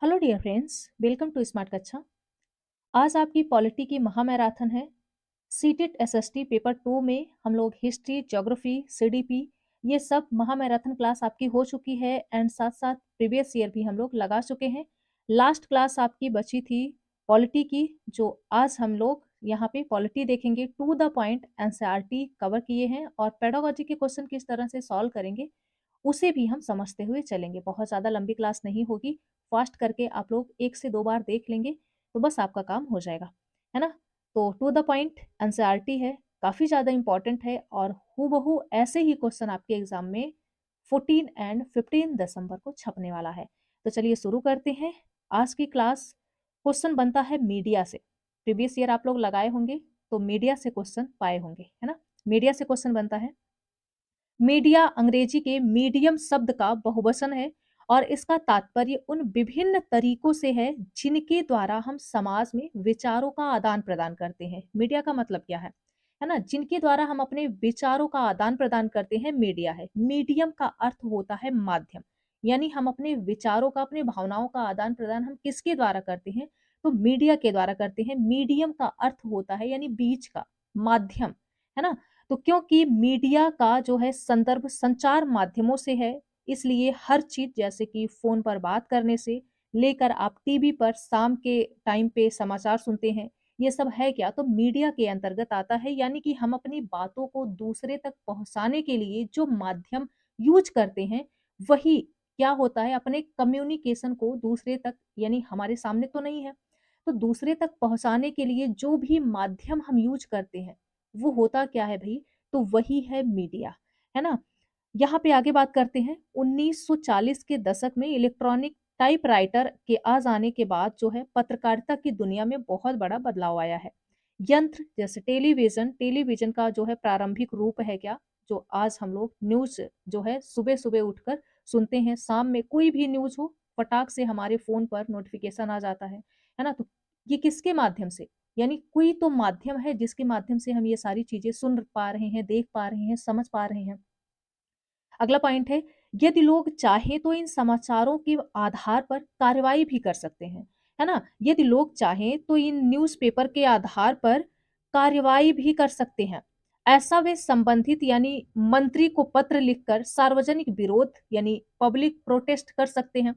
Hello dear friends, welcome to smart कक्षा। आज आपकी पॉलिटी की महामैराथन है। सीटेट एसएसटी पेपर 2 में हम लोग हिस्ट्री, ज्योग्राफी, सीडीपी ये सब महामैराथन क्लास आपकी हो चुकी है एंड साथ साथ प्रीवियस ईयर भी हम लोग लगा चुके हैं। लास्ट क्लास आपकी बची थी पॉलिटी की, जो आज हम लोग यहाँ पे पॉलिटी देखेंगे। To the point NCERT cover किए हैं और पेडागोजी के क्वेश्चन किस तरह से सॉल्व करेंगे उसे भी हम समझते हुए चलेंगे। बहुत ज़्यादा लंबी क्लास नहीं होगी, फास्ट करके आप लोग 1 से 2 बार देख लेंगे तो बस आपका काम हो जाएगा, है ना? तो टू द पॉइंट एनसीईआरटी है, काफ़ी ज़्यादा इम्पोर्टेंट है और हूबहू ऐसे ही क्वेश्चन आपके एग्जाम में 14 एंड 15 दिसंबर को छपने वाला है। तो चलिए शुरू करते हैं आज की क्लास। क्वेश्चन बनता है मीडिया से। प्रीवियस ईयर आप लोग लगाए होंगे तो मीडिया से क्वेश्चन पाए होंगे, है ना? मीडिया से क्वेश्चन बनता है। मीडिया अंग्रेजी के मीडियम शब्द का बहुवचन है और इसका तात्पर्य उन विभिन्न तरीकों से है जिनके द्वारा हम समाज में विचारों का आदान प्रदान करते हैं। मीडिया का मतलब क्या है ना? जिनके द्वारा हम अपने विचारों का आदान प्रदान करते हैं, मीडिया है। मीडियम का अर्थ होता है माध्यम, यानी हम अपने विचारों का, अपने भावनाओं का आदान प्रदान हम किसके द्वारा करते हैं? तो मीडिया के द्वारा करते हैं। मीडियम का अर्थ होता है यानी बीच का, माध्यम, है ना? तो क्योंकि मीडिया का जो है संदर्भ संचार माध्यमों से है, इसलिए हर चीज जैसे कि फोन पर बात करने से लेकर आप टीवी पर शाम के टाइम पे समाचार सुनते हैं, ये सब है क्या? तो मीडिया के अंतर्गत आता है। यानी कि हम अपनी बातों को दूसरे तक पहुंचाने के लिए जो माध्यम यूज करते हैं, वही क्या होता है, अपने कम्युनिकेशन को दूसरे तक, यानी हमारे सामने तो नहीं है, तो दूसरे तक पहुंचाने के लिए जो भी माध्यम हम यूज करते हैं वो होता क्या है भाई? तो वही है मीडिया, है ना? यहाँ पे आगे बात करते हैं। 1940 के दशक में इलेक्ट्रॉनिक टाइपराइटर के आ जाने के बाद जो है पत्रकारिता की दुनिया में बहुत बड़ा बदलाव आया है। यंत्र जैसे टेलीविजन, टेलीविजन का जो है प्रारंभिक रूप है क्या? जो आज हम लोग न्यूज जो है सुबह सुबह उठकर सुनते हैं, शाम में कोई भी न्यूज हो फटाक से हमारे फोन पर नोटिफिकेशन आ जाता है ना? तो ये किसके माध्यम से, यानी कोई तो माध्यम है जिसके माध्यम से हम ये सारी चीजें सुन पा रहे हैं, देख पा रहे हैं, समझ पा रहे हैं। अगला पॉइंट है, यदि लोग चाहें तो इन समाचारों के आधार पर कार्रवाई भी कर सकते हैं, है ना? यदि लोग चाहें तो इन न्यूज़पेपर के आधार पर कार्रवाई भी कर सकते हैं। ऐसा वे संबंधित यानी मंत्री को पत्र लिखकर सार्वजनिक विरोध यानी पब्लिक प्रोटेस्ट कर सकते हैं।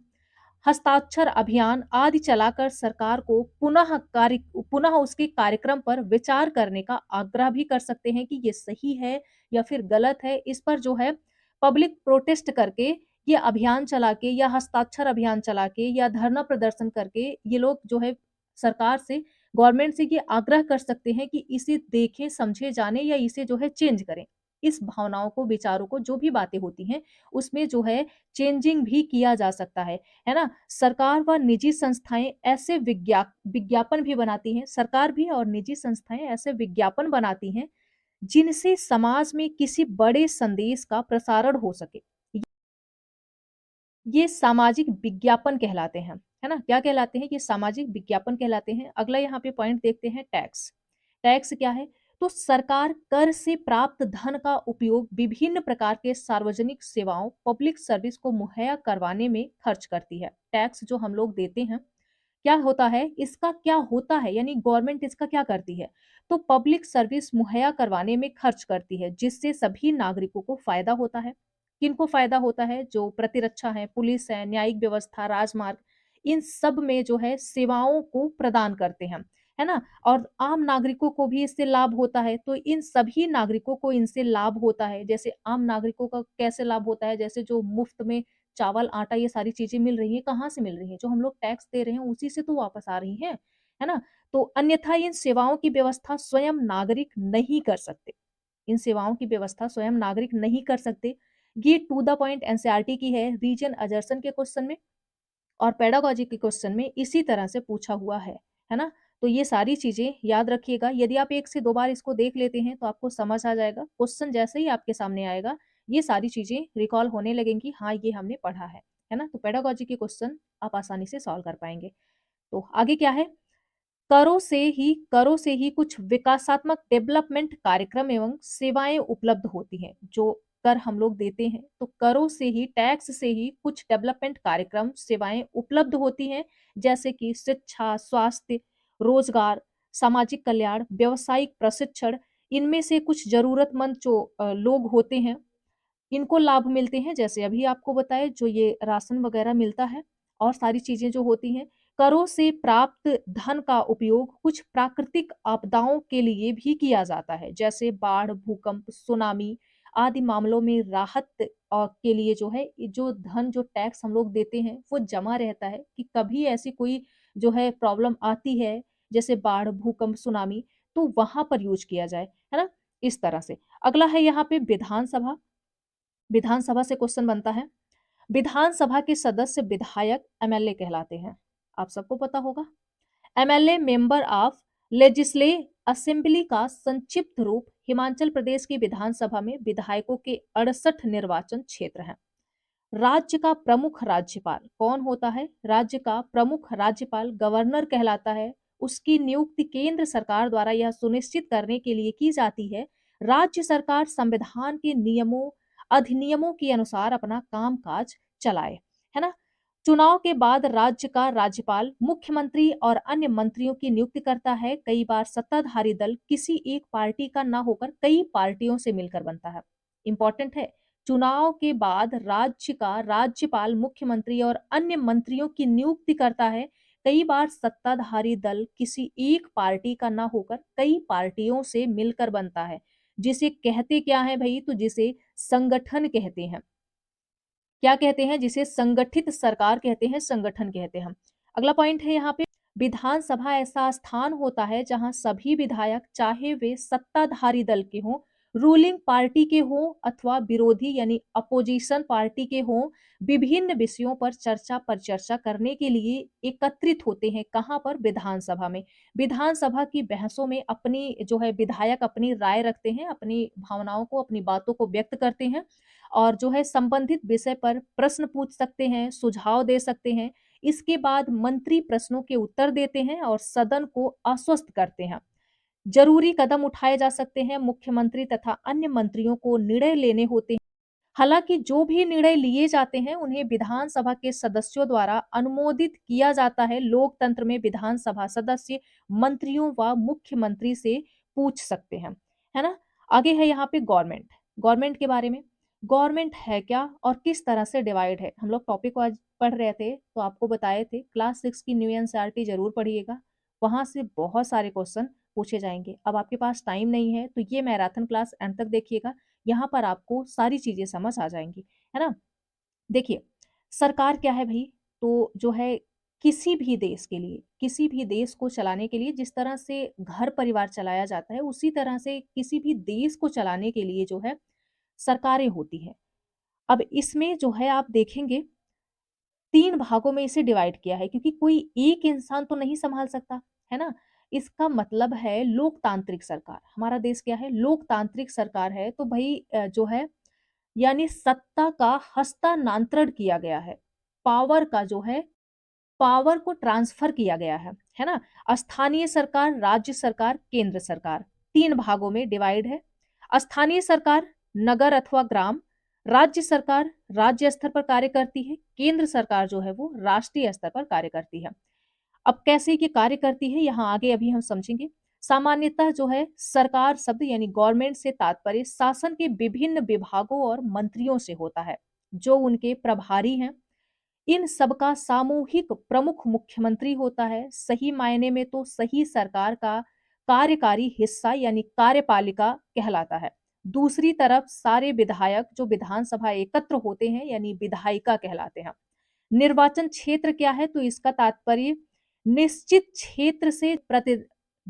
हस्ताक्षर अभियान आदि चलाकर सरकार को पुनः उसके कार्यक्रम पर विचार करने का आग्रह भी कर सकते हैं कि ये सही है या फिर गलत है। इस पर जो है पब्लिक प्रोटेस्ट करके, ये अभियान चला के या हस्ताक्षर अभियान चला के या धरना प्रदर्शन करके ये लोग जो है सरकार से, गवर्नमेंट से ये आग्रह कर सकते हैं कि इसे देखें, समझे जाने या इसे जो है चेंज करें। इस भावनाओं को, विचारों को, जो भी बातें होती हैं उसमें जो है चेंजिंग भी किया जा सकता है ना? सरकार व निजी संस्थाएं ऐसे विज्ञापन भी बनाती हैं, सरकार भी और निजी संस्थाएं ऐसे विज्ञापन बनाती हैं जिनसे समाज में किसी बड़े संदेश का प्रसारण हो सके। ये सामाजिक विज्ञापन कहलाते हैं, है ना? क्या कहलाते हैं? ये सामाजिक विज्ञापन कहलाते हैं। अगला यहाँ पे पॉइंट देखते हैं, टैक्स। टैक्स क्या है? तो सरकार कर से प्राप्त धन का उपयोग विभिन्न प्रकार के सार्वजनिक सेवाओं, पब्लिक सर्विस को मुहैया करवाने में खर्च करती है। टैक्स जो हम लोग देते हैं, क्या होता है? इसका क्या होता है, यानी गवर्नमेंट इसका क्या करती है? तो पब्लिक सर्विस मुहैया करवाने में खर्च करती है, जिससे सभी नागरिकों को फायदा होता है। किनको फायदा होता है? जो प्रतिरक्षा है, पुलिस है, न्यायिक व्यवस्था, राजमार्ग, इन सब में जो है सेवाओं को प्रदान करते हैं, है ना? और आम नागरिकों को भी इससे लाभ होता है। तो इन सभी नागरिकों को इनसे लाभ होता है। जैसे आम नागरिकों का कैसे लाभ होता है? जैसे जो मुफ्त में चावल, आटा ये सारी चीज़ें मिल रही हैं, कहाँ से मिल रही हैं? जो हम लोग टैक्स दे रहे हैं उसी से तो वापस आ रही हैं, है ना? तो अन्यथा इन सेवाओं की व्यवस्था स्वयं नागरिक नहीं कर सकते। इन सेवाओं की व्यवस्था स्वयं नागरिक नहीं कर सकते। ये टू द पॉइंट एनसीईआरटी की है, रीजन अजर्सन के क्वेश्चन में और पेडागोजी के क्वेश्चन में इसी तरह से पूछा हुआ है ना? तो ये सारी चीज़ें याद रखिएगा। यदि आप 1 से 2 बार इसको देख लेते हैं तो आपको समझ आ जाएगा। क्वेश्चन जैसे ही आपके सामने आएगा, ये सारी चीज़ें रिकॉल होने लगेंगी, हाँ, ये हमने पढ़ा है ना? तो पेडागोजी के क्वेश्चन आप आसानी से सॉल्व कर पाएँगे। तो आगे क्या है? करों से ही कुछ विकासात्मक डेवलपमेंट कार्यक्रम एवं सेवाएँ उपलब्ध होती हैं। जो कर हम लोग देते हैं, तो करों से ही, टैक्स से ही कुछ डेवलपमेंट कार्यक्रम, सेवाएँ उपलब्ध होती हैं, जैसे कि शिक्षा, स्वास्थ्य, रोजगार, सामाजिक कल्याण, व्यावसायिक प्रशिक्षण, इनमें से कुछ ज़रूरतमंद जो लोग होते हैं, इनको लाभ मिलते हैं। जैसे अभी आपको बताए जो ये राशन वगैरह मिलता है और सारी चीज़ें जो होती हैं। करों से प्राप्त धन का उपयोग कुछ प्राकृतिक आपदाओं के लिए भी किया जाता है, जैसे बाढ़, भूकंप, सुनामी आदि मामलों में राहत के लिए जो है, ये जो धन, जो टैक्स हम लोग देते हैं, वो जमा रहता है कि कभी ऐसी कोई जो है प्रॉब्लम आती है, जैसे बाढ़, भूकंप, सुनामी, तो वहाँ पर यूज़ किया जाए, है ना? इस तरह से। अगला है यहाँ पे विधानसभा। विधानसभा से क्वेश्चन बनता है, विधानसभा के सदस्य विधायक एमएलए कहलाते हैं। आप सबको पता होगा। MLA member of legislative assembly का संक्षिप्त रूप। हिमाचल प्रदेश की विधानसभा में विधायकों के 68 निर्वाचन क्षेत्र हैं। राज्य का प्रमुख राज्यपाल कौन होता है? राज्य का प्रमुख राज्यपाल गवर्नर कहलाता है। उसकी नियुक्ति केंद्र सरकार द्वारा यह सुनिश्चित करने के लिए की जाती है, राज्य सरकार संविधान के नियमों, अधिनियमों के अनुसार अपना कामकाज चलाए, है ना? चुनाव के बाद राज्य का राज्यपाल मुख्यमंत्री और अन्य मंत्रियों की नियुक्ति करता है। कई बार सत्ताधारी दल किसी एक पार्टी का ना होकर कई पार्टियों से मिलकर बनता है। इंपॉर्टेंट है। चुनाव के बाद राज्य का राज्यपाल मुख्यमंत्री और अन्य मंत्रियों की नियुक्ति करता है। कई बार सत्ताधारी दल किसी एक पार्टी का ना होकर कई पार्टियों से मिलकर बनता है, जिसे कहते क्या है भाई? तो जिसे संगठन कहते हैं। क्या कहते हैं? जिसे संगठित सरकार कहते हैं, संगठन कहते हैं हम। अगला पॉइंट है यहाँ पे, विधानसभा ऐसा स्थान होता है जहां सभी विधायक, चाहे वे सत्ताधारी दल के हों, रूलिंग पार्टी के हों अथवा विरोधी यानी अपोजिशन पार्टी के हों, विभिन्न विषयों पर चर्चा परिचर्चा करने के लिए एकत्रित होते हैं। कहाँ पर? विधानसभा में। विधानसभा की बहसों में अपनी जो है विधायक अपनी राय रखते हैं, अपनी भावनाओं को, अपनी बातों को व्यक्त करते हैं और जो है संबंधित विषय पर प्रश्न पूछ सकते हैं, सुझाव दे सकते हैं। इसके बाद मंत्री प्रश्नों के उत्तर देते हैं और सदन को आश्वस्त करते हैं। जरूरी कदम उठाए जा सकते हैं, मुख्यमंत्री तथा अन्य मंत्रियों को निर्णय लेने होते हैं। हालांकि जो भी निर्णय लिए जाते हैं उन्हें विधानसभा के सदस्यों द्वारा अनुमोदित किया जाता है। लोकतंत्र में विधानसभा सदस्य मंत्रियों व मुख्यमंत्री से पूछ सकते हैं, है ना? आगे है यहाँ पे गवर्नमेंट। गवर्नमेंट के बारे में, गवर्नमेंट है क्या और किस तरह से डिवाइड है? हम लोग टॉपिक को आज पढ़ रहे थे तो आपको बताए थे क्लास 6 की न्यू एनसीईआरटी जरूर पढ़िएगा, वहां से बहुत सारे क्वेश्चन पूछे जाएंगे। अब आपके पास टाइम नहीं है तो ये मैराथन क्लास एंड तक देखिएगा, यहाँ पर आपको सारी चीजें समझ आ जाएंगी, है ना? देखिए, सरकार क्या है भाई? तो जो है किसी भी देश के लिए, किसी भी देश को चलाने के लिए जिस तरह से घर परिवार चलाया जाता है, उसी तरह से किसी भी देश को चलाने के लिए जो है सरकारें होती हैं। अब इसमें जो है आप देखेंगे 3 भागों में इसे डिवाइड किया है, क्योंकि कोई एक इंसान तो नहीं संभाल सकता, है ना? इसका मतलब है लोकतांत्रिक सरकार। हमारा देश क्या है? लोकतांत्रिक सरकार है। तो भई जो है यानी सत्ता का हस्तांतरण किया गया है। पावर का जो है, पावर को ट्रांसफर किया गया है ना? स्थानीय सरकार, राज्य सरकार, केंद्र सरकार, 3 भागों में डिवाइड है। स्थानीय सरकार नगर अथवा ग्राम, राज्य सरकार राज्य स्तर पर कार्य करती है, केंद्र सरकार जो है वो राष्ट्रीय स्तर पर कार्य करती है। अब कैसे ये कार्य करती है, यहाँ आगे अभी हम समझेंगे। सामान्यतः जो है सरकार शब्द यानी गवर्नमेंट से तात्पर्य शासन के विभिन्न विभागों और मंत्रियों से होता है, जो उनके प्रभारी हैं। इन सबका सामूहिक प्रमुख मुख्यमंत्री होता है। सही मायने में तो सही सरकार का कार्यकारी हिस्सा यानी कार्यपालिका कहलाता है। दूसरी तरफ सारे विधायक जो विधानसभा एकत्र होते हैं यानी विधायिका कहलाते हैं। निर्वाचन क्षेत्र क्या है? तो इसका तात्पर्य निश्चित क्षेत्र से प्रति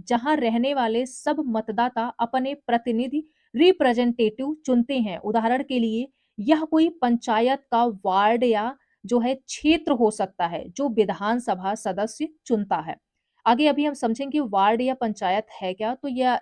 जहां रहने वाले सब मतदाता अपने प्रतिनिधि रिप्रेजेंटेटिव चुनते हैं। उदाहरण के लिए यह कोई पंचायत का वार्ड या जो है क्षेत्र हो सकता है जो विधानसभा सदस्य चुनता है। आगे अभी हम समझेंगे वार्ड या पंचायत है क्या। तो यह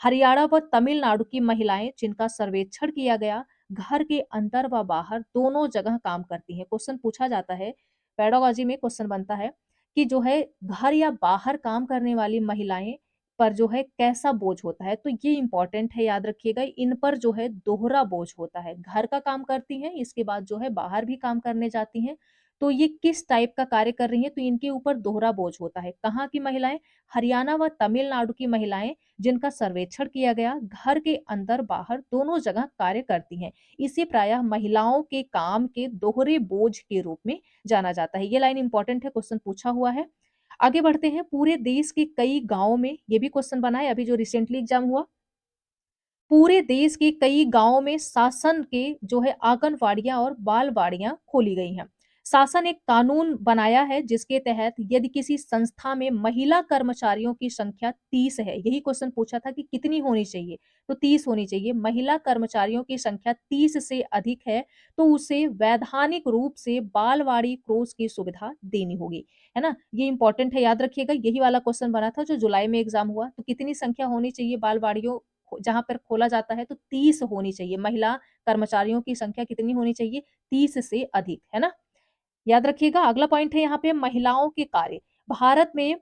हरियाणा व तमिलनाडु की महिलाएं जिनका सर्वेक्षण किया गया घर के अंदर व बाहर दोनों जगह काम करती हैं। क्वेश्चन पूछा जाता है, पेडागोजी में क्वेश्चन बनता है कि जो है घर या बाहर काम करने वाली महिलाएं पर जो है कैसा बोझ होता है, तो ये इम्पोर्टेंट है, याद रखिएगा। इन पर जो है दोहरा बोझ होता है। घर का काम करती हैं, इसके बाद जो है बाहर भी काम करने जाती हैं। तो ये किस टाइप का कार्य कर रही हैं, तो इनके ऊपर दोहरा बोझ होता है। कहाँ की महिलाएँ? हरियाणा व तमिलनाडु की महिलाएँ, जिनका सर्वेक्षण किया गया, घर के अंदर बाहर दोनों जगह कार्य करती हैं। इसे प्रायः महिलाओं के काम के दोहरे बोझ के रूप में जाना जाता है। ये लाइन इम्पोर्टेंट है, क्वेश्चन पूछा हुआ है। आगे बढ़ते हैं। पूरे देश के कई गाँव में, ये भी क्वेश्चन बना है, अभी जो रिसेंटली एग्जाम हुआ, पूरे देश के कई गाँवों में शासन के जो है आंगनवाड़ियाँ और बालवाड़ियाँ खोली गई हैं। शासन एक कानून बनाया है जिसके तहत यदि किसी संस्था में महिला कर्मचारियों की संख्या 30 है, यही क्वेश्चन पूछा था कि कितनी होनी चाहिए, तो 30 होनी चाहिए। महिला कर्मचारियों की संख्या 30 से अधिक है, तो उसे वैधानिक रूप से बालवाड़ी कोर्स की सुविधा देनी होगी, है ना? ये इंपॉर्टेंट है, याद रखिएगा। यही वाला क्वेश्चन बना था जो जुलाई में एग्जाम हुआ। तो कितनी संख्या होनी चाहिए बालवाड़ियों जहाँ पर खोला जाता है, तो 30 होनी चाहिए। महिला कर्मचारियों की संख्या कितनी होनी चाहिए? 30 से अधिक, है ना? याद रखिएगा। अगला पॉइंट है यहाँ पे महिलाओं के कार्य। भारत में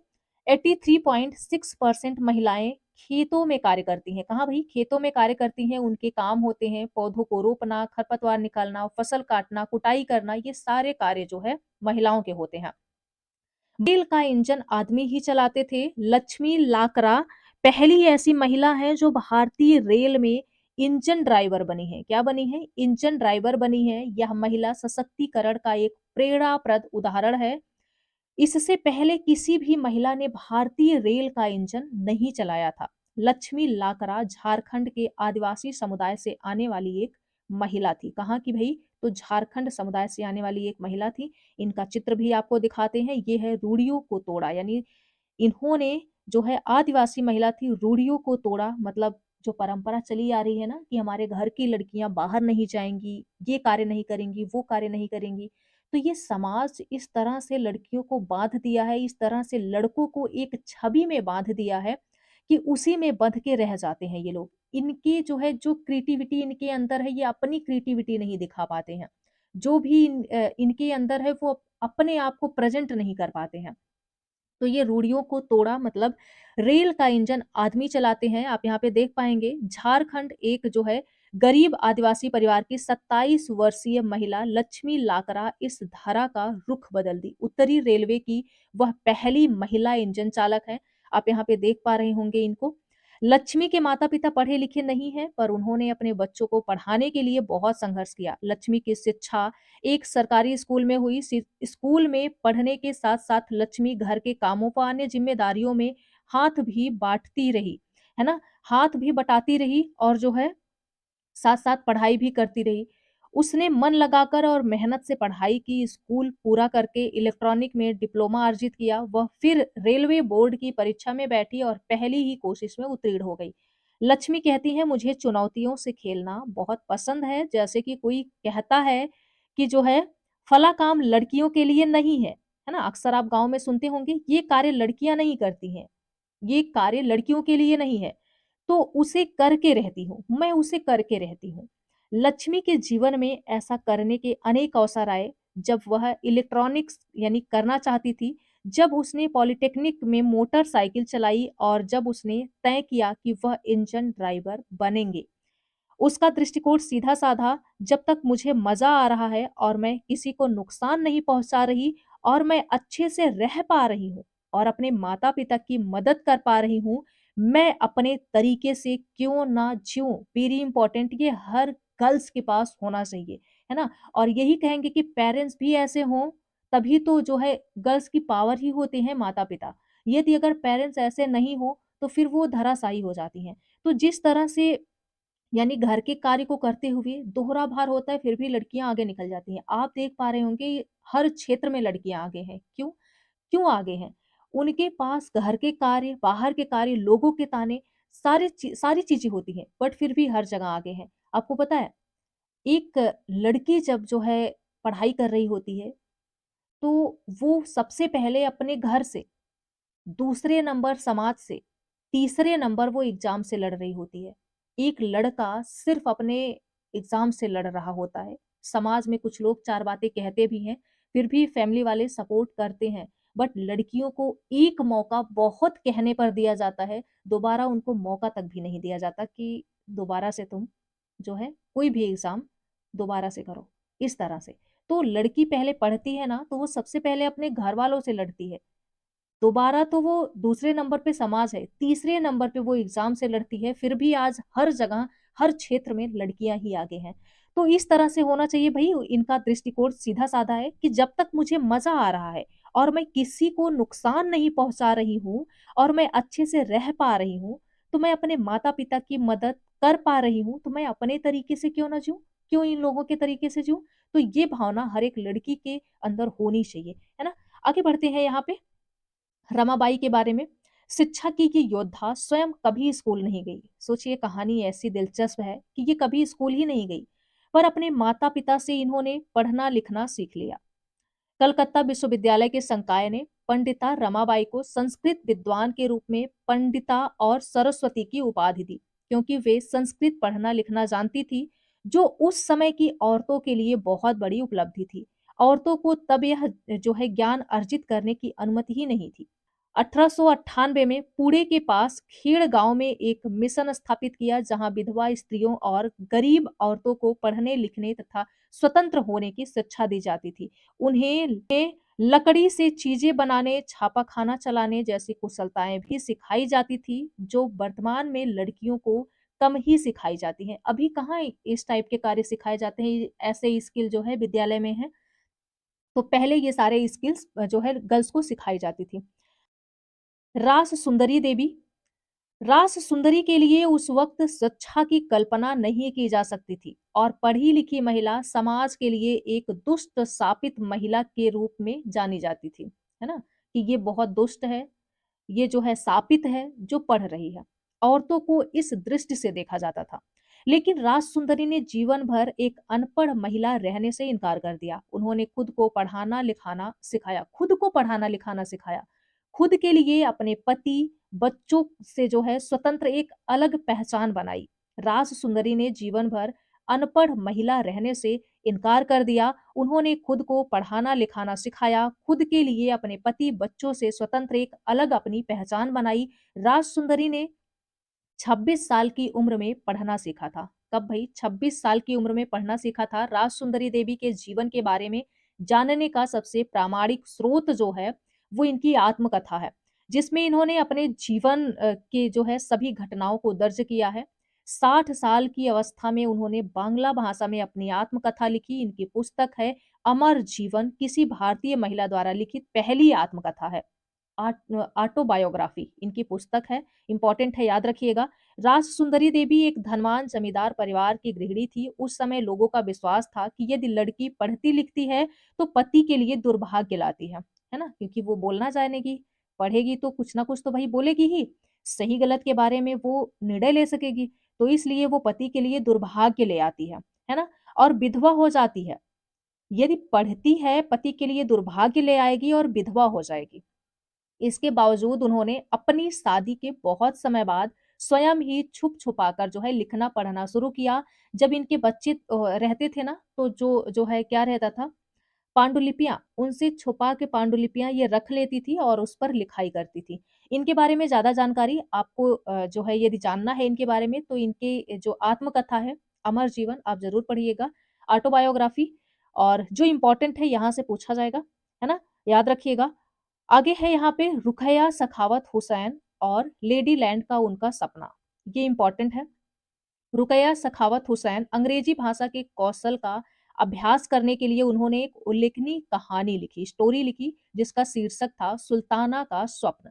83.6% महिलाएं खेतों में कार्य करती हैं। कहाँ भाई? खेतों में कार्य करती हैं। उनके काम होते हैं पौधों को रोपना, खरपतवार निकालना, फसल काटना, कुटाई करना, ये सारे कार्य जो है महिलाओं के होते हैं। रेल का इंजन आदमी ही चलाते थे। लक्ष्मी लाकरा पहली ऐसी महिला है जो भारतीय रेल में इंजन ड्राइवर बनी है। क्या बनी है? इंजन ड्राइवर बनी है। यह महिला सशक्तिकरण का एक प्रेरणाप्रद उदाहरण है। इससे पहले किसी भी महिला ने भारतीय रेल का इंजन नहीं चलाया था। लक्ष्मी लाकरा झारखंड के आदिवासी समुदाय से आने वाली एक महिला थी। कहाँ की भाई? तो झारखंड समुदाय से आने वाली एक महिला थी। इनका चित्र भी आपको दिखाते हैं। ये है रूढ़ियों को तोड़ा, यानी इन्होंने जो है आदिवासी महिला थी, रूढ़ियों को तोड़ा। मतलब जो परंपरा चली आ रही है ना कि हमारे घर की लड़कियां बाहर नहीं जाएंगी, ये कार्य नहीं करेंगी, वो कार्य नहीं करेंगी, तो ये समाज इस तरह से लड़कियों को बांध दिया है, इस तरह से लड़कों को एक छवि में बांध दिया है कि उसी में बंध के रह जाते हैं ये लोग। इनकी जो है जो क्रिएटिविटी इनके अंदर है, ये अपनी क्रिएटिविटी नहीं दिखा पाते हैं। जो भी इनके अंदर है वो अपने आप को प्रेजेंट नहीं कर पाते हैं। तो ये रूढ़ियों को तोड़ा, मतलब रेल का इंजन आदमी चलाते हैं। आप यहाँ पे देख पाएंगे झारखंड एक जो है गरीब आदिवासी परिवार की 27 वर्षीय महिला लक्ष्मी लाकरा इस धारा का रुख बदल दी। उत्तरी रेलवे की वह पहली महिला इंजन चालक है। आप यहाँ पे देख पा रहे होंगे इनको। लक्ष्मी के माता पिता पढ़े लिखे नहीं हैं, पर उन्होंने अपने बच्चों को पढ़ाने के लिए बहुत संघर्ष किया। लक्ष्मी की शिक्षा एक सरकारी स्कूल में हुई। स्कूल में पढ़ने के साथ साथ लक्ष्मी घर के कामों व अन्य जिम्मेदारियों में हाथ भी बांटती रही, है ना? हाथ भी बटाती रही और जो है साथ-साथ पढ़ाई भी करती रही। उसने मन लगाकर और मेहनत से पढ़ाई की, स्कूल पूरा करके इलेक्ट्रॉनिक में डिप्लोमा अर्जित किया। वह फिर रेलवे बोर्ड की परीक्षा में बैठी और पहली ही कोशिश में उत्तीर्ण हो गई। लक्ष्मी कहती है, मुझे चुनौतियों से खेलना बहुत पसंद है। जैसे कि कोई कहता है कि जो है फला काम लड़कियों के लिए नहीं है ना? अक्सर आप गाँव में सुनते होंगे, ये कार्य लड़कियाँ नहीं करती हैं। ये कार्य लड़कियों के लिए नहीं है, तो उसे करके रहती हूँ, मैं उसे करके रहती हूँ। लक्ष्मी के जीवन में ऐसा करने के अनेक अवसर आए, जब वह इलेक्ट्रॉनिक्स यानी करना चाहती थी, जब उसने पॉलिटेक्निक में मोटरसाइकिल चलाई और जब उसने तय किया कि वह इंजन ड्राइवर बनेंगे। उसका दृष्टिकोण सीधा-साधा, जब तक मुझे मज़ा आ रहा है और मैं किसी को नुकसान नहीं पहुँचा रही और मैं अच्छे से रह पा रही हूँ और अपने माता-पिता की मदद कर पा रही हूँ, मैं अपने तरीके से क्यों ना जिऊँ? वेरी इंपॉर्टेंट, ये हर गर्ल्स के पास होना चाहिए, है ना? और यही कहेंगे कि पेरेंट्स भी ऐसे हों, तभी तो जो है गर्ल्स की पावर ही होते हैं माता-पिता। यदि अगर पेरेंट्स ऐसे नहीं हो, तो फिर वो धराशायी हो जाती हैं। तो जिस तरह से यानी घर के कार्य को करते हुए दोहरा भार होता है, फिर भी लड़कियां आगे निकल जाती हैं। आप देख पा रहे होंगे हर क्षेत्र में लड़कियां आगे हैं। क्यों? क्यों आगे हैं? उनके पास घर के कार्य, बाहर के कार्य, लोगों के ताने, सारी चीजें होती हैं, बट फिर भी हर जगह आगे हैं। आपको पता है, एक लड़की जब जो है पढ़ाई कर रही होती है, तो वो सबसे पहले अपने घर से, दूसरे नंबर समाज से, तीसरे नंबर वो एग्ज़ाम से लड़ रही होती है। एक लड़का सिर्फ़ अपने एग्ज़ाम से लड़ रहा होता है। समाज में कुछ लोग 4 बातें कहते भी हैं, फिर भी फैमिली वाले सपोर्ट करते हैं। बट लड़कियों को एक मौका बहुत कहने पर दिया जाता है, दोबारा उनको मौका तक भी नहीं दिया जाता कि दोबारा से तुम जो है कोई भी एग्ज़ाम दोबारा से करो, इस तरह से। तो लड़की पहले पढ़ती है ना, तो वो सबसे पहले अपने घरवालों से लड़ती है। दोबारा तो वो दूसरे नंबर पे समाज है, तीसरे नंबर पे वो एग्ज़ाम से लड़ती है, फिर भी आज हर जगह, हर क्षेत्र में लड़कियाँ ही आगे हैं। तो इस तरह से होना चाहिए भई, इनका दृष्टिकोण सीधा-साधा है कि जब तक मुझे मज़ा आ रहा है और मैं किसी को नुकसान नहीं पहुँचा रही हूँ और मैं अच्छे से रह पा रही हूँ, तो मैं अपने माता-पिता की मदद कर पा रही हूँ, तो मैं अपने तरीके से क्यों ना जिऊँ? क्यों इन लोगों के तरीके से जिऊँ? तो ये भावना हर एक लड़की के अंदर होनी चाहिए, है ना? आगे बढ़ते हैं यहाँ पे रमाबाई के बारे में। शिक्षा की ये योद्धा स्वयं कभी स्कूल नहीं गई। सोचिए, कहानी ऐसी दिलचस्प है कि ये कभी स्कूल ही नहीं गई, पर अपने माता-पिता से इन्होंने पढ़ना-लिखना सीख लिया। कलकत्ता विश्वविद्यालय के संकाय ने पंडिता रमाबाई को संस्कृत विद्वान के रूप में पंडिता और सरस्वती की उपाधि दी, क्योंकि वे संस्कृत पढ़ना-लिखना जानती थी, जो उस समय की औरतों के लिए बहुत बड़ी उपलब्धि थी। औरतों को तब यह जो है ज्ञान अर्जित करने की अनुमति ही नहीं थी। 1898 में पुणे के पास खेड़ गांव में एक मिशन स्थापित किया, जहां विधवा स्त्रियों और गरीब औरतों को पढ़ने लिखने तथा स्वतंत्र होने की शिक्षा दी जाती थी। उन्हें लकड़ी से चीजें बनाने, छापाखाना चलाने जैसी कुशलताएं भी सिखाई जाती थी, जो वर्तमान में लड़कियों को कम ही सिखाई जाती हैं। अभी कहाँ इस टाइप के कार्य सिखाए जाते हैं, ऐसे स्किल जो है विद्यालय में है। तो पहले ये सारे स्किल्स जो है गर्ल्स को सिखाई जाती थी। रास सुंदरी देवी। रास सुंदरी के लिए उस वक्त शिक्षा की कल्पना नहीं की जा सकती थी और पढ़ी लिखी महिला समाज के लिए एक दुष्ट शापित महिला के रूप में जानी जाती थी, है ना? कि ये बहुत दुष्ट है, ये जो है शापित है जो पढ़ रही है। औरतों को इस दृष्टि से देखा जाता था। लेकिन राज सुंदरी ने जीवन भर एक अनपढ़ महिला रहने से इनकार कर दिया। उन्होंने खुद को पढ़ाना लिखाना सिखाया, खुद को पढ़ाना लिखाना सिखाया। खुद के लिए, अपने पति, बच्चों से जो है स्वतंत्र एक अलग पहचान बनाई। राज सुंदरी ने जीवन भर अनपढ़ महिला रहने से इनकार कर दिया। उन्होंने खुद को पढ़ाना-लिखाना सिखाया, खुद के लिए, अपने पति, बच्चों से स्वतंत्र एक अलग अपनी पहचान बनाई। राजसुंदरी ने 26 साल की उम्र में पढ़ना सीखा था। कब भई? 26 साल की उम्र में पढ़ना सीखा था। राजसुंदरी देवी के जीवन के बारे में जानने का सबसे प्रामाणिक स्रोत जो है, वो इनकी आत्मकथा है, जिसमें इन्होंने अपने जीवन के जो है सभी घटनाओं को दर्ज किया है। 60 साल की अवस्था में उन्होंने बांग्ला भाषा में अपनी आत्मकथा लिखी। इनकी पुस्तक है अमर जीवन, किसी भारतीय महिला द्वारा लिखित पहली आत्मकथा है। ऑटोबायोग्राफी इनकी पुस्तक है, इम्पोर्टेंट है, याद रखिएगा। राज सुंदरी देवी एक धनवान जमींदार परिवार की गृहिणी थी। उस समय लोगों का विश्वास था कि यदि लड़की पढ़ती लिखती है तो पति के लिए दुर्भाग्य लाती है ना? क्योंकि वो बोलना जानेगी, पढ़ेगी तो कुछ ना कुछ तो भाई बोलेगी ही, सही गलत के बारे में वो निर्णय ले सकेगी, तो इसलिए वो पति के लिए दुर्भाग्य ले आती है ना? और विधवा हो जाती है। यदि पढ़ती है, पति के लिए दुर्भाग्य ले आएगी और विधवा हो जाएगी। इसके बावजूद उन्होंने अपनी शादी के बहुत समय बाद स्वयं ही छुप-छुपाकर जो है लिखना पढ़ना शुरू किया। जब इनके बच्चे रहते थे ना, तो जो जो है क्या रहता था, पांडुलिपियाँ, उनसे छुपा के पांडुलिपियाँ ये रख लेती थी और उस पर लिखाई करती थी। इनके बारे में ज़्यादा जानकारी आपको जो है यदि जानना है इनके बारे में, तो इनके जो आत्मकथा है, अमर जीवन, आप ज़रूर पढ़िएगा, ऑटोबायोग्राफी। और जो इम्पोर्टेंट है यहाँ से पूछा जाएगा, है ना? याद रखिएगा। आगे है यहाँ पे रुकैया सखावत हुसैन और लेडी लैंड का उनका सपना। ये इम्पोर्टेंट है। रुकैया सखावत हुसैन अंग्रेजी भाषा के कौशल का अभ्यास करने के लिए उन्होंने एक उल्लेखनीय कहानी लिखी, स्टोरी लिखी, जिसका शीर्षक था सुल्ताना का स्वप्न।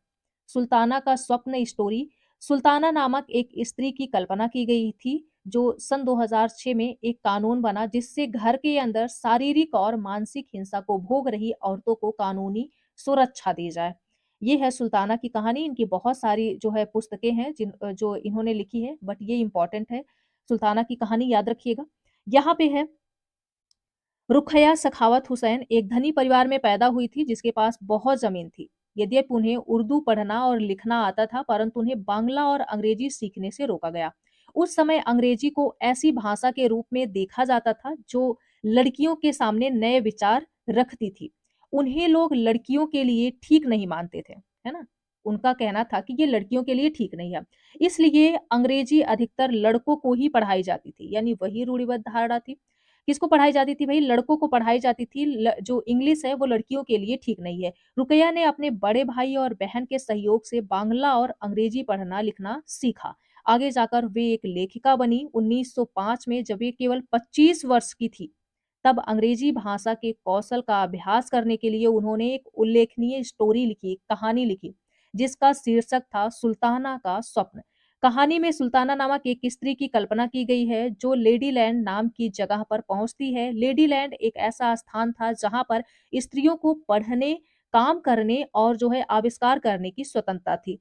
सुल्ताना का स्वप्न स्टोरी। सुल्ताना नामक एक स्त्री की कल्पना की गई थी, जो सन 2006 में एक कानून बना, जिससे घर के अंदर शारीरिक और मानसिक हिंसा को भोग रही औरतों को कानूनी सुरक्षा दी जाए। ये है सुल्ताना की कहानी। इनकी बहुत सारी जो है पुस्तकें हैं जो इन्होंने लिखी है, बट ये इम्पोर्टेंट है। सुल्ताना की कहानी याद रखिएगा। यहाँ पे है रुक़ैया सखावत हुसैन एक धनी परिवार में पैदा हुई थी, जिसके पास बहुत ज़मीन थी। यद्यपि उन्हें उर्दू पढ़ना और लिखना आता था, परंतु उन्हें बांग्ला और अंग्रेजी सीखने से रोका गया। उस समय अंग्रेजी को ऐसी भाषा के रूप में देखा जाता था जो लड़कियों के सामने नए विचार रखती थी। उन्हें लोग लड़कियों के लिए ठीक नहीं मानते थे, है ना? उनका कहना था कि ये लड़कियों के लिए ठीक नहीं है। इसलिए अंग्रेजी अधिकतर लड़कों को ही पढ़ाई जाती थी, यानी वही रूढ़िबद्ध धारणा थी। किसको पढ़ाई जाती थी भई? लड़कों को पढ़ाई जाती थी। जो इंग्लिश है वो लड़कियों के लिए ठीक नहीं है। रुकैया ने अपने बड़े भाई और बहन के सहयोग से बांग्ला और अंग्रेजी पढ़ना-लिखना सीखा। आगे जाकर वे एक लेखिका बनी। 1905 में जब वे केवल 25 वर्ष की थी, तब अंग्रेजी भाषा के कौशल का अभ्यास करने के लिए उन्होंने एक उल्लेखनीय स्टोरी लिखी, कहानी लिखी, जिसका शीर्षक था सुल्ताना का स्वप्न। कहानी में सुल्ताना नामक एक स्त्री की कल्पना की गई है जो लेडीलैंड नाम की जगह पर पहुंचती है। लेडीलैंड एक ऐसा स्थान था जहां पर स्त्रियों को पढ़ने, काम करने और जो है आविष्कार करने की स्वतंत्रता थी।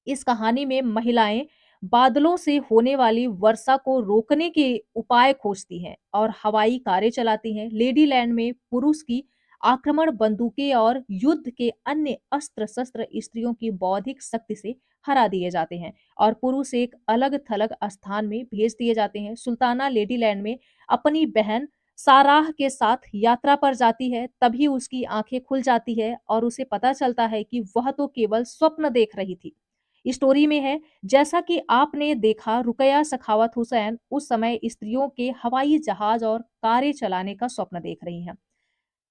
इस कहानी में महिलाएं बादलों से होने वाली वर्षा को रोकने के उपाय खोजती हैं और हवाई कारें चलाती हैं। लेडीलैंड में पुरुष की आक्रमण बंदूकें और युद्ध के अन्य अस्त्र शस्त्र स्त्रियों की बौद्धिक शक्ति से हरा दिए जाते हैं और पुरुष एक अलग थलग स्थान में भेज दिए जाते हैं। सुल्ताना लेडीलैंड में अपनी बहन साराह के साथ यात्रा पर जाती है, तभी उसकी आंखें खुल जाती है और उसे पता चलता है कि वह तो केवल स्वप्न देख रही थी। स्टोरी में है, जैसा कि आपने देखा, रुकैया सखावत हुसैन उस समय स्त्रियों के हवाई जहाज और कारें चलाने का स्वप्न देख रही हैं।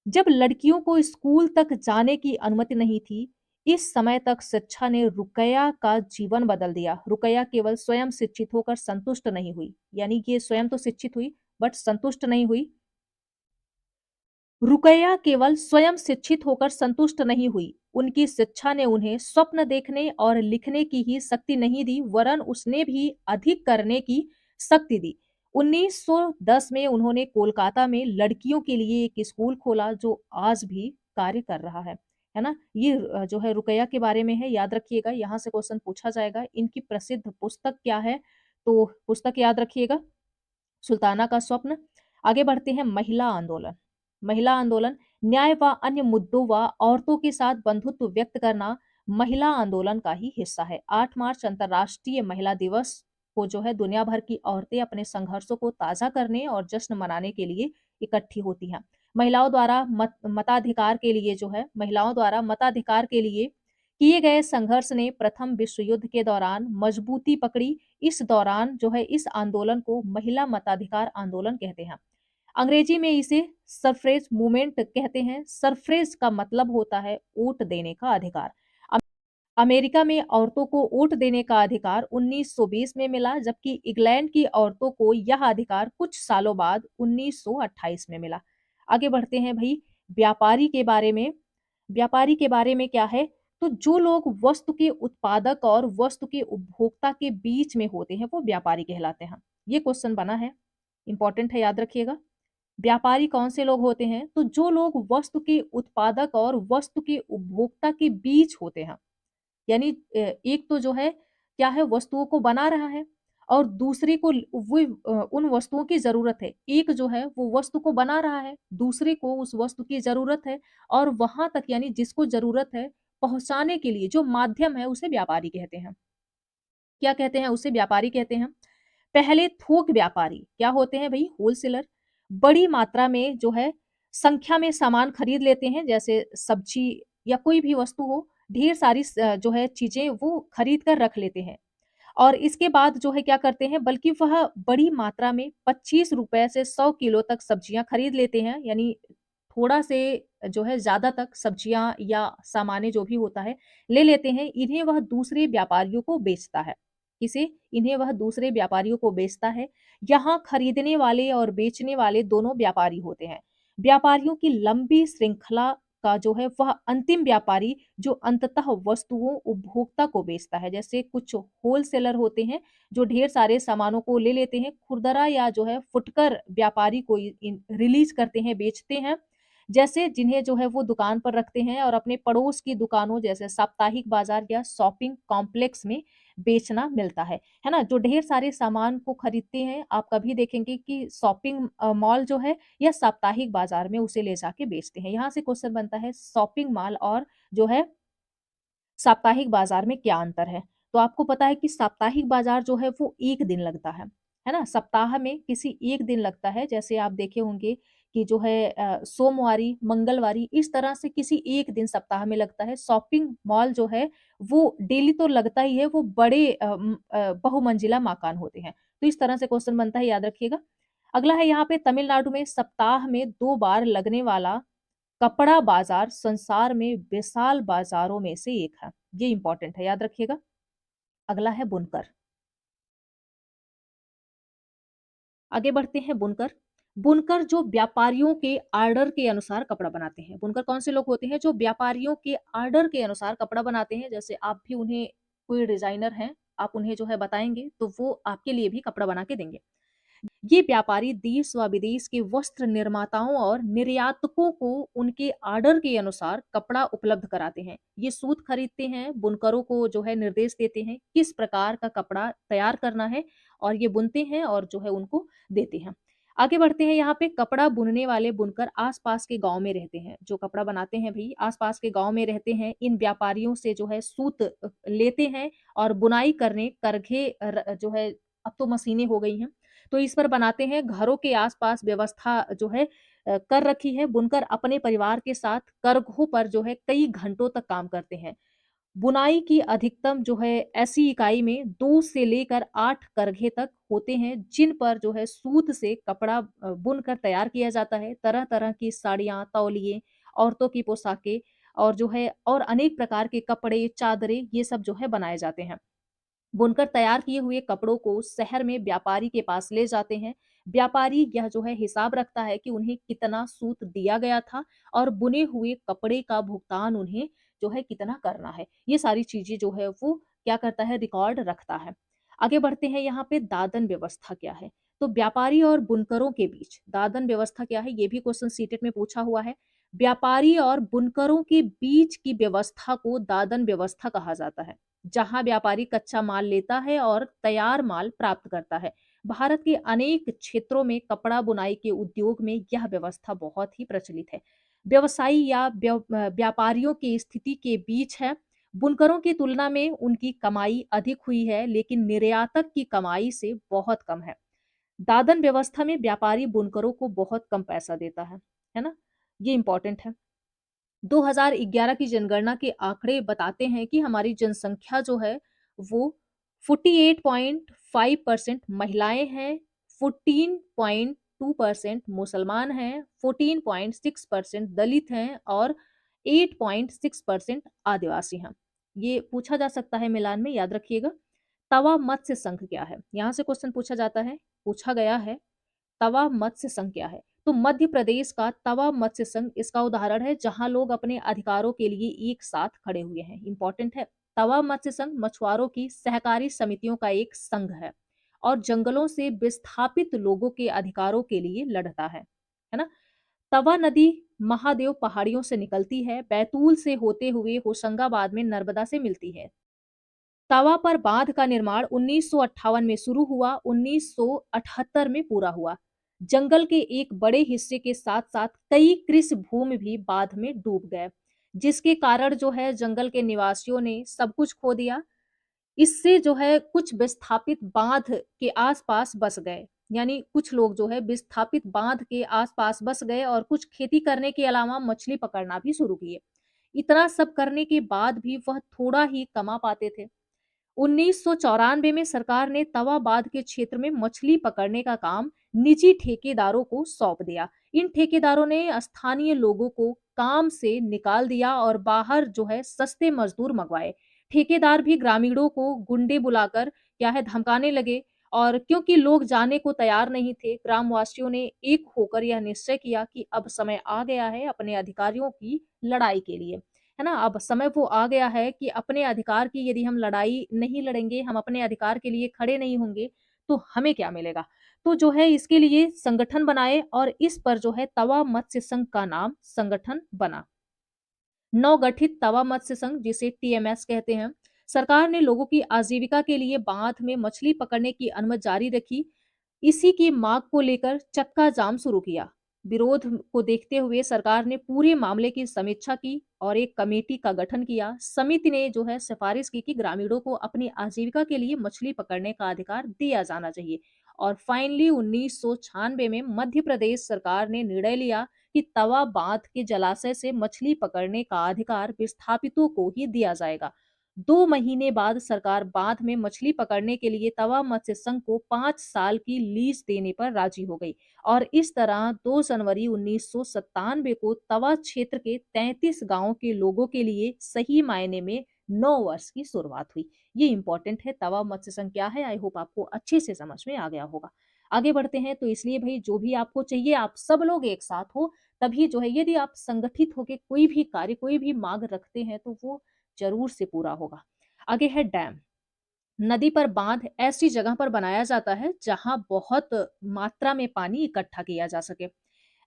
जब लड़कियों को स्कूल तक जाने की अनुमति नहीं थी, इस समय तक शिक्षा ने रुकैया का जीवन बदल दिया। रुकैया केवल स्वयं शिक्षित होकर संतुष्ट नहीं हुई, यानी कि स्वयं तो शिक्षित हुई बट संतुष्ट नहीं हुई। रुकैया केवल स्वयं शिक्षित होकर संतुष्ट नहीं हुई, उनकी शिक्षा ने उन्हें स्वप्न देखने और लिखने की ही शक्ति नहीं दी, वरन उसने भी अधिक करने की शक्ति दी। 1910 में उन्होंने कोलकाता में लड़कियों के लिए एक स्कूल खोला जो आज भी कार्य कर रहा है ना? ये जो है रुकैया के बारे में है, याद रखिएगा, यहाँ से क्वेश्चन पूछा जाएगा। इनकी प्रसिद्ध पुस्तक क्या है? तो पुस्तक याद रखिएगा, सुल्ताना का स्वप्न। आगे बढ़ते हैं, महिला आंदोलन। महिला आंदोलन न्याय व अन्य मुद्दों व औरतों के साथ बंधुत्व व्यक्त करना महिला आंदोलन का ही हिस्सा है। 8 मार्च अंतर्राष्ट्रीय महिला दिवस को जो है दुनिया भर की औरतें अपने संघर्षों को ताज़ा करने और जश्न मनाने के लिए इकट्ठी होती हैं। महिलाओं द्वारा मताधिकार के लिए किए गए संघर्ष ने प्रथम विश्व युद्ध के दौरान मजबूती पकड़ी। इस दौरान जो है इस आंदोलन को महिला मताधिकार आंदोलन कहते हैं। अंग्रेजी में इसे सफ्रेज मूवमेंट कहते हैं। सफ्रेज का मतलब होता है वोट देने का अधिकार। अमेरिका में औरतों को वोट देने का अधिकार 1920 में मिला, जबकि इंग्लैंड की औरतों को यह अधिकार कुछ सालों बाद 1928 में मिला। आगे बढ़ते हैं भाई, व्यापारी के बारे में। व्यापारी के बारे में क्या है? तो जो लोग वस्तु के उत्पादक और वस्तु के उपभोक्ता के बीच में होते हैं, वो व्यापारी कहलाते हैं। ये क्वेश्चन बना है, इंपॉर्टेंट है, याद रखिएगा। व्यापारी कौन से लोग होते हैं? तो जो लोग वस्तु के उत्पादक और वस्तु के उपभोक्ता के बीच होते हैं। यानी एक तो जो है क्या है, वस्तुओं को बना रहा है और दूसरे को उन वस्तुओं की ज़रूरत है। एक जो है वो वस्तु को बना रहा है, दूसरे को उस वस्तु की ज़रूरत है और वहाँ तक, यानी जिसको ज़रूरत है, पहुँचाने के लिए जो माध्यम है उसे व्यापारी कहते हैं। क्या कहते हैं? उसे व्यापारी कहते हैं। पहले थोक व्यापारी क्या होते हैं भई? होलसेलर। बड़ी मात्रा में जो है संख्या में सामान खरीद लेते हैं, जैसे सब्जी या कोई भी वस्तु हो, ढेर सारी जो है चीज़ें वो खरीद कर रख लेते हैं। और इसके बाद जो है क्या करते हैं, बल्कि वह बड़ी मात्रा में ₹25 से 100 किलो तक सब्जियाँ खरीद लेते हैं, यानी थोड़ा से जो है ज़्यादा तक सब्जियाँ या सामानें जो भी होता है, ले लेते हैं। इन्हें वह दूसरे व्यापारियों को बेचता है। किसे? इन्हें वह दूसरे व्यापारियों को बेचता है। यहाँ खरीदने वाले और बेचने वाले दोनों व्यापारी होते हैं। व्यापारियों की लंबी श्रृंखला का जो है वह अंतिम व्यापारी जो अंततः वस्तुओं उपभोक्ता को बेचता है। जैसे कुछ होलसेलर होते हैं जो ढेर सारे सामानों को ले लेते हैं, खुरदरा या जो है फुटकर व्यापारी को रिलीज करते हैं, बेचते हैं। जैसे जिन्हें जो है वो दुकान पर रखते हैं और अपने पड़ोस की दुकानों जैसे साप्ताहिक बाजार या शॉपिंग कॉम्प्लेक्स में बेचना मिलता है ना? जो ढेर सारे सामान को खरीदते हैं, आप कभी देखेंगे कि शॉपिंग मॉल जो है या साप्ताहिक बाजार में उसे ले जाके बेचते हैं। यहाँ से क्वेश्चन बनता है, शॉपिंग मॉल और जो है साप्ताहिक बाजार में क्या अंतर है? तो आपको पता है कि साप्ताहिक बाजार जो है वो 1 दिन लगता है ना? सप्ताह में किसी 1 दिन लगता है। जैसे आप देखे होंगे कि जो है सोमवारी, मंगलवारी इस तरह से किसी एक दिन सप्ताह में लगता है। शॉपिंग मॉल जो है वो डेली तो लगता ही है, वो बड़े बहुमंजिला मकान होते हैं। तो इस तरह से क्वेश्चन बनता है, याद रखिएगा। अगला है यहाँ पे तमिलनाडु में सप्ताह में 2 बार लगने वाला कपड़ा बाज़ार संसार में विशाल बाज़ारों में से एक है। ये इम्पोर्टेंट है, याद रखिएगा। अगला है बुनकर। आगे बढ़ते हैं बुनकर। बुनकर जो व्यापारियों के ऑर्डर के अनुसार कपड़ा बनाते हैं। बुनकर कौन से लोग होते हैं? जो व्यापारियों के ऑर्डर के अनुसार कपड़ा बनाते हैं। जैसे आप भी उन्हें कोई डिज़ाइनर हैं, आप उन्हें जो है बताएँगे, तो वो आपके लिए भी कपड़ा बना के देंगे। ये व्यापारी देश व विदेश के वस्त्र निर्माताओं और निर्यातकों को उनके ऑर्डर के अनुसार कपड़ा उपलब्ध कराते हैं। ये सूत खरीदते हैं, बुनकरों को जो है निर्देश देते हैं किस प्रकार का कपड़ा तैयार करना है, और ये बुनते हैं और जो है उनको देते हैं। आगे बढ़ते हैं, यहाँ पे कपड़ा बुनने वाले बुनकर आसपास के गांव में रहते हैं। जो कपड़ा बनाते हैं भाई आसपास के गांव में रहते हैं। इन व्यापारियों से जो है सूत लेते हैं और बुनाई करने करघे जो है, अब तो मशीनें हो गई हैं, तो इस पर बनाते हैं। घरों के आस-पास व्यवस्था जो है कर रखी है। बुनकर अपने परिवार के साथ करघों पर जो है कई घंटों तक काम करते हैं। बुनाई की अधिकतम जो है ऐसी इकाई में 2 से लेकर 8 करघे तक होते हैं, जिन पर जो है सूत से कपड़ा बुनकर तैयार किया जाता है। तरह-तरह की साड़ियाँ, तौलिए, औरतों की पोशाकें और जो है और अनेक प्रकार के कपड़े, चादरें ये सब जो है बनाए जाते हैं। बुनकर तैयार किए हुए कपड़ों को शहर में व्यापारी के पास ले जाते हैं। व्यापारी यह जो है हिसाब रखता है कि उन्हें कितना सूत दिया गया था और बुने हुए कपड़े का भुगतान उन्हें जो है कितना करना है। ये सारी चीज़ें जो है वो क्या करता है, रिकॉर्ड रखता है। आगे बढ़ते हैं, यहाँ पे दादन व्यवस्था क्या है? तो व्यापारी और बुनकरों के बीच दादन व्यवस्था क्या है? ये भी क्वेश्चन सीटेट में पूछा हुआ है। व्यापारी और बुनकरों के बीच की व्यवस्था को दादन व्यवस्था कहा जाता है। जहां व्यापारी कच्चा माल लेता है और तैयार माल प्राप्त करता है। भारत के अनेक क्षेत्रों में कपड़ा बुनाई के उद्योग में यह व्यवस्था बहुत ही प्रचलित है। व्यवसायी या व्यापारियों की स्थिति के बीच है। बुनकरों की तुलना में उनकी कमाई अधिक हुई है, लेकिन निर्यातक की कमाई से बहुत कम है। दादन व्यवस्था में व्यापारी बुनकरों को बहुत कम पैसा देता है ना? ये इंपॉर्टेंट है। 2011 की जनगणना के आंकड़े बताते हैं कि हमारी जनसंख्या जो है वो 48.5% महिलाएं हैं, 14.2% मुसलमान हैं, 14.6% दलित हैं और 8.6% आदिवासी हैं। ये पूछा जा सकता है मिलान में, याद रखिएगा। तवा मत्स्य संघ क्या है? यहाँ से क्वेश्चन पूछा जाता है, पूछा गया है। तवा मत्स्य संघ क्या है? तो मध्य प्रदेश का तवा मत्स्य संघ इसका उदाहरण है, जहां लोग अपने अधिकारों के लिए एक साथ खड़े हुए हैं। इंपॉर्टेंट है। तवा मत्स्य संघ मछुआरों की सहकारी समितियों का एक संघ है और जंगलों से विस्थापित लोगों के अधिकारों के लिए लड़ता है ना? तवा नदी महादेव पहाड़ियों से निकलती है, बैतूल से होते हुए होशंगाबाद में नर्मदा से मिलती है। तवा पर बांध का निर्माण 1958 में शुरू हुआ, 1978 में पूरा हुआ। जंगल के एक बड़े हिस्से के साथ-साथ कई कृषि भूमि भी बाढ़ में डूब गए, जिसके कारण जो है जंगल के निवासियों ने सब कुछ खो दिया। इससे जो है कुछ विस्थापित बांध के आसपास बस गए, यानी कुछ लोग जो है विस्थापित बांध के आसपास बस गए और कुछ खेती करने के अलावा मछली पकड़ना भी शुरू किए। इतना सब करने के बाद भी वह थोड़ा ही कमा पाते थे। 1994 में सरकार ने तवा बांध के क्षेत्र में मछली पकड़ने का काम निजी ठेकेदारों को सौंप दिया। इन ठेकेदारों ने स्थानीय लोगों को काम से निकाल दिया और बाहर जो है सस्ते मजदूर मंगवाए। ठेकेदार भी ग्रामीणों को गुंडे बुलाकर क्या है धमकाने लगे, और क्योंकि लोग जाने को तैयार नहीं थे, ग्रामवासियों ने एक होकर यह निश्चय किया कि अब समय आ गया है अपने अधिकारियों की लड़ाई के लिए। है ना? अब समय वो आ गया है कि अपने अधिकार की यदि हम लड़ाई नहीं लड़ेंगे, हम अपने अधिकार के लिए खड़े नहीं होंगे, तो हमें क्या मिलेगा? तो जो है इसके लिए संगठन बनाए और इस पर जो है तवा मत्स्य संघ का नाम संगठन बना। नवगठित तवा मत्स्य संघ, जिसे टीएमएस कहते हैं, सरकार ने लोगों की आजीविका के लिए बांध में मछली पकड़ने की अनुमति जारी रखी। इसी की मांग को लेकर चक्का जाम शुरू किया। विरोध को देखते हुए सरकार ने पूरे मामले की समीक्षा की और एक कमेटी का गठन किया। समिति ने जो है सिफारिश की कि ग्रामीणों को अपनी आजीविका के लिए मछली पकड़ने का अधिकार दिया जाना चाहिए और फाइनली 1996 में मध्य प्रदेश सरकार ने निर्णय लिया कि तवा बांध के जलाशय से मछली पकड़ने का अधिकार विस्थापितों को ही दिया जाएगा। 2 महीने बाद सरकार बांध में मछली पकड़ने के लिए तवा मत्स्य संघ को 5 साल की लीज देने पर राजी हो गई और इस तरह 2 जनवरी 1997 को तवा क्षेत्र के 33 गांवों के लोगों के लिए सही मायने में 9 वर्ष की शुरुआत हुई। ये इंपॉर्टेंट है, तवा मत्स्य संघ क्या है, आई होप आपको अच्छे से समझ में आ गया होगा। आगे बढ़ते हैं तो इसलिए भाई जो भी आपको चाहिए आप सब लोग एक साथ हो, तभी जो है यदि आप संगठित होकर कोई भी कार्य कोई भी मांग रखते हैं तो वो जरूर से पूरा होगा। आगे है डैम। नदी पर बांध ऐसी जगह पर बनाया जाता है जहां बहुत मात्रा में पानी इकट्ठा किया जा सके।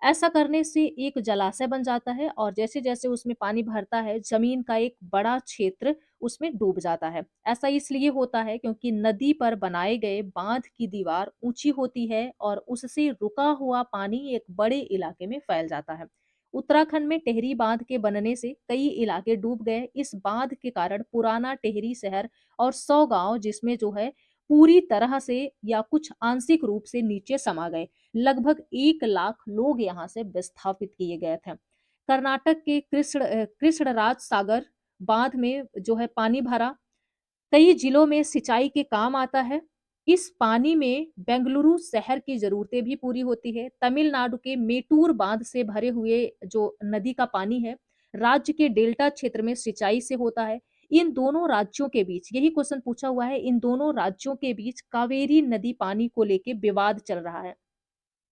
ऐसा करने से एक जलाशय बन जाता है और जैसे जैसे उसमें पानी भरता है जमीन का एक बड़ा क्षेत्र उसमें डूब जाता है। ऐसा इसलिए होता है क्योंकि नदी पर बनाए गए बांध की दीवार ऊंची होती है और उससे रुका हुआ पानी एक बड़े इलाके में फैल जाता है। उत्तराखंड में टेहरी बांध के बनने से कई इलाके डूब गए। इस बांध के कारण पुराना टेहरी शहर और 100 गांव जिसमें जो है पूरी तरह से या कुछ आंशिक रूप से नीचे समा गए। लगभग 1 लाख लोग यहाँ से विस्थापित किए गए थे। कर्नाटक के कृष्णराज सागर बांध में जो है पानी भरा कई जिलों में सिंचाई के काम आता है। इस पानी में बेंगलुरु शहर की जरूरतें भी पूरी होती है। तमिलनाडु के मेटूर बांध से भरे हुए जो नदी का पानी है राज्य के डेल्टा क्षेत्र में सिंचाई से होता है। इन दोनों राज्यों के बीच यही क्वेश्चन पूछा हुआ है, इन दोनों राज्यों के बीच कावेरी नदी पानी को लेके विवाद चल रहा है।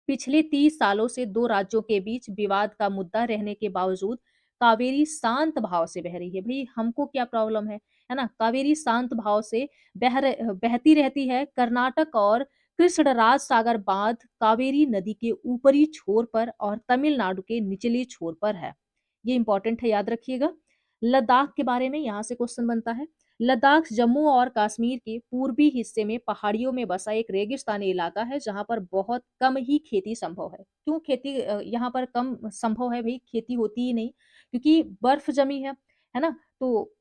पिछले 30 सालों से दो राज्यों के बीच विवाद का मुद्दा रहने के बावजूद कावेरी शांत भाव से बह रही है। भाई हमको क्या प्रॉब्लम है ना? कावेरी शांत भाव से बहती रहती है। कर्नाटक और कृष्णराज सागर बांध कावेरी नदी के ऊपरी छोर पर और तमिलनाडु के निचले छोर पर है। ये इंपॉर्टेंट है, याद रखिएगा। लद्दाख के बारे में यहाँ से क्वेश्चन बनता है। लद्दाख जम्मू और कश्मीर के पूर्वी हिस्से में पहाड़ियों में बसा एक रेगिस्तानी इलाका है जहां पर बहुत कम ही खेती संभव है। क्यों खेती यहाँ पर कम संभव है? भाई खेती होती ही नहीं क्योंकि बर्फ जमी है ना? तो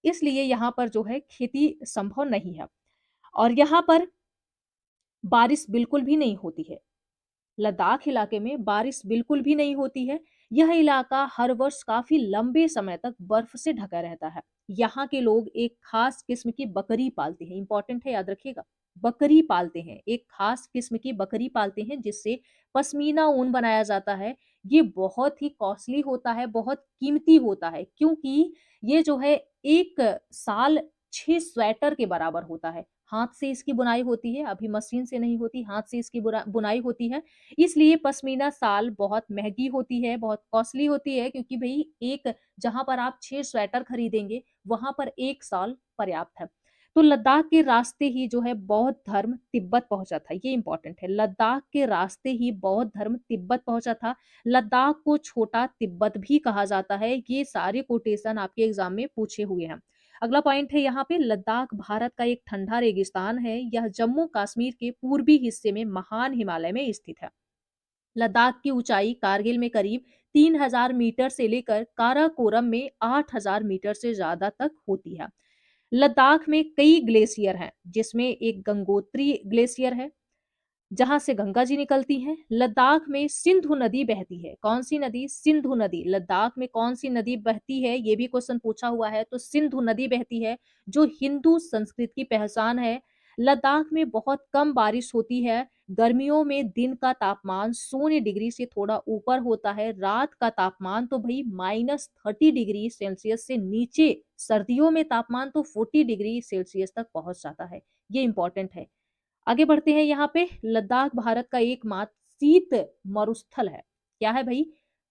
इसलिए यहाँ पर जो है खेती संभव नहीं है और यहाँ पर बारिश बिल्कुल भी नहीं होती है। लद्दाख इलाके में बारिश बिल्कुल भी नहीं होती है। यह इलाका हर वर्ष काफी लंबे समय तक बर्फ से ढका रहता है। यहाँ के लोग एक खास किस्म की बकरी पालते हैं, इंपॉर्टेंट है, याद रखिएगा। बकरी पालते हैं, एक खास किस्म की बकरी पालते हैं जिससे पश्मीना ऊन बनाया जाता है। ये बहुत ही कॉस्टली होता है, बहुत कीमती होता है क्योंकि ये जो है एक साल 6 स्वेटर के बराबर होता है। हाथ से इसकी बुनाई होती है, अभी मशीन से नहीं होती, हाथ से इसकी बुनाई होती है। इसलिए पश्मीना शाल बहुत महंगी होती है, बहुत कॉस्टली होती है क्योंकि भई एक जहाँ पर आप 6 स्वेटर खरीदेंगे, वहाँ पर 1 साल पर्याप्त है। तो लद्दाख के रास्ते ही जो है बौद्ध धर्म तिब्बत पहुँचा था, ये इम्पोर्टेंट है। लद्दाख के रास्ते ही बौद्ध धर्म तिब्बत पहुँचा था। लद्दाख को छोटा तिब्बत भी कहा जाता है। ये सारे कोटेशन आपके एग्ज़ाम में पूछे हुए हैं। अगला पॉइंट है यहाँ पे, लद्दाख भारत का एक ठंडा रेगिस्तान है। यह जम्मू कश्मीर के पूर्वी हिस्से में महान हिमालय में स्थित है। लद्दाख की ऊंचाई कारगिल में करीब 3000 मीटर से लेकर काराकोरम में 8000 मीटर से ज्यादा तक होती है। लद्दाख में कई ग्लेशियर हैं जिसमें एक गंगोत्री ग्लेशियर है जहां से गंगा जी निकलती हैं। लद्दाख में सिंधु नदी बहती है। कौन सी नदी? सिंधु नदी। लद्दाख में कौन सी नदी बहती है ये भी क्वेश्चन पूछा हुआ है, तो सिंधु नदी बहती है जो हिंदू संस्कृत की पहचान है। लद्दाख में बहुत कम बारिश होती है। गर्मियों में दिन का तापमान 0 डिग्री से थोड़ा ऊपर होता है। रात का तापमान तो भाई -30 डिग्री सेल्सियस से नीचे, सर्दियों में तापमान तो 40 डिग्री सेल्सियस तक पहुंच जाता है। ये इंपॉर्टेंट है। आगे बढ़ते हैं। यहाँ पे लद्दाख भारत का एकमात्र शीत मरुस्थल है। क्या है भाई?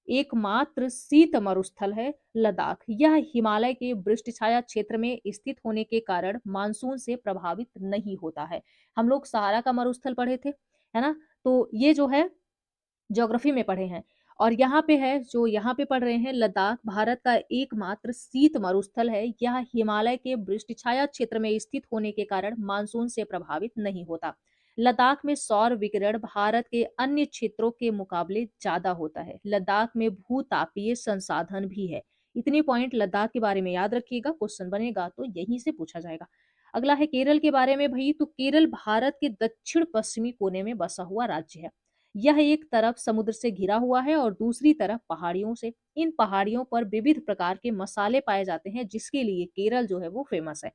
एकमात्र शीत मरुस्थल है लद्दाख। यह हिमालय के वृष्टि छाया क्षेत्र में स्थित होने के कारण मानसून से प्रभावित नहीं होता है। हम लोग सहारा का मरुस्थल पढ़े थे, है ना? तो ये जो है ज्योग्राफी में पढ़े हैं और यहाँ पे है जो यहाँ पे पढ़ रहे हैं, लद्दाख भारत का एकमात्र शीत मरुस्थल है। यह हिमालय के वृष्टि छाया क्षेत्र में स्थित होने के कारण मानसून से प्रभावित नहीं होता। लद्दाख में सौर विकिरण भारत के अन्य क्षेत्रों के मुकाबले ज्यादा होता है। लद्दाख में भूतापीय संसाधन भी है। इतने पॉइंट लद्दाख के बारे में याद रखिएगा, क्वेश्चन बनेगा तो यहीं से पूछा जाएगा। अगला है केरल के बारे में भई, तो केरल भारत के दक्षिण पश्चिमी कोने में बसा हुआ राज्य है। यह एक तरफ समुद्र से घिरा हुआ है और दूसरी तरफ पहाड़ियों से। इन पहाड़ियों पर विविध प्रकार के मसाले पाए जाते हैं, जिसके लिए केरल जो है वो फेमस है।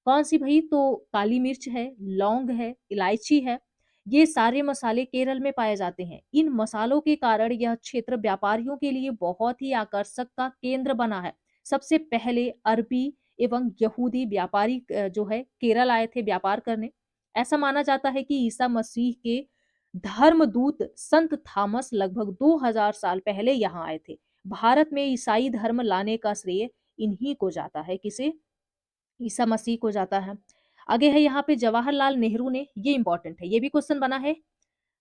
कौन-सी भई, तो काली मिर्च है, लौंग है, इलायची है। ये सारे मसाले केरल में पाए जाते हैं। इन मसालों के कारण यह क्षेत्र व्यापारियों के लिए बहुत ही आकर्षक का केंद्र बना है। सबसे पहले अरबी एवं यहूदी व्यापारी जो है केरल आए थे व्यापार करने। ऐसा माना जाता है कि ईसा मसीह के धर्मदूत संत थॉमस लगभग 2000 साल पहले यहाँ आए थे। भारत में ईसाई धर्म लाने का श्रेय इन्हीं को जाता है। किसे? ईसा मसीह को जाता है। आगे है यहाँ पे जवाहरलाल नेहरू ने, ये इंपॉर्टेंट है, ये भी क्वेश्चन बना है।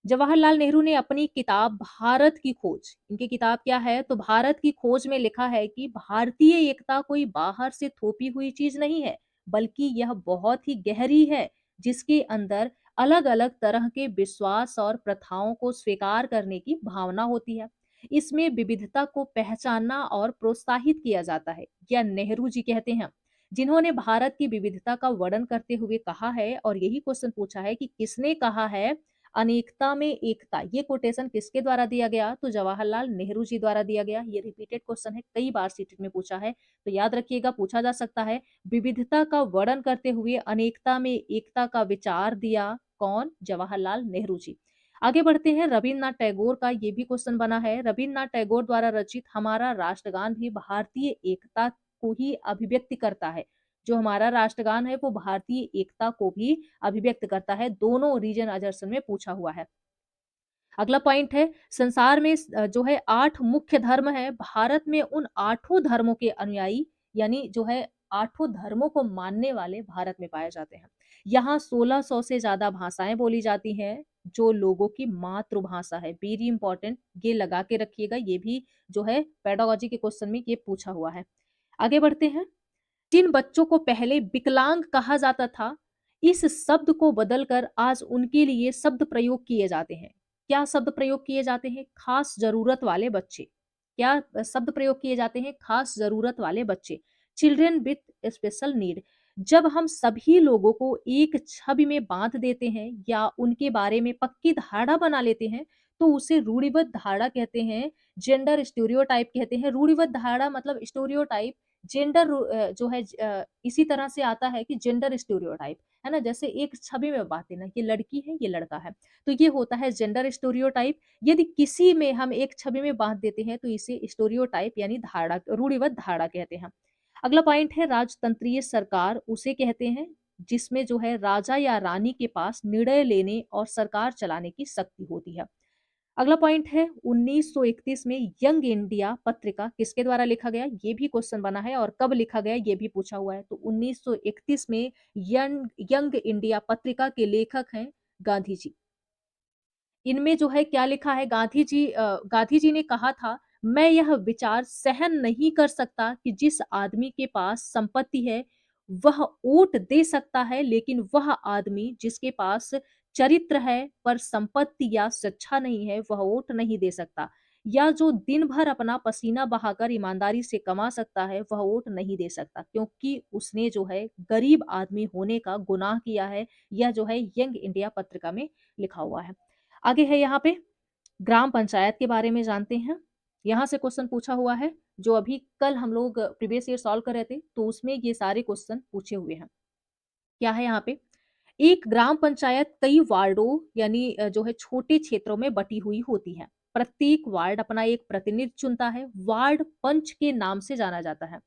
जवाहरलाल नेहरू ने अपनी किताब भारत की खोज, इनकी किताब क्या है? तो भारत की खोज में लिखा है कि भारतीय एकता कोई बाहर से थोपी हुई चीज नहीं है, बल्कि यह बहुत ही गहरी है, जिसके अंदर अलग-अलग तरह के विश्वास और प्रथाओं को स्वीकार करने की भावना होती है। इसमें विविधता को पहचानना और प्रोत्साहित किया जाता है। यह नेहरू जी कहते हैं, जिन्होंने भारत की विविधता का वर्णन करते हुए कहा है, और यही क्वेश्चन पूछा है कि किसने कहा है अनेकता में एकता। ये कोटेशन किसके द्वारा दिया गया? तो जवाहरलाल नेहरू जी द्वारा दिया गया। ये रिपीटेड क्वेश्चन है, कई बार सीटेट में पूछा है, तो याद रखिएगा, पूछा जा सकता है। विविधता का वर्णन करते हुए अनेकता में एकता का विचार दिया कौन? जवाहरलाल नेहरू जी। आगे बढ़ते हैं, रविन्द्रनाथ टैगोर का ये भी क्वेश्चन बना है। रविन्द्रनाथ टैगोर द्वारा रचित हमारा राष्ट्रगान भी भारतीय एकता को ही अभिव्यक्ति करता है। जो हमारा राष्ट्रगान है वो भारतीय एकता को भी अभिव्यक्त करता है। दोनों रीजन अजर्सन में पूछा हुआ है। अगला पॉइंट है, संसार में जो है 8 मुख्य धर्म है। भारत में उन 8 धर्मों के अनुयायी, यानी जो है 8 धर्मों को मानने वाले भारत में पाए जाते हैं। यहाँ 1600 से ज़्यादा भाषाएँ बोली जाती हैं, जो लोगों की मातृभाषा है। वेरी इंपॉर्टेंट, ये लगा के रखिएगा, ये भी जो है पेडागोजी के क्वेश्चन में ये पूछा हुआ है। आगे बढ़ते हैं। जिन बच्चों को पहले विकलांग कहा जाता था, इस शब्द को बदलकर आज उनके लिए शब्द प्रयोग किए जाते हैं। क्या शब्द प्रयोग किए जाते हैं? खास ज़रूरत वाले बच्चे। क्या शब्द प्रयोग किए जाते हैं? खास ज़रूरत वाले बच्चे। Children with special need. जब हम सभी लोगों को एक छवि में बाँध देते हैं या उनके बारे में पक्की धारणा बना लेते हैं, तो उसे रूढ़िबद्ध धारणा कहते हैं, जेंडर स्टीरियोटाइप कहते हैं। रूढ़िबद्ध धारणा मतलब स्टीरियोटाइप, जो है इसी तरह से आता है कि जेंडर स्टीरियोटाइप, है ना? जैसे एक छवि में बात देना, ये लड़की है, ये लड़का है, तो ये होता है जेंडर स्टीरियोटाइप। यदि किसी में हम एक छवि में बाँध देते हैं, तो इसे स्टीरियोटाइप यानी धारणा, रूढ़िबद्ध धारणा कहते हैं। अगला पॉइंट है, राजतंत्रीय सरकार उसे कहते हैं जिसमें जो है राजा या रानी के पास निर्णय लेने और सरकार चलाने की शक्ति होती है। अगला पॉइंट है, 1931 में यंग इंडिया पत्रिका किसके द्वारा लिखा गया? ये भी क्वेश्चन बना है, और कब लिखा गया ये भी पूछा हुआ है। तो 1931 में यंग यंग इंडिया पत्रिका के लेखक हैं गांधी जी। इनमें जो है क्या लिखा है, गांधी जी ने कहा था, मैं यह विचार सहन नहीं कर सकता कि जिस आदमी के पास संपत्ति है वह वोट दे सकता है, लेकिन वह आदमी जिसके पास चरित्र है पर संपत्ति या शिक्षा नहीं है, वह वोट नहीं दे सकता। या जो दिन भर अपना पसीना बहाकर ईमानदारी से कमा सकता है, वह वोट नहीं दे सकता, क्योंकि उसने जो है गरीब आदमी होने का गुनाह किया है। यह जो है यंग इंडिया पत्रिका में लिखा हुआ है। आगे है यहाँ पे ग्राम पंचायत के बारे में जानते हैं। यहाँ से क्वेश्चन पूछा हुआ है, जो अभी कल हम लोग प्रीवियस ईयर सॉल्व कर रहे थे, तो उसमें ये सारे क्वेश्चन पूछे हुए हैं। क्या है यहाँ पे? एक ग्राम पंचायत कई वार्डों यानी जो है छोटे क्षेत्रों में बटी हुई होती है। प्रत्येक वार्ड अपना एक प्रतिनिधि चुनता है। वार्ड पंच के नाम से जाना जाता है।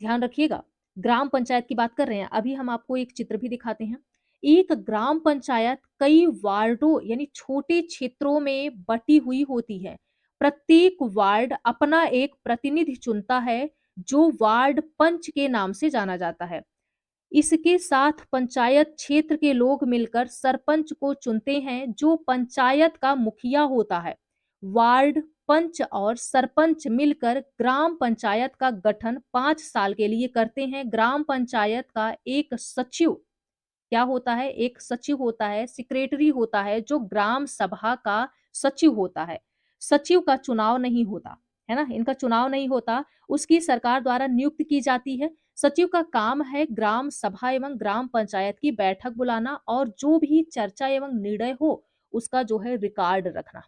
ध्यान रखिएगा, ग्राम पंचायत की बात कर रहे हैं। अभी हम आपको एक चित्र भी दिखाते हैं। एक ग्राम पंचायत कई वार्डों यानी छोटे क्षेत्रों में बटी हुई होती है। प्रत्येक वार्ड अपना एक प्रतिनिधि चुनता है, जो वार्ड पंच के नाम से जाना जाता है। इसके साथ पंचायत क्षेत्र के लोग मिलकर सरपंच को चुनते हैं, जो पंचायत का मुखिया होता है। वार्ड पंच और सरपंच मिलकर ग्राम पंचायत का गठन 5 साल के लिए करते हैं। ग्राम पंचायत का एक सचिव क्या होता है? एक सचिव होता है, सेक्रेटरी होता है, जो ग्राम सभा का सचिव होता है। सचिव का चुनाव नहीं होता। है ना? इनका चुनाव नहीं होता, उसकी सरकार द्वारा नियुक्त की जाती है। सचिव का काम है ग्राम सभा एवं ग्राम पंचायत की बैठक बुलाना और जो भी चर्चा एवं निर्णय हो, उसका जो है रिकॉर्ड रखना।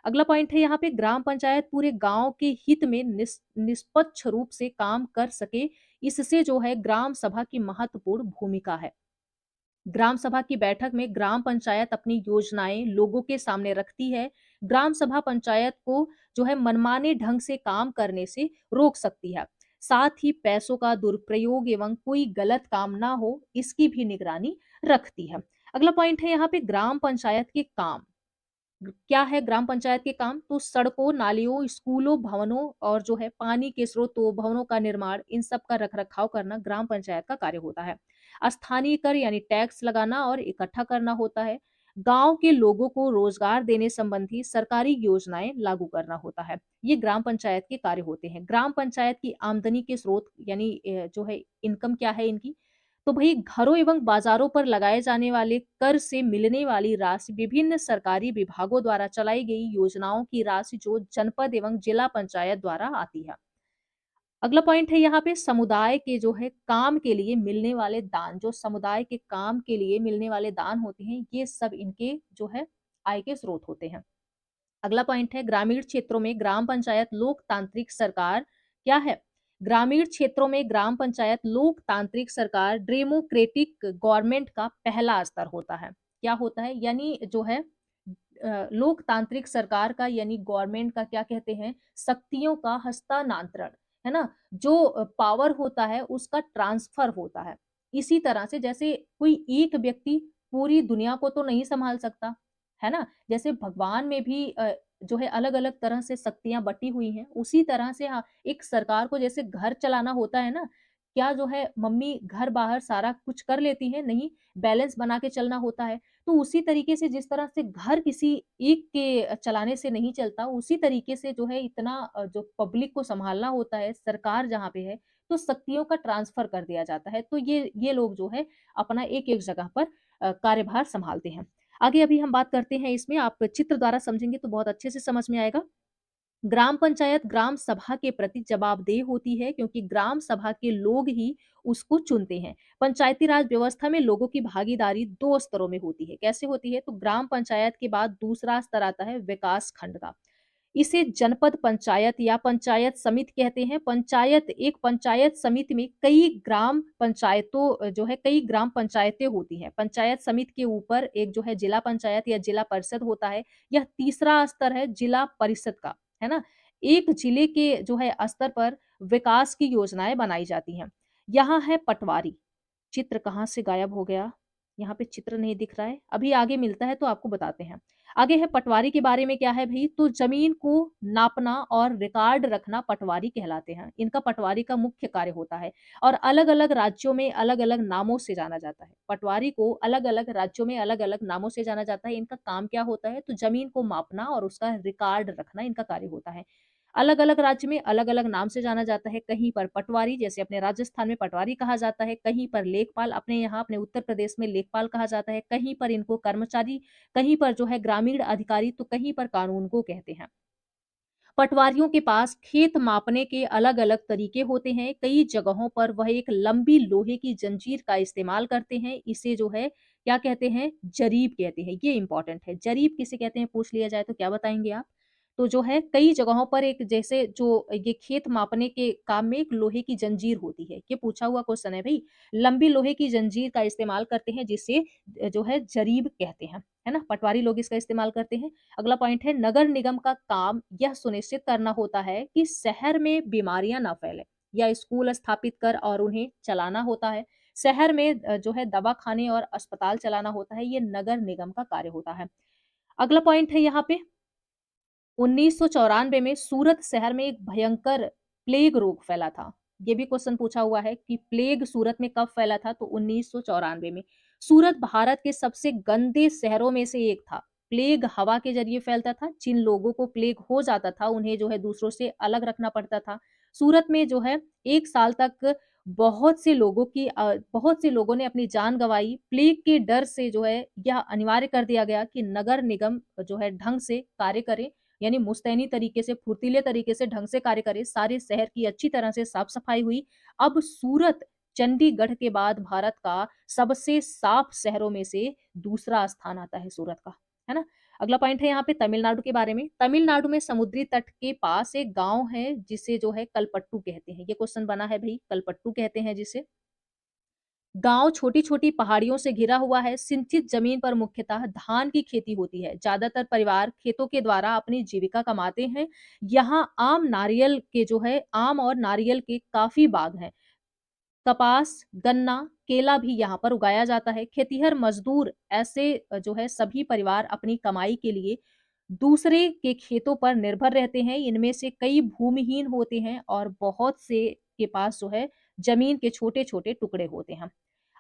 अगला पॉइंट है यहाँ पे ग्राम पंचायत पूरे गांव के हित में निष्पक्ष रूप से काम कर सके, इससे जो है ग्राम सभा की महत्वपूर्ण भूमिका है। ग्राम सभा की बैठक में ग्राम पंचायत अपनी योजनाएं लोगों के सामने रखती है। ग्राम सभा पंचायत को जो है मनमाने ढंग से काम करने से रोक सकती है। साथ ही पैसों का दुरुपयोग एवं कोई गलत काम ना हो, इसकी भी निगरानी रखती है। अगला पॉइंट है यहाँ पे ग्राम पंचायत के काम। क्या है ग्राम पंचायत के काम? तो सड़कों, नालियों, स्कूलों, भवनों और जो है पानी के स्रोतों, भवनों का निर्माण, इन सब का रख-रखाव करना ग्राम पंचायत का कार्य होता है। स्थानीय कर यानी टैक्स लगाना और इकट्ठा करना होता है। गाँव के लोगों को रोजगार देने संबंधी सरकारी योजनाएँ लागू करना होता है। ये ग्राम पंचायत के कार्य होते हैं। ग्राम पंचायत की आमदनी के स्रोत यानी जो है इनकम क्या है इनकी? तो भई घरों एवं बाज़ारों पर लगाए जाने वाले कर से मिलने वाली राशि विभिन्न सरकारी विभागों द्वारा चलाई गई योजनाओं की राशि जो जनपद एवं जिला पंचायत द्वारा आती है। अगला पॉइंट है यहाँ पे समुदाय के जो है काम के लिए मिलने वाले दान, जो समुदाय के काम के लिए मिलने वाले दान होते हैं, ये सब इनके जो है आय के स्रोत होते हैं। अगला पॉइंट है ग्रामीण क्षेत्रों में ग्राम पंचायत लोकतांत्रिक सरकार क्या है? ग्रामीण क्षेत्रों में ग्राम पंचायत लोकतांत्रिक सरकार डेमोक्रेटिक गवर्नमेंट का पहला स्तर होता है। क्या होता है? यानी जो है लोकतांत्रिक सरकार का यानी गवर्नमेंट का क्या कहते हैं शक्तियों का हस्तांतरण, है ना? जो पावर होता है उसका ट्रांसफर होता है। इसी तरह से जैसे कोई एक व्यक्ति पूरी दुनिया को तो नहीं संभाल सकता, है ना? जैसे भगवान में भी जो है अलग-अलग तरह से शक्तियाँ बटी हुई हैं, उसी तरह से हाँ, एक सरकार को जैसे घर चलाना होता है ना, क्या जो है मम्मी घर-बाहर सारा कुछ कर लेती हैं? नहीं, बैलेंस बना के चलना होता है। तो उसी तरीके से जिस तरह से घर किसी एक के चलाने से नहीं चलता, उसी तरीके से जो है इतना जो पब्लिक को सँभालना होता है, सरकार जहाँ पे है, तो शक्तियों का ट्रांसफ़र कर दिया जाता है। तो ये लोग जो है अपना एक-एक जगह पर कार्यभार सँभालते हैं। आगे अभी हम बात करते हैं इसमें आप चित्र द्वारा समझेंगे तो बहुत अच्छे से समझ में आएगा। ग्राम पंचायत ग्राम सभा के प्रति जवाबदेह होती है क्योंकि ग्राम सभा के लोग ही उसको चुनते हैं। पंचायती राज व्यवस्था में लोगों की भागीदारी 2 स्तरों में होती है। कैसे होती है? तो ग्राम पंचायत के बाद दूसरा स्तर आता है विकास खंड का। इसे जनपद पंचायत या पंचायत समिति कहते हैं। एक पंचायत समिति में कई ग्राम पंचायतों जो है कई ग्राम पंचायतें होती हैं। पंचायत समिति के ऊपर एक जो है जिला पंचायत या जिला परिषद होता है। यह तीसरा स्तर है जिला परिषद का, है ना? एक जिले के जो है स्तर पर विकास की योजनाएँ बनाई जाती हैं। यहाँ है पटवारी। चित्र कहाँ से गायब हो गया? यहाँ पे चित्र नहीं दिख रहा है। अभी आगे मिलता है तो आपको बताते हैं। आगे है पटवारी के बारे में क्या है भई? तो ज़मीन को नापना और रिकॉर्ड रखना पटवारी कहलाते हैं। इनका पटवारी का मुख्य कार्य होता है और अलग-अलग राज्यों में अलग-अलग नामों से जाना जाता है। पटवारी को अलग-अलग राज्यों में अलग-अलग नामों से जाना जाता है। इनका काम क्या होता है? तो ज़मीन को मापना और उसका रिकॉर्ड रखना इनका कार्य होता है। अलग-अलग राज्य में अलग-अलग नाम से जाना जाता है। कहीं पर पटवारी जैसे अपने राजस्थान में पटवारी कहा जाता है, कहीं पर लेखपाल अपने यहाँ अपने उत्तर प्रदेश में लेखपाल कहा जाता है, कहीं पर इनको कर्मचारी, कहीं पर जो है ग्रामीण अधिकारी तो कहीं पर कानून को कहते हैं। पटवारियों के पास खेत मापने के अलग-अलग तरीके होते हैं। कई जगहों पर वह एक लंबी लोहे की जंजीर का इस्तेमाल करते हैं। इसे जो है क्या कहते हैं? जरीब कहते हैं। ये इम्पोर्टेंट है। जरीब किसे कहते हैं पूछ लिया जाए तो क्या बताएँगे आप? तो जो है कई जगहों पर एक जैसे जो ये खेत मापने के काम में एक लोहे की जंजीर होती है। ये पूछा हुआ क्वेश्चन है भई। लंबी लोहे की जंजीर का इस्तेमाल करते हैं जिसे जो है जरीब कहते हैं। है ना? पटवारी लोग इसका इस्तेमाल करते हैं। अगला पॉइंट है नगर निगम का काम यह सुनिश्चित करना होता है कि शहर में बीमारियां ना फैले या स्कूल स्थापित कर और उन्हें चलाना होता है। शहर में जो है दवाखाने और अस्पताल चलाना होता है। ये नगर निगम का कार्य होता है। अगला पॉइंट है यहाँ पे 1994 में सूरत शहर में एक भयंकर प्लेग रोग फैला था। ये भी क्वेश्चन पूछा हुआ है कि प्लेग सूरत में कब फैला था? तो 1994 में। सूरत भारत के सबसे गंदे शहरों में से एक था। प्लेग हवा के ज़रिए फैलता था। जिन लोगों को प्लेग हो जाता था, उन्हें जो है दूसरों से अलग रखना पड़ता था। सूरत में जो है 1 साल तक बहुत से लोगों ने अपनी जान गँवाई। प्लेग के डर से जो है यह अनिवार्य कर दिया गया कि नगर निगम जो है ढंग से कार्य करे यानी मुस्तैनी तरीके से, फुर्तीले तरीके से, ढंग से कार्य करे, सारे शहर की अच्छी तरह से साफ-सफाई हुई। अब सूरत चंडीगढ़ के बाद भारत का सबसे साफ शहरों में से दूसरा स्थान आता है सूरत का, है ना? अगला पॉइंट है यहाँ पे तमिलनाडु के बारे में। तमिलनाडु में समुद्री तट के पास एक गाँव है जिसे जो है कलपट्टू कहते हैं। ये क्वेश्चन बना है भई, कलपट्टू कहते हैं जिसे। गाँव छोटी-छोटी पहाड़ियों से घिरा हुआ है। सिंचित जमीन पर मुख्यतः धान की खेती होती है। ज़्यादातर परिवार खेतों के द्वारा अपनी जीविका कमाते हैं। यहाँ आम और नारियल के काफ़ी बाग हैं। कपास, गन्ना, केला भी यहाँ पर उगाया जाता है। खेतिहर मज़दूर ऐसे जो है सभी परिवार अपनी कमाई के लिए दूसरे के खेतों पर निर्भर रहते हैं। इनमें से कई भूमिहीन होते हैं और बहुत से के पास जो है ज़मीन के छोटे-छोटे टुकड़े होते हैं।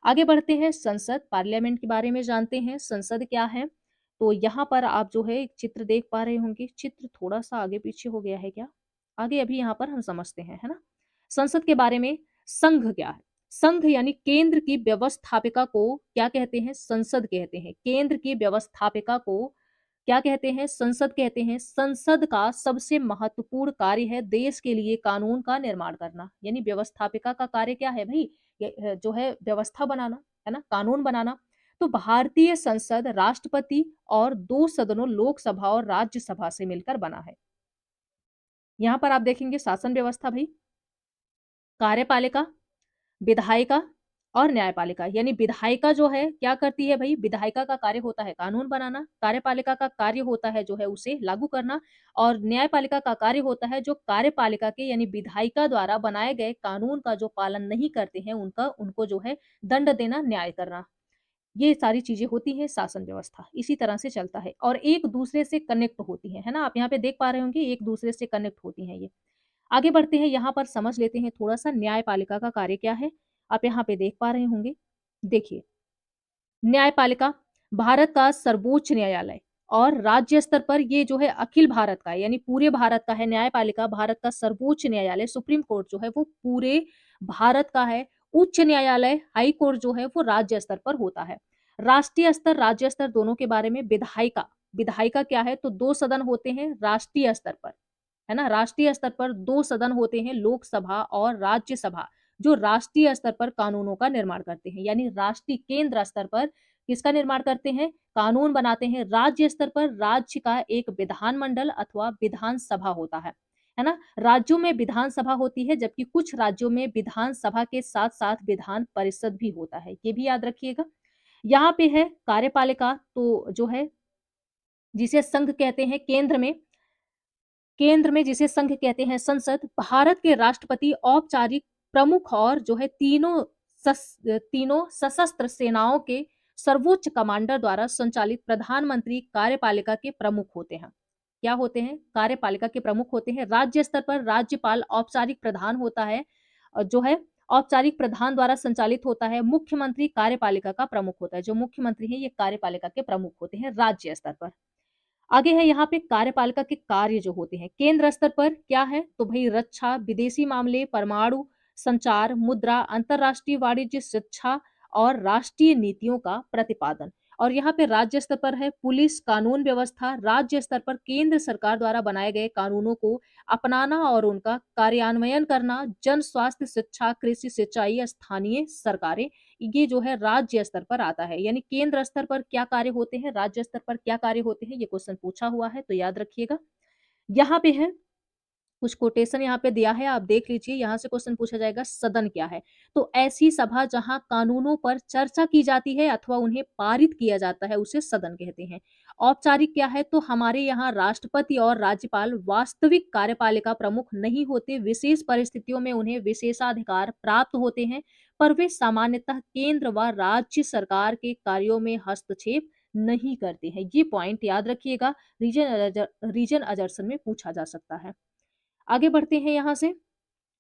आगे बढ़ते हैं संसद, पार्लियामेंट के बारे में जानते हैं। संसद क्या है? तो यहाँ पर आप जो है एक चित्र देख पा रहे होंगे। चित्र थोड़ा-सा आगे-पीछे हो गया है क्या? आगे अभी यहाँ पर हम समझते हैं, है ना? संसद के बारे में संघ क्या है? संघ यानी केंद्र की व्यवस्थापिका को क्या कहते हैं? संसद कहते हैं। केंद्र की व्यवस्थापिका को क्या कहते हैं? संसद कहते हैं। संसद का सबसे महत्वपूर्ण कार्य है देश के लिए कानून का निर्माण करना। यानी व्यवस्थापिका का कार्य क्या है भई? ये जो है व्यवस्था बनाना, है ना? कानून बनाना। तो भारतीय संसद राष्ट्रपति और 2 सदनों लोकसभा और राज्यसभा से मिलकर बना है। यहाँ पर आप देखेंगे शासन व्यवस्था भई, कार्यपालिका, विधायिका और न्यायपालिका। यानी विधायिका जो है क्या करती है भई? विधायिका का कार्य होता है कानून बनाना, कार्यपालिका का कार्य होता है जो है उसे लागू करना और न्यायपालिका का कार्य होता है जो कार्यपालिका के यानी विधायिका द्वारा बनाए गए कानून का जो पालन नहीं करते हैं उनको जो है दंड देना, न्याय करना। ये सारी चीज़ें होती हैं शासन व्यवस्था, इसी तरह से चलता है और एक-दूसरे से कनेक्ट होती हैं, है ना? आप यहाँ पे देख पा रहे होंगे एक-दूसरे से कनेक्ट होती हैं ये। आगे बढ़ते हैं, यहाँ पर समझ लेते हैं थोड़ा-सा न्यायपालिका का कार्य क्या है? आप यहाँ पे देख पा रहे होंगे। देखिए, न्यायपालिका भारत का सर्वोच्च न्यायालय और राज्य स्तर पर ये जो है अखिल भारत का है, यानी पूरे भारत का है। न्यायपालिका भारत का सर्वोच्च न्यायालय सुप्रीम कोर्ट जो है वो पूरे भारत का है। उच्च न्यायालय हाई कोर्ट जो है वो राज्य स्तर पर होता है। राष्ट्रीय स्तर, राज्य स्तर दोनों के बारे में विधायिका, विधायिका क्या है? तो 2 सदन होते हैं राष्ट्रीय स्तर पर। है ना? राष्ट्रीय स्तर पर 2 सदन होते हैं, लोकसभा और राज्यसभा, जो राष्ट्रीय स्तर पर कानूनों का निर्माण करते हैं। यानी राष्ट्रीय केंद्र स्तर पर किसका निर्माण करते हैं? कानून बनाते हैं। राज्य स्तर पर राज्य का एक विधानमंडल अथवा विधानसभा होता है ना? राज्यों में विधानसभा होती है, जबकि कुछ राज्यों में विधानसभा के साथ-साथ विधान परिषद भी होता है। ये भी याद रखिएगा। यहाँ पे है कार्यपालिका, तो जो है जिसे संघ कहते हैं केंद्र में जिसे संघ कहते हैं संसद, भारत के राष्ट्रपति औपचारिक प्रमुख और जो है तीनों सशस्त्र सेनाओं के सर्वोच्च कमांडर द्वारा संचालित प्रधानमंत्री कार्यपालिका के प्रमुख होते हैं। क्या होते हैं? कार्यपालिका के प्रमुख होते हैं। राज्य स्तर पर राज्यपाल औपचारिक प्रधान होता है जो है औपचारिक प्रधान द्वारा संचालित होता है। मुख्यमंत्री कार्यपालिका का प्रमुख होता है। जो मुख्यमंत्री हैं ये कार्यपालिका के प्रमुख होते हैं राज्य स्तर पर। आगे है यहाँ पे कार्यपालिका के कार्य जो होते हैं। केंद्र स्तर पर क्या है? तो भई रक्षा, विदेशी मामले, परमाणु, संचार, मुद्रा, अंतर्राष्ट्रीय वाणिज्य, शिक्षा और राष्ट्रीय नीतियों का प्रतिपादन। और यहाँ पे राज्य स्तर पर है पुलिस, कानून व्यवस्था, राज्य स्तर पर केंद्र सरकार द्वारा बनाए गए कानूनों को अपनाना और उनका कार्यान्वयन करना, जन स्वास्थ्य, शिक्षा, कृषि, सिंचाई, स्थानीय सरकारें, ये जो है राज्य स्तर पर आता है। यानी केंद्र स्तर पर क्या कार्य होते हैं, राज्य स्तर पर क्या कार्य होते हैं, ये क्वेश्चन पूछा हुआ है तो याद रखिएगा। यहाँ पे है कुछ कोटेशन यहाँ पे दिया है, आप देख लीजिए। यहाँ से क्वेश्चन पूछा जाएगा सदन क्या है? तो ऐसी सभा जहाँ कानूनों पर चर्चा की जाती है अथवा उन्हें पारित किया जाता है उसे सदन कहते हैं। औपचारिक क्या है? तो हमारे यहाँ राष्ट्रपति और राज्यपाल वास्तविक कार्यपालिका प्रमुख नहीं होते, विशेष परिस्थितियों में उन्हें विशेषाधिकार प्राप्त होते हैं, पर वे सामान्यतः केंद्र व राज्य सरकार के कार्यों में हस्तक्षेप नहीं करते हैं। ये पॉइंट याद रखिएगा, रीजन अजर्सन में पूछा जा सकता है। आगे बढ़ते हैं यहाँ से।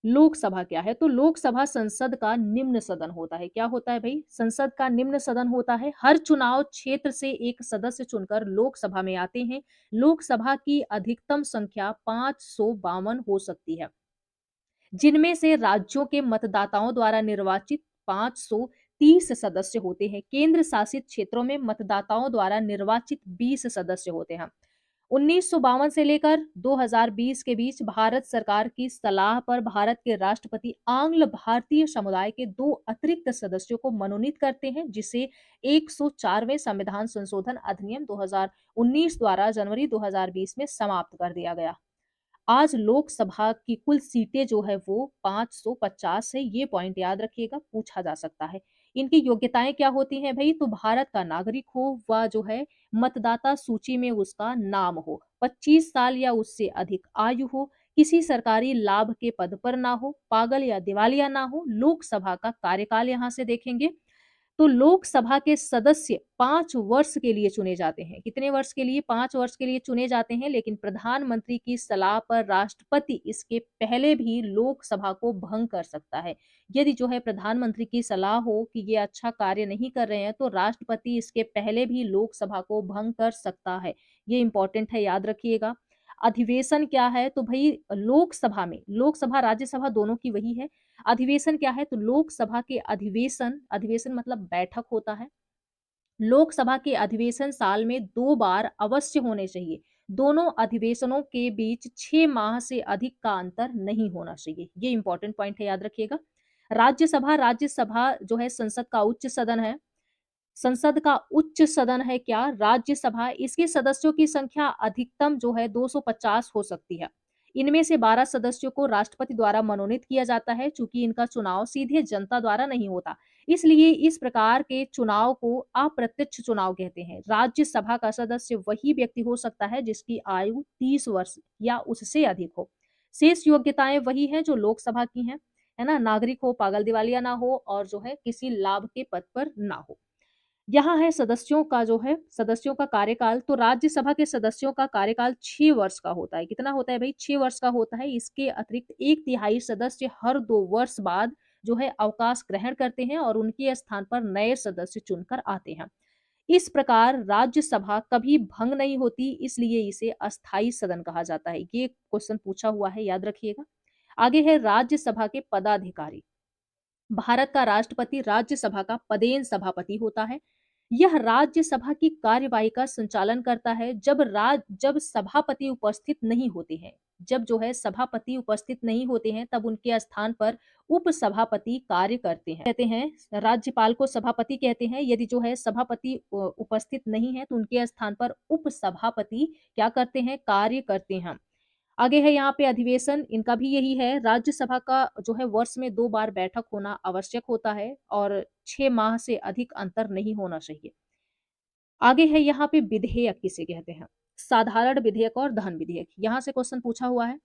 लोकसभा क्या है? तो लोकसभा संसद का निम्न सदन होता है। क्या होता है भई? संसद का निम्न सदन होता है। हर चुनाव क्षेत्र से एक सदस्य चुनकर लोकसभा में आते हैं। लोकसभा की अधिकतम संख्या 552 हो सकती है, जिनमें से राज्यों के मतदाताओं द्वारा निर्वाचित 530 सदस्य होते हैं। केंद्र शासित क्षेत्रों में मतदाताओं द्वारा निर्वाचित 20 सदस्य होते हैं। 1952 से लेकर 2020 के बीच भारत सरकार की सलाह पर भारत के राष्ट्रपति आंग्ल भारतीय समुदाय के 2 अतिरिक्त सदस्यों को मनोनीत करते हैं, जिसे 104वें संविधान संशोधन अधिनियम 2019 द्वारा जनवरी 2020 में समाप्त कर दिया गया। आज लोकसभा की कुल सीटें जो है वो 550 है, ये पॉइंट याद रखिएगा, पूछा जा सकता है। इनकी योग्यताएं क्या होती हैं भई? तो भारत का नागरिक हो व जो है मतदाता सूची में उसका नाम हो, 25 साल या उससे अधिक आयु हो, किसी सरकारी लाभ के पद पर ना हो, पागल या दिवालिया ना हो। लोकसभा का कार्यकाल यहाँ से देखेंगे तो लोकसभा के सदस्य 5 वर्ष के लिए चुने जाते हैं। कितने वर्ष के लिए? 5 वर्ष के लिए चुने जाते हैं, लेकिन प्रधानमंत्री की सलाह पर राष्ट्रपति इसके पहले भी लोकसभा को भंग कर सकता है। यदि जो है प्रधानमंत्री की सलाह हो कि ये अच्छा कार्य नहीं कर रहे हैं, तो राष्ट्रपति इसके पहले भी लोकसभा को भंग कर सकता है। ये इम्पोर्टेंट है, याद रखिएगा। अधिवेशन क्या है? तो भई लोकसभा में, लोकसभा राज्यसभा दोनों की वही है। अधिवेशन क्या है? तो लोकसभा के अधिवेशन, अधिवेशन मतलब बैठक होता है। लोकसभा के अधिवेशन साल में 2 बार अवश्य होने चाहिए। दोनों अधिवेशनों के बीच 6 माह से अधिक का अंतर नहीं होना चाहिए। ये इंपॉर्टेंट पॉइंट है, याद रखिएगा। राज्यसभा, राज्यसभा जो है संसद का उच्च सदन है। संसद का उच्च सदन है क्या? राज्यसभा। इसके सदस्यों की संख्या अधिकतम जो है 250 हो सकती है। इनमें से 12 सदस्यों को राष्ट्रपति द्वारा मनोनीत किया जाता है, चूंकि इनका चुनाव सीधे जनता द्वारा नहीं होता। इसलिए इस प्रकार के चुनाव को अप्रत्यक्ष चुनाव कहते हैं। राज्यसभा का सदस्य वही व्यक्ति हो सकता है जिसकी आयु 30 वर्ष या उससे अधिक हो। शेष योग्यताएं वही हैं जो लोकसभा की हैं, है ना? नागरिक हो, पागल दिवालिया ना हो और जो है किसी लाभ के पद पर ना हो। यहाँ है सदस्यों का जो है, सदस्यों का कार्यकाल। तो राज्यसभा के सदस्यों का कार्यकाल 6 वर्ष का होता है। कितना होता है भई? 6 वर्ष का होता है। इसके अतिरिक्त 1/3 सदस्य हर 2 वर्ष बाद जो है अवकाश ग्रहण करते हैं और उनके स्थान पर नए सदस्य चुनकर आते हैं। इस प्रकार राज्यसभा कभी भंग नहीं होती, इसलिए इसे अस्थायी सदन कहा जाता है। ये क्वेश्चन पूछा हुआ है, याद रखिएगा। आगे है राज्यसभा के पदाधिकारी। भारत का राष्ट्रपति राज्यसभा का पदेन सभापति होता है। यह राज्यसभा की कार्यवाही का संचालन करता है जब सभापति उपस्थित नहीं होते हैं। जब जो है सभापति उपस्थित नहीं होते हैं, तब उनके स्थान पर उपसभापति कार्य करते हैं। कहते हैं राज्यपाल को सभापति कहते हैं। यदि जो है सभापति उपस्थित नहीं है, तो उनके स्थान पर उपसभापति क्या करते हैं? कार्य करते हैं। आगे है यहाँ पे अधिवेशन, इनका भी यही है। राज्यसभा का जो है वर्ष में 2 बार बैठक होना आवश्यक होता है और 6 माह से अधिक अंतर नहीं होना चाहिए। आगे है यहाँ पे विधेयक किसे कहते हैं? साधारण विधेयक और धन विधेयक। यहाँ से क्वेश्चन पूछा हुआ है।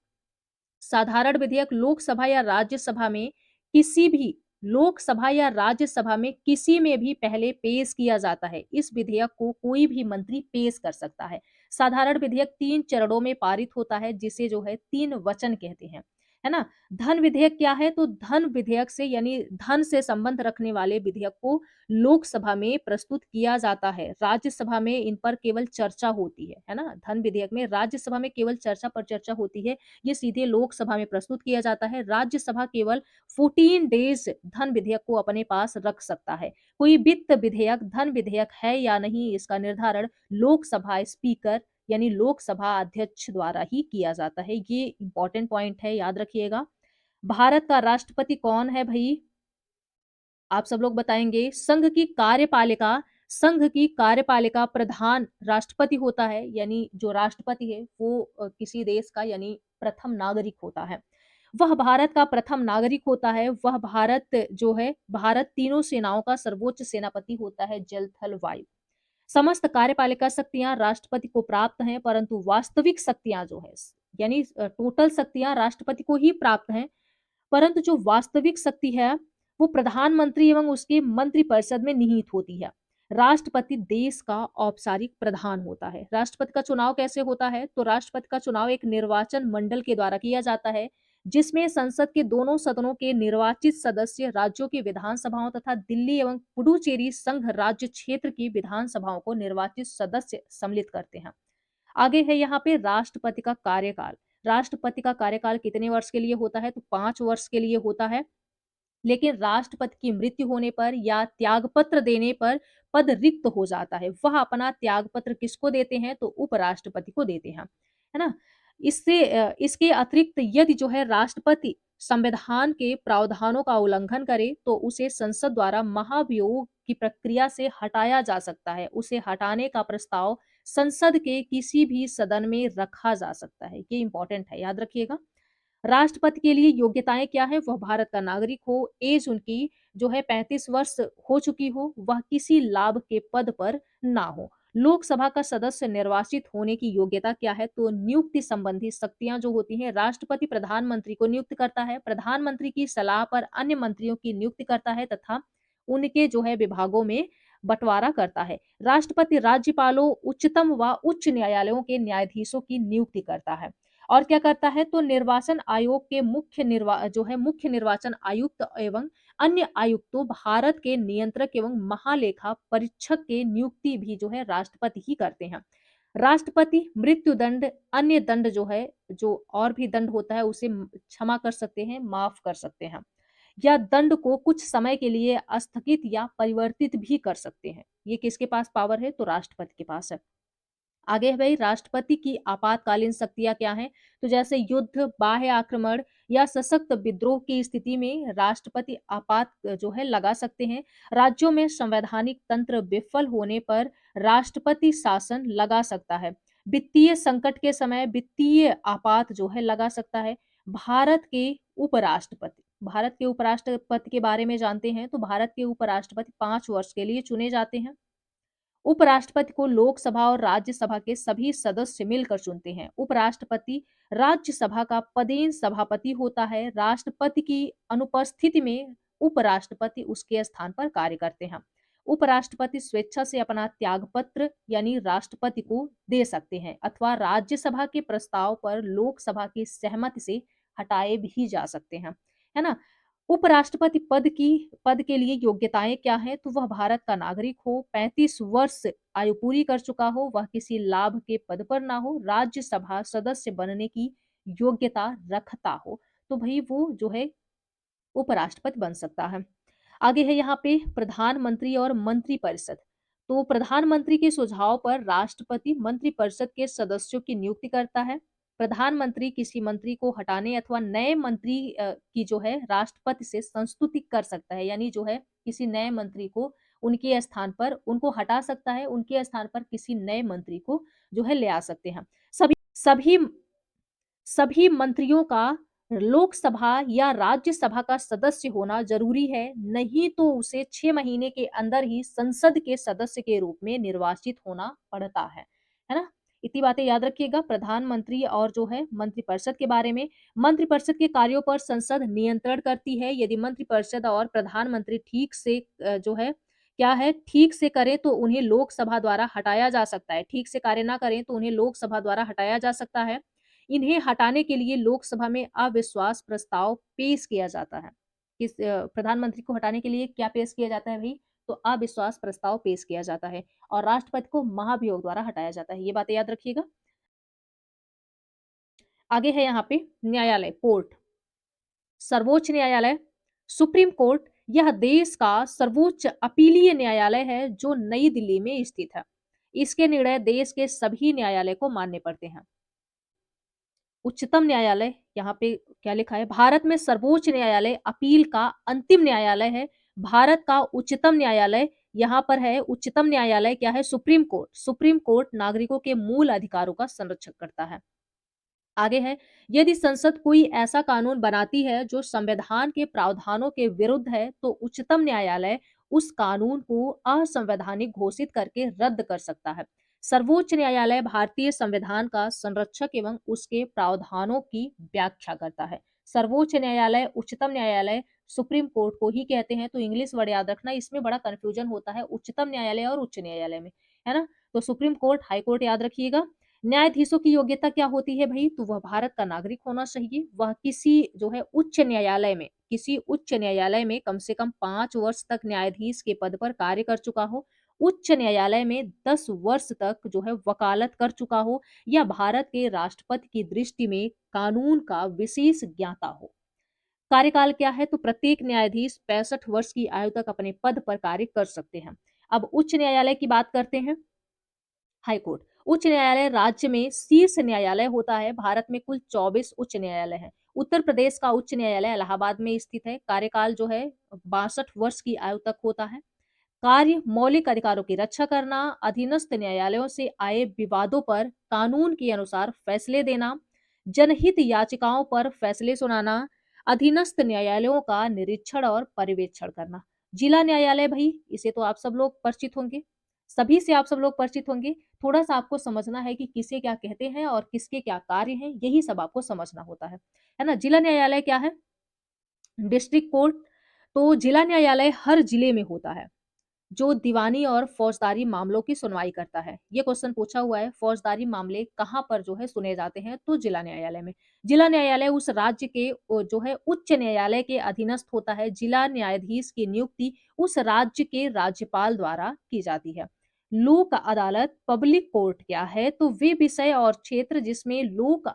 साधारण विधेयक लोकसभा या राज्यसभा में किसी भी लोकसभा या राज्यसभा में किसी में भी पहले पेश किया जाता है। इस विधेयक को कोई भी मंत्री पेश कर सकता है। साधारण विधेयक 3 चरणों में पारित होता है, जिसे जो है 3 वचन कहते हैं, है ना? धन विधेयक क्या है? तो धन विधेयक से यानी धन से संबंध रखने वाले विधेयक को लोकसभा में प्रस्तुत किया जाता है। राज्यसभा में इन पर केवल चर्चा होती है ना? धन विधेयक में राज्यसभा में केवल चर्चा पर चर्चा होती है। ये सीधे लोकसभा में प्रस्तुत किया जाता है। राज्यसभा केवल 14 डेज धन विधेयक को अपने पास रख सकता है। कोई वित्त विधेयक धन विधेयक है या नहीं, इसका निर्धारण लोकसभा स्पीकर यानी लोकसभा अध्यक्ष द्वारा ही किया जाता है। ये इंपॉर्टेंट पॉइंट है, याद रखिएगा। भारत का राष्ट्रपति कौन है भई? आप सब लोग बताएंगे। संघ की कार्यपालिका प्रधान राष्ट्रपति होता है, यानी जो राष्ट्रपति है वो किसी देश का यानी प्रथम नागरिक होता है। वह भारत का प्रथम नागरिक होता है। वह भारत तीनों सेनाओं का सर्वोच्च सेनापति होता है, जल थल वायु। समस्त कार्यपालिका शक्तियां राष्ट्रपति को प्राप्त हैं, परंतु वास्तविक शक्तियां जो है यानी टोटल शक्तियां राष्ट्रपति को ही प्राप्त हैं, परंतु जो वास्तविक शक्ति है वो प्रधानमंत्री एवं उसके मंत्रिपरिषद में निहित होती है। राष्ट्रपति देश का औपचारिक प्रधान होता है। राष्ट्रपति का चुनाव कैसे होता है? तो राष्ट्रपति का चुनाव एक निर्वाचन मंडल के द्वारा किया जाता है, जिसमें संसद के दोनों सदनों के निर्वाचित सदस्य राज्यों की विधानसभाओं तथा दिल्ली एवं पुडुचेरी संघ राज्य क्षेत्र की विधानसभाओं को निर्वाचित सदस्य सम्मिलित करते हैं। आगे है यहाँ पे राष्ट्रपति का कार्यकाल। राष्ट्रपति का कार्यकाल कितने वर्ष के लिए होता है? तो 5 वर्ष के लिए होता है। लेकिन राष्ट्रपति की मृत्यु होने पर या त्यागपत्र देने पर पद रिक्त हो जाता है। वह अपना त्यागपत्र किसको देते हैं? तो उपराष्ट्रपति को देते हैं, है ना? इसके अतिरिक्त यदि जो है राष्ट्रपति संविधान के प्रावधानों का उल्लंघन करे, तो उसे संसद द्वारा महाभियोग की प्रक्रिया से हटाया जा सकता है। उसे हटाने का प्रस्ताव संसद के किसी भी सदन में रखा जा सकता है। ये इम्पोर्टेंट है, याद रखिएगा। राष्ट्रपति के लिए योग्यताएँ क्या हैं? वह भारत का नागरिक हो, ऐज उनकी जो है 35 वर्ष हो चुकी हो, वह किसी लाभ के पद पर ना हो। लोकसभा का सदस्य निर्वाचित होने की योग्यता क्या है? तो नियुक्ति संबंधी शक्तियाँ जो होती हैं, राष्ट्रपति प्रधानमंत्री को नियुक्त करता है, प्रधानमंत्री की सलाह पर अन्य मंत्रियों की नियुक्ति करता है तथा उनके जो है विभागों में बँटवारा करता है। राष्ट्रपति राज्यपालों, उच्चतम व उच्च न्यायालयों के न्यायाधीशों की नियुक्ति करता है। और क्या करता है? तो निर्वाचन आयोग के मुख्य निर्वाचन आयुक्त एवं अन्य आयुक्तों, भारत के नियंत्रक एवं महालेखा परीक्षक के नियुक्ति भी जो है राष्ट्रपति ही करते हैं। राष्ट्रपति मृत्यु दंड, अन्य दंड जो है, जो और भी दंड होता है उसे क्षमा कर सकते हैं, माफ कर सकते हैं, या दंड को कुछ समय के लिए स्थगित या परिवर्तित भी कर सकते हैं। ये किसके पास पावर है? तो राष्ट्रपति के पास है। आगे है भाई, राष्ट्रपति की आपातकालीन शक्तियाँ क्या हैं? तो जैसे युद्ध, बाह्य आक्रमण या सशक्त विद्रोह की स्थिति में राष्ट्रपति जो है लगा सकते हैं। राज्यों में संवैधानिक तंत्र विफल होने पर राष्ट्रपति शासन लगा सकता है। वित्तीय संकट के समय वित्तीय आपात जो है लगा सकता है। भारत के उपराष्ट्रपति के बारे में जानते हैं, तो भारत के उपराष्ट्रपति 5 वर्ष के लिए चुने जाते हैं। उपराष्ट्रपति को लोकसभा और राज्यसभा के सभी सदस्य मिलकर चुनते हैं। उपराष्ट्रपति राज्यसभा का पदेन सभापति होता है। राष्ट्रपति की अनुपस्थिति में उपराष्ट्रपति उसके स्थान पर कार्य करते हैं। उपराष्ट्रपति स्वेच्छा से अपना त्यागपत्र यानी राष्ट्रपति को दे सकते हैं अथवा राज्यसभा के प्रस्ताव पर लोकसभा की सहमति से हटाए भी जा सकते हैं, है ना? उपराष्ट्रपति पद के लिए योग्यताएं क्या हैं? तो वह भारत का नागरिक हो, 35 वर्ष आयु पूरी कर चुका हो, वह किसी लाभ के पद पर ना हो, राज्यसभा सदस्य बनने की योग्यता रखता हो, तो भाई वो जो है उपराष्ट्रपति बन सकता है। आगे है यहाँ पे प्रधानमंत्री और मंत्रिपरिषद। तो प्रधानमंत्री के सुझाव पर राष्ट्रपति मंत्रिपरिषद के सदस्यों की नियुक्ति करता है। प्रधानमंत्री किसी मंत्री को हटाने अथवा नए मंत्री की जो है राष्ट्रपति से संस्तुति कर सकता है, यानी जो है किसी नए मंत्री को उनके स्थान पर उनको हटा सकता है, उनके स्थान पर किसी नए मंत्री को जो है ले आ सकते हैं। सभी सभी सभी मंत्रियों का लोकसभा या राज्यसभा का सदस्य होना जरूरी है, नहीं तो उसे 6 महीने के अंदर ही संसद के सदस्य के रूप में निर्वाचित होना पड़ता है ना? इतनी बातें याद रखिएगा प्रधानमंत्री और जो है मंत्रिपरिषद के बारे में। मंत्रिपरिषद के कार्यों पर संसद नियंत्रण करती है। यदि मंत्रिपरिषद और प्रधानमंत्री ठीक से करें तो उन्हें लोकसभा द्वारा हटाया जा सकता है। ठीक से कार्य ना करें तो उन्हें लोकसभा द्वारा हटाया जा सकता है। इन्हें हटाने के लिए लोकसभा में अविश्वास प्रस्ताव पेश किया जाता है। प्रधानमंत्री को हटाने के लिए क्या पेश किया जाता है भाई? तो अविश्वास प्रस्ताव पेश किया जाता है और राष्ट्रपति को महाभियोग द्वारा हटाया जाता है। ये बातें याद रखिएगा। आगे है यहाँ पे न्यायालय, कोर्ट। सर्वोच्च न्यायालय, सुप्रीम कोर्ट, यह देश का सर्वोच्च अपीलीय न्यायालय है जो नई दिल्ली में स्थित है। इसके निर्णय देश के सभी न्यायालय को मानने पड़ते हैं। उच्चतम न्यायालय, यहाँ पे क्या लिखा है? भारत में सर्वोच्च न्यायालय अपील का अंतिम न्यायालय है। भारत का उच्चतम न्यायालय यहाँ पर है। उच्चतम न्यायालय क्या है? Supreme court. सुप्रीम कोर्ट नागरिकों के मूल अधिकारों का संरक्षण करता है। आगे है, यदि संसद कोई ऐसा कानून बनाती है जो संविधान के प्रावधानों के विरुद्ध है, तो उच्चतम न्यायालय उस कानून को असंवैधानिक घोषित करके रद्द कर सकता है। सर्वोच्च न्यायालय भारतीय संविधान का संरक्षक एवं उसके प्रावधानों की व्याख्या करता है। सर्वोच्च न्यायालय, उच्चतम न्यायालय, सुप्रीम कोर्ट को ही कहते हैं। तो इंग्लिश वर्ड याद रखना, इसमें बड़ा कंफ्यूजन होता है उच्चतम न्यायालय और उच्च न्यायालय में, है ना? तो सुप्रीम कोर्ट, हाई कोर्ट याद रखिएगा। न्यायाधीशों की योग्यता क्या होती है भई? तो वह भारत का नागरिक होना चाहिए। वह किसी उच्च न्यायालय में कम से कम 5 वर्ष तक न्यायाधीश के पद पर कार्य कर चुका हो। उच्च न्यायालय में 10 वर्ष तक जो है वकालत कर चुका हो या भारत के राष्ट्रपति की दृष्टि में कानून का विशेष ज्ञाता हो। कार्यकाल क्या है? तो प्रत्येक न्यायाधीश 65 वर्ष की आयु तक अपने पद पर कार्य कर सकते हैं। अब उच्च न्यायालय की बात करते हैं। High court. उच्च न्यायालय राज्य में शीर्ष न्यायालय होता है। भारत में कुल 24 उच्च न्यायालय हैं। उत्तर प्रदेश का उच्च न्यायालय इलाहाबाद में स्थित है। कार्यकाल जो है 62 वर्ष की आयु तक होता है। कार्य मौलिक अधिकारों की रक्षा करना, अधीनस्थ न्यायालयों से आए विवादों पर कानून के अनुसार फैसले देना, जनहित याचिकाओं पर फैसले सुनाना, अधीनस्थ न्यायालयों का निरीक्षण और पर्यवेक्षण करना। जिला न्यायालय भाई, इसे तो आप सब लोग परिचित होंगे, सभी से आप सब लोग परिचित होंगे। थोड़ा सा आपको समझना है कि किसे क्या कहते हैं और किसके क्या कार्य हैं, यही सब आपको समझना होता है ना। जिला न्यायालय क्या है? District court. तो जिला न्यायालय हर जिले में होता है, जो दीवानी और फौजदारी मामलों की सुनवाई करता है। ये क्वेश्चन पूछा हुआ है, फौजदारी मामले कहाँ पर जो है सुने जाते हैं? तो जिला न्यायालय में। जिला न्यायालय उस राज्य के जो है उच्च न्यायालय के अधीनस्थ होता है। जिला न्यायाधीश की नियुक्ति उस राज्य के राज्यपाल द्वारा की जाती है। लोक अदालत पब्लिक कोर्ट क्या है? तो वे विषय और क्षेत्र जिसमें लोक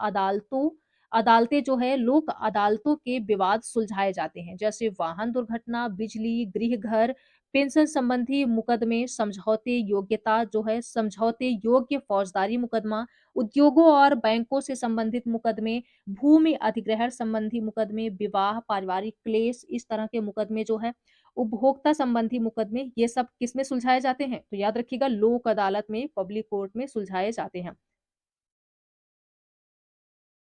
अदालतें जो है लोक अदालतों के विवाद सुलझाए जाते हैं, जैसे वाहन दुर्घटना, बिजली, गृह घर, पेंशन संबंधी मुकदमे, समझौते योग्यता जो है समझौते योग्य फौजदारी मुकदमा, उद्योगों और बैंकों से संबंधित मुकदमे, भूमि अधिग्रहण संबंधी मुकदमे, विवाह, पारिवारिक क्लेश, इस तरह के मुकदमे जो है, उपभोक्ता संबंधी मुकदमे, ये सब किसमें सुलझाए जाते हैं? तो याद रखिएगा, लोक अदालत में, पब्लिक कोर्ट में सुलझाए जाते हैं।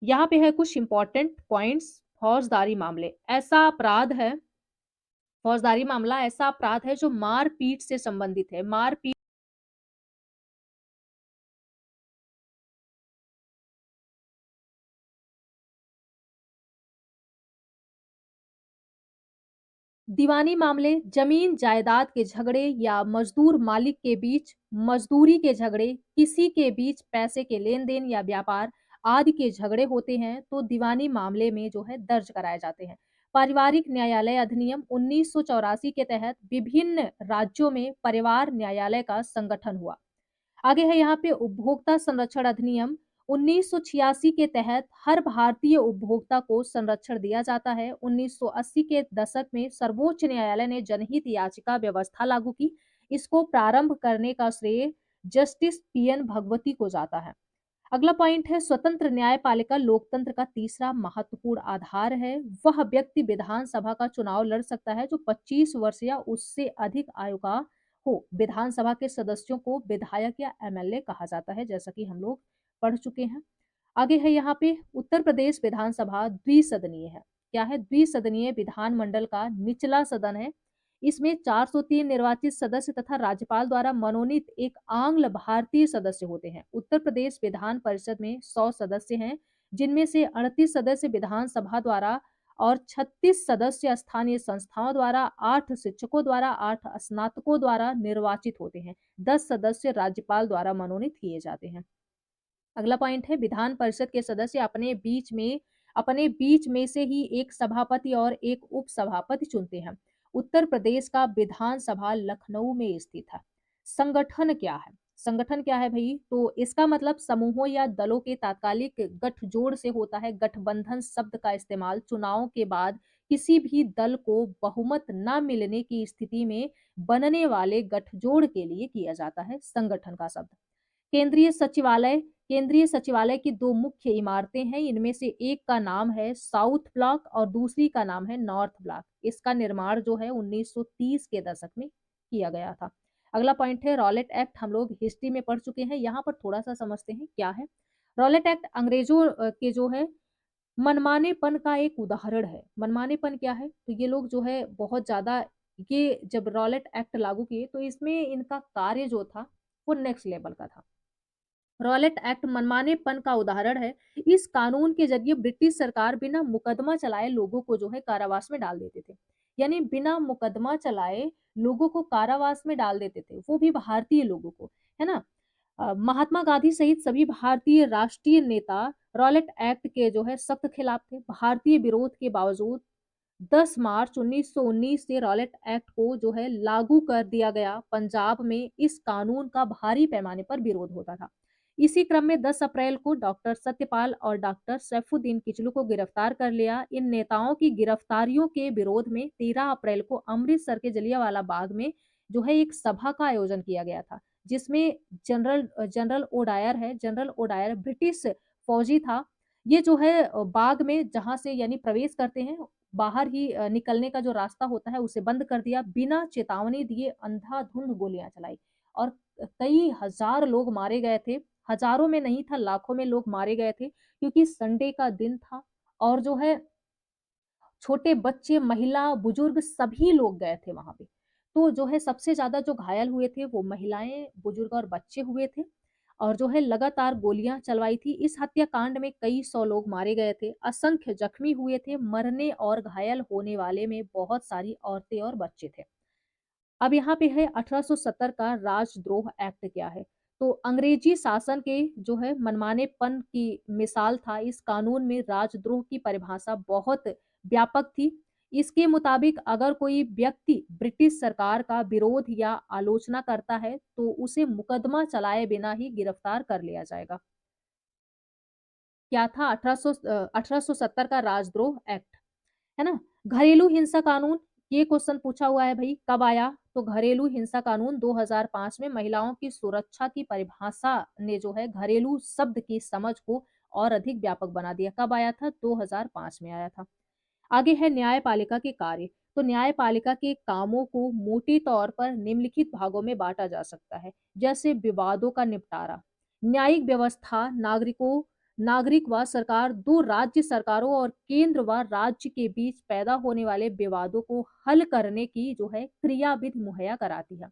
यहाँ पे है कुछ इंपॉर्टेंट पॉइंट्स। फौजदारी मामले ऐसा अपराध है, फौजदारी मामला ऐसा अपराध है जो मारपीट से संबंधित है। मारपीट दीवानी मामले जमीन जायदाद के झगड़े या मजदूर मालिक के बीच मजदूरी के झगड़े, किसी के बीच पैसे के लेन देन या व्यापार आदि के झगड़े होते हैं, तो दीवानी मामले में जो है दर्ज कराए जाते हैं। पारिवारिक न्यायालय अधिनियम 1984 के तहत विभिन्न राज्यों में परिवार न्यायालय का संगठन हुआ। आगे है यहाँ पे उपभोक्ता संरक्षण अधिनियम 1986 के तहत हर भारतीय उपभोक्ता को संरक्षण दिया जाता है। 1980 के दशक में सर्वोच्च न्यायालय ने जनहित याचिका व्यवस्था लागू की। इसको प्रारंभ करने का श्रेय जस्टिस पीएन भगवती को जाता है। अगला पॉइंट है स्वतंत्र न्यायपालिका लोकतंत्र का तीसरा महत्वपूर्ण आधार है। वह व्यक्ति विधानसभा का चुनाव लड़ सकता है जो 25 वर्ष या उससे अधिक आयु का हो। विधानसभा के सदस्यों को विधायक या एमएलए कहा जाता है, जैसा कि हम लोग पढ़ चुके हैं। आगे है यहाँ पे उत्तर प्रदेश विधानसभा द्विसदनीय है। क्या है? द्विसदनीय विधानमंडल का निचला सदन है। इसमें 403 निर्वाचित सदस्य तथा राज्यपाल द्वारा मनोनीत एक आंग्ल भारतीय सदस्य होते हैं। उत्तर प्रदेश विधान परिषद में 100 सदस्य हैं, जिनमें से 38 सदस्य विधानसभा द्वारा और 36 सदस्य स्थानीय संस्थाओं द्वारा, 8 शिक्षकों द्वारा, 8 स्नातकों द्वारा निर्वाचित होते हैं। 10 सदस्य राज्यपाल द्वारा मनोनीत किए जाते हैं। अगला पॉइंट है विधान परिषद के सदस्य अपने बीच में से ही एक सभापति और एक उपसभापति चुनते हैं। उत्तर प्रदेश का विधानसभा लखनऊ में स्थित है। संगठन क्या है? संगठन क्या है भाई? तो इसका मतलब समूहों या दलों के तात्कालिक गठजोड़ से होता है। गठबंधन शब्द का इस्तेमाल चुनाव के बाद किसी भी दल को बहुमत न मिलने की स्थिति में बनने वाले गठजोड़ के लिए किया जाता है। संगठन का शब्द। केंद्रीय सचिवालय केंद्रीय सचिवालय की दो मुख्य इमारतें हैं। इनमें से एक का नाम है साउथ ब्लॉक और दूसरी का नाम है नॉर्थ ब्लॉक। इसका निर्माण जो है 1930 के दशक में किया गया था। अगला पॉइंट है रॉलेट एक्ट। हम लोग हिस्ट्री में पढ़ चुके हैं, यहाँ पर थोड़ा सा समझते हैं क्या है। रॉलेट एक्ट अंग्रेजों के जो है मनमानेपन का एक उदाहरण है। मनमानेपन क्या है? तो ये लोग जो है बहुत ज्यादा, ये जब रॉलेट एक्ट लागू किए तो इसमें इनका कार्य जो था वो नेक्स्ट लेवल का था। रॉलेट एक्ट मनमानेपन का उदाहरण है। इस कानून के जरिए ब्रिटिश सरकार बिना मुकदमा चलाए लोगों को जो है कारावास में डाल देते थे। यानी बिना मुकदमा चलाए लोगों को कारावास में डाल देते थे, वो भी भारतीय लोगों को, है ना। महात्मा गांधी सहित सभी भारतीय राष्ट्रीय नेता रॉलेट एक्ट के जो है सख्त खिलाफ थे। भारतीय विरोध के बावजूद 10 मार्च 1919 से रॉलेट एक्ट को जो है लागू कर दिया गया। पंजाब में इस कानून का भारी पैमाने पर विरोध होता था। इसी क्रम में 10 अप्रैल को डॉक्टर सत्यपाल और डॉक्टर सैफुद्दीन किचलू को गिरफ्तार कर लिया। इन नेताओं की गिरफ्तारियों के विरोध में 13 अप्रैल को अमृतसर के जलियांवाला बाग में जो है एक सभा का आयोजन किया गया था, जिसमें जनरल ओडायर ब्रिटिश फौजी था। ये जो है बाग में जहाँ से यानी प्रवेश करते हैं, बाहर ही निकलने का जो रास्ता होता है उसे बंद कर दिया, बिना चेतावनी दिए अंधाधुंध गोलियां चलाई और कई हजार लोग मारे गए थे। हजारों में नहीं था, लाखों में लोग मारे गए थे, क्योंकि संडे का दिन था और जो है छोटे बच्चे, महिला, बुजुर्ग सभी लोग गए थे वहाँ पे। तो जो है सबसे ज़्यादा जो घायल हुए थे वो महिलाएँ, बुजुर्ग और बच्चे हुए थे और जो है लगातार गोलियाँ चलवाई थी। इस हत्याकांड में कई 100 लोग मारे गए थे, असंख्य जख्मी हुए थे, मरने और घायल होने वाले में बहुत सारी औरतें और बच्चे थे। अब यहाँ पे है 1870 का राजद्रोह एक्ट क्या है? तो अंग्रेजी शासन के जो है मनमानेपन की मिसाल था। इस कानून में राजद्रोह की परिभाषा बहुत व्यापक थी। इसके मुताबिक अगर कोई व्यक्ति ब्रिटिश सरकार का विरोध या आलोचना करता है, तो उसे मुकदमा चलाए बिना ही गिरफ्तार कर लिया जाएगा। क्या था 1870 का राजद्रोह एक्ट, है ना? घरेलू हिंसा कानून, ये क्वेश्चन पूछा हुआ है भई, कब आया? तो घरेलू हिंसा कानून 2005 में महिलाओं की सुरक्षा की परिभाषा ने जो है घरेलू शब्द की समझ को और अधिक व्यापक बना दिया। कब आया था? 2005 में आया था। आगे है न्यायपालिका के कार्य। तो न्यायपालिका के कामों को मोटे तौर पर निम्नलिखित भागों में बांटा जा सकता है, जैसे विवादों का निपटारा, न्यायिक व्यवस्था, नागरिक व सरकार, दो राज्य सरकारों और केंद्र व राज्य के बीच पैदा होने वाले विवादों को हल करने की जो है क्रियाविधि मुहैया कराती है।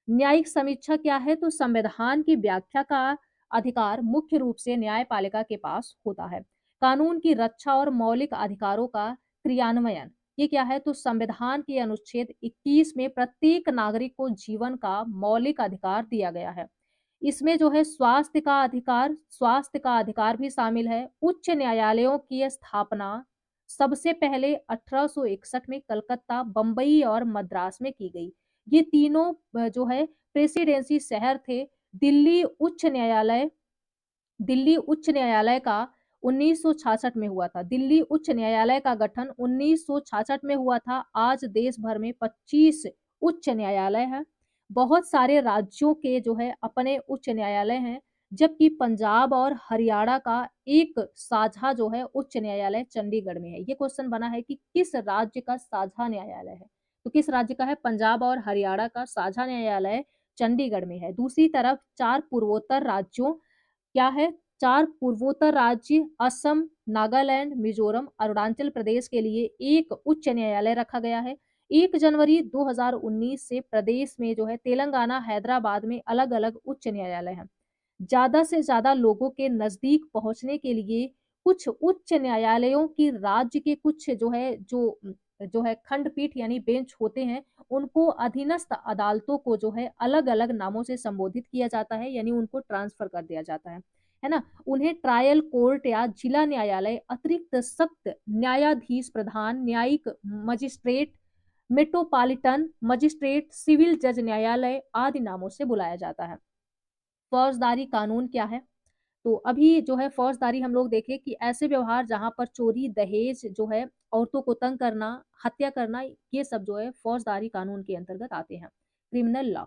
न्यायिक समीक्षा क्या है? तो संविधान की व्याख्या का अधिकार मुख्य रूप से न्यायपालिका के पास होता है। कानून की रक्षा और मौलिक अधिकारों का क्रियान्वयन, ये क्या है? तो संविधान के अनुच्छेद 21 में प्रत्येक नागरिक को जीवन का मौलिक अधिकार दिया गया है। इसमें जो है स्वास्थ्य का अधिकार भी शामिल है। उच्च न्यायालयों की स्थापना सबसे पहले 1861 में कलकत्ता, बम्बई और मद्रास में की गई। ये तीनों जो है प्रेसिडेंसी शहर थे। दिल्ली उच्च न्यायालय दिल्ली उच्च न्यायालय का 1966 में हुआ था। दिल्ली उच्च न्यायालय का गठन 1966 में हुआ था। आज देश भर में 25 उच्च न्यायालय हैं। बहुत सारे राज्यों के जो है अपने उच्च न्यायालय हैं, जबकि पंजाब और हरियाणा का एक साझा जो है उच्च न्यायालय चंडीगढ़ में है। ये क्वेश्चन बना है कि किस राज्य का साझा न्यायालय है? तो किस राज्य का है? पंजाब और हरियाणा का साझा न्यायालय चंडीगढ़ में है। दूसरी तरफ 4 पूर्वोत्तर राज्यों क्या है? 4 पूर्वोत्तर राज्य असम, नागालैंड, मिज़ोरम, अरुणाचल प्रदेश के लिए एक उच्च न्यायालय रखा गया है। 1 जनवरी 2019 से प्रदेश में जो है तेलंगाना, हैदराबाद में अलग-अलग उच्च न्यायालय हैं। ज़्यादा से ज़्यादा लोगों के नज़दीक पहुँचने के लिए कुछ उच्च न्यायालयों की राज्य के कुछ जो है खंडपीठ यानी बेंच होते हैं, उनको अधीनस्थ अदालतों को जो है अलग-अलग नामों से संबोधित किया जाता है, यानी उनको ट्रांसफ़र कर दिया जाता है ना? उन्हें ट्रायल कोर्ट या जिला न्यायालय, अतिरिक्त सख्त न्यायाधीश प्रधान, न्यायिक मजिस्ट्रेट, मेट्रोपॉलिटन मजिस्ट्रेट, सिविल जज न्यायालय आदि नामों से बुलाया जाता है। फौजदारी कानून क्या है? तो अभी जो है फौजदारी हम लोग देखें कि ऐसे व्यवहार जहाँ पर चोरी, दहेज जो है, औरतों को तंग करना, हत्या करना, ये सब जो है फौजदारी कानून के अंतर्गत आते हैं, क्रिमिनल लॉ।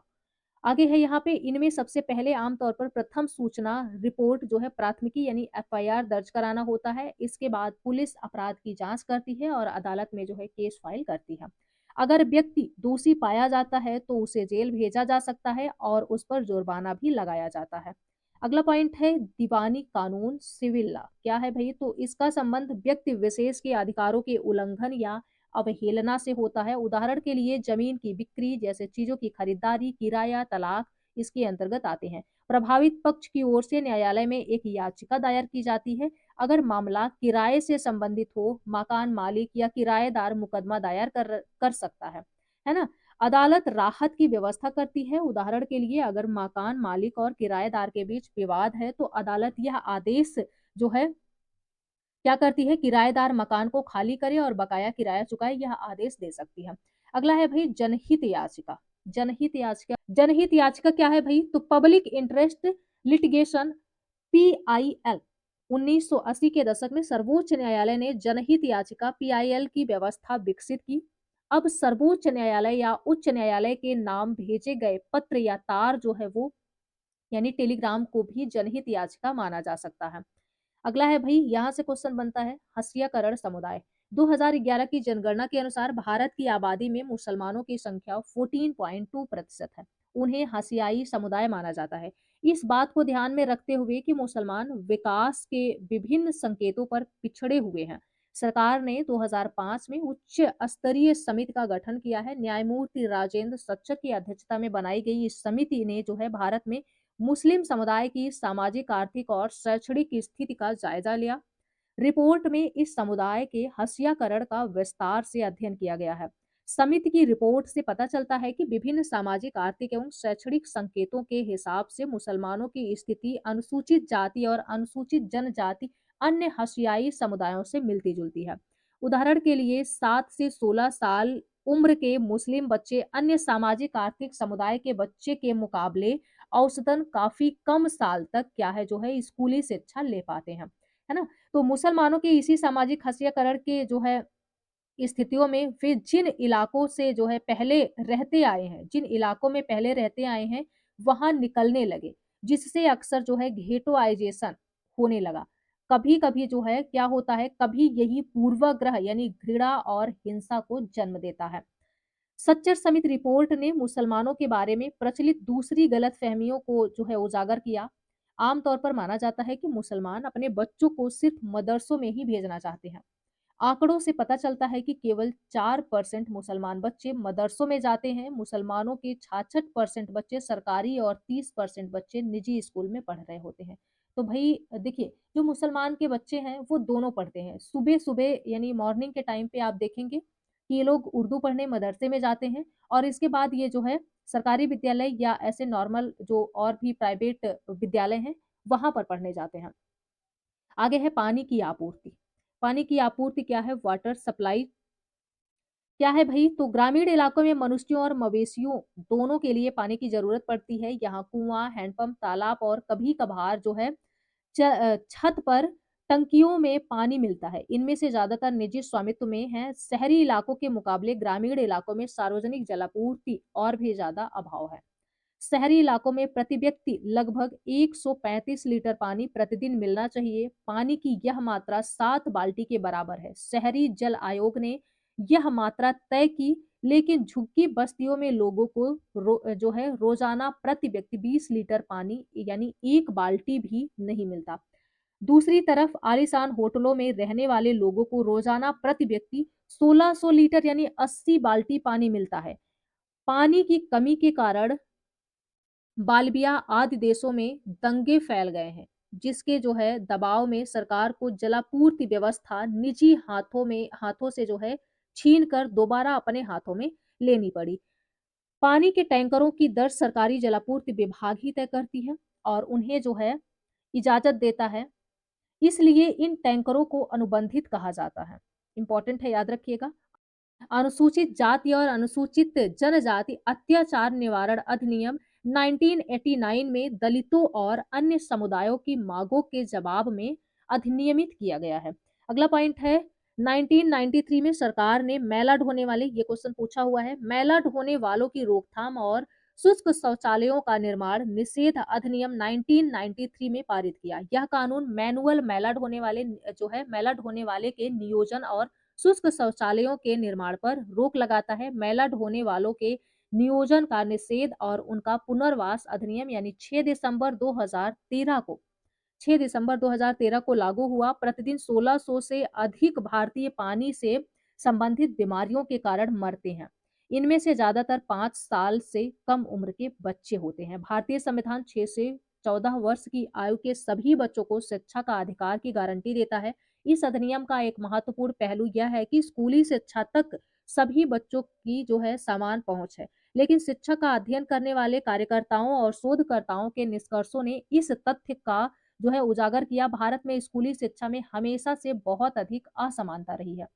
आगे है यहाँ पे इनमें सबसे पहले आमतौर पर प्रथम सूचना रिपोर्ट जो है प्राथमिकी यानी एफआईआर दर्ज कराना होता है। इसके बाद पुलिस अपराध की जांच करती है और अदालत में जो है केस फाइल करती है। अगर व्यक्ति दोषी पाया जाता है तो उसे जेल भेजा जा सकता है और उस पर जुर्माना भी लगाया जाता है। अगला पॉइंट है दीवानी कानून, सिविल लॉ क्या है भाई? तो इसका संबंध व्यक्ति विशेष के अधिकारों के उल्लंघन या अवहेलना से होता है। उदाहरण के लिए जमीन की बिक्री जैसे चीजों की खरीदारी, किराया, तलाक इसके अंतर्गत आते हैं। प्रभावित पक्ष की ओर से न्यायालय में एक याचिका दायर की जाती है। अगर मामला किराए से संबंधित हो, मकान मालिक या किराएदार मुकदमा दायर कर सकता है ना? अदालत राहत की व्यवस्था करती है। उदाहरण के लिए अगर मकान मालिक और किराएदार के बीच विवाद है, तो अदालत यह आदेश जो है क्या करती है? किराएदार मकान को खाली करे और बकाया किराया चुकाए, यह आदेश दे सकती है। अगला है भाई जनहित याचिका। जनहित याचिका क्या है भाई? तो पब्लिक इंटरेस्ट लिटिगेशन पीआईएल 1980 के दशक में सर्वोच्च न्यायालय ने जनहित याचिका पीआईएल की व्यवस्था विकसित की। अब सर्वोच्च न्यायालय या उच्च न्यायालय के नाम भेजे गए पत्र या तार जो है वो यानी टेलीग्राम को भी जनहित याचिका माना जा सकता है। अगला है भई, यहाँ से क्वेश्चन बनता है हस्यकरण समुदाय। 2011 की जनगणना के अनुसार भारत की आबादी में मुसलमानों की संख्या 14.2% है। उन्हें हसियाई समुदाय माना जाता है। इस बात को ध्यान में रखते हुए कि मुसलमान विकास के विभिन्न संकेतों पर पिछड़े हुए हैं, सरकार ने 2005 में उच्च स्तरीय समिति का गठन किया है। न्यायमूर्ति राजेंद्र सच्चर की अध्यक्षता में बनाई गई इस समिति ने जो है भारत में मुस्लिम समुदाय की सामाजिक, आर्थिक और शैक्षणिक स्थिति का जायजा लिया। रिपोर्ट में इस समुदाय के हस्याकरण का विस्तार से अध्ययन किया गया है। समिति की रिपोर्ट से पता चलता है कि विभिन्न सामाजिक, आर्थिक एवं शैक्षणिक संकेतों के हिसाब से मुसलमानों की स्थिति अनुसूचित जाति और अनुसूचित जनजाति अन्य हसियाई समुदायों से मिलती जुलती है। उदाहरण के लिए 7 से 16 साल उम्र के मुस्लिम बच्चे अन्य सामाजिक आर्थिक समुदाय के बच्चे के मुकाबले औसतन काफी कम साल तक क्या है जो है स्कूली शिक्षा ले पाते हैं, है ना? तो मुसलमानों के इसी सामाजिक हस्यकरण के जो है स्थितियों में वे जिन इलाकों से जो है पहले रहते आए हैं, जिन इलाकों में पहले रहते आए हैं, वहाँ निकलने लगे, जिससे अक्सर जो है घेटोआइज़ेशन होने लगा। कभी-कभी जो है क्या होता है, कभी यही पूर्वाग्रह यानी घृणा और हिंसा को जन्म देता है। सच्चर समिति रिपोर्ट ने मुसलमानों के बारे में प्रचलित दूसरी गलतफहमियों को जो है उजागर किया। आमतौर पर माना जाता है कि मुसलमान अपने बच्चों को सिर्फ मदरसों में ही भेजना चाहते हैं। आंकड़ों से पता चलता है कि केवल 4% मुसलमान बच्चे मदरसों में जाते हैं। मुसलमानों के 66% बच्चे सरकारी और 30% बच्चे निजी स्कूल में पढ़ रहे होते हैं। तो भाई देखिए, जो मुसलमान के बच्चे हैं वो दोनों पढ़ते हैं। सुबह-सुबह यानी मॉर्निंग के टाइम पे आप देखेंगे कि ये लोग उर्दू पढ़ने मदरसे में जाते हैं और इसके बाद ये जो है सरकारी विद्यालय या ऐसे नॉर्मल जो और भी प्राइवेट विद्यालय हैं, वहाँ पर पढ़ने जाते हैं। आगे है पानी की आपूर्ति। पानी की आपूर्ति क्या है? वाटर सप्लाई क्या है भई? तो ग्रामीण इलाकों में मनुष्यों और मवेशियों दोनों के लिए पानी की ज़रूरत पड़ती है। यहाँ कुआँ, हैंडपंप, तालाब और कभी-कभार जो है छत पर टंकियों में पानी मिलता है। इनमें से ज़्यादातर निजी स्वामित्व में हैं। शहरी इलाकों के मुकाबले ग्रामीण इलाकों में सार्वजनिक जलापूर्ति और भी ज़्यादा अभाव है। शहरी इलाकों में प्रति व्यक्ति लगभग 135 लीटर पानी प्रतिदिन मिलना चाहिए। पानी की यह मात्रा 7 बाल्टी के बराबर है। शहरी जल आयोग ने यह मात्रा तय की, लेकिन झुग्गी बस्तियों में लोगों को जो है रोजाना प्रति व्यक्ति 20 लीटर पानी यानी 1 बाल्टी भी नहीं मिलता। दूसरी तरफ आलीशान होटलों में रहने वाले लोगों को रोजाना प्रति व्यक्ति 1600 लीटर यानी 80 बाल्टी पानी मिलता है। पानी की कमी के कारण बाल्बिया आदि देशों में दंगे फैल गए हैं, जिसके जो है दबाव में सरकार को जलापूर्ति व्यवस्था निजी हाथों से जो है छीन कर दोबारा अपने हाथों में लेनी पड़ी। पानी के टैंकरों की दर सरकारी जलापूर्ति विभाग ही तय करती है और उन्हें जो है इजाजत देता है। इसलिए इन टैंकरों को अनुबंधित कहा जाता है। इंपॉर्टेंट है, याद रखिएगा। अनुसूचित जाति और अनुसूचित जनजाति अत्याचार निवारण अधिनियम 1989 में दलितों और अन्य समुदायों की मांगों के जवाब में अधिनियमित किया गया है। अगला पॉइंट है 1993 में सरकार ने मैला ढोने वाले, ये क्वेश्चन पूछा हुआ है, मैला ढोने वालों की रोकथाम और शुष्क शौचालयों का निर्माण निषेध अधिनियम 1993 में पारित किया। यह कानून मैनुअल मैला ढोने वाले जो है मैला ढोने वाले के नियोजन और शुष्क शौचालयों के निर्माण पर रोक लगाता है। मैला ढोने वालों के नियोजन का निषेध और उनका पुनर्वास अधिनियम यानी 6 दिसंबर 2013 को लागू हुआ। प्रतिदिन 1600 से अधिक भारतीय पानी से संबंधित बीमारियों के कारण मरते हैं। इनमें से ज्यादातर 5 साल से कम उम्र के बच्चे होते हैं। भारतीय संविधान 6 से 14 वर्ष की आयु के सभी बच्चों को शिक्षा का अधिकार की गारंटी देता है। इस अधिनियम का एक महत्वपूर्ण पहलू यह है कि स्कूली शिक्षा तक सभी बच्चों की जो है समान पहुंच है। लेकिन शिक्षा का अध्ययन करने वाले कार्यकर्ताओं और शोधकर्ताओं के निष्कर्षों ने इस तथ्य का जो है उजागर किया, भारत में स्कूली शिक्षा में हमेशा से बहुत अधिक असमानता रही है।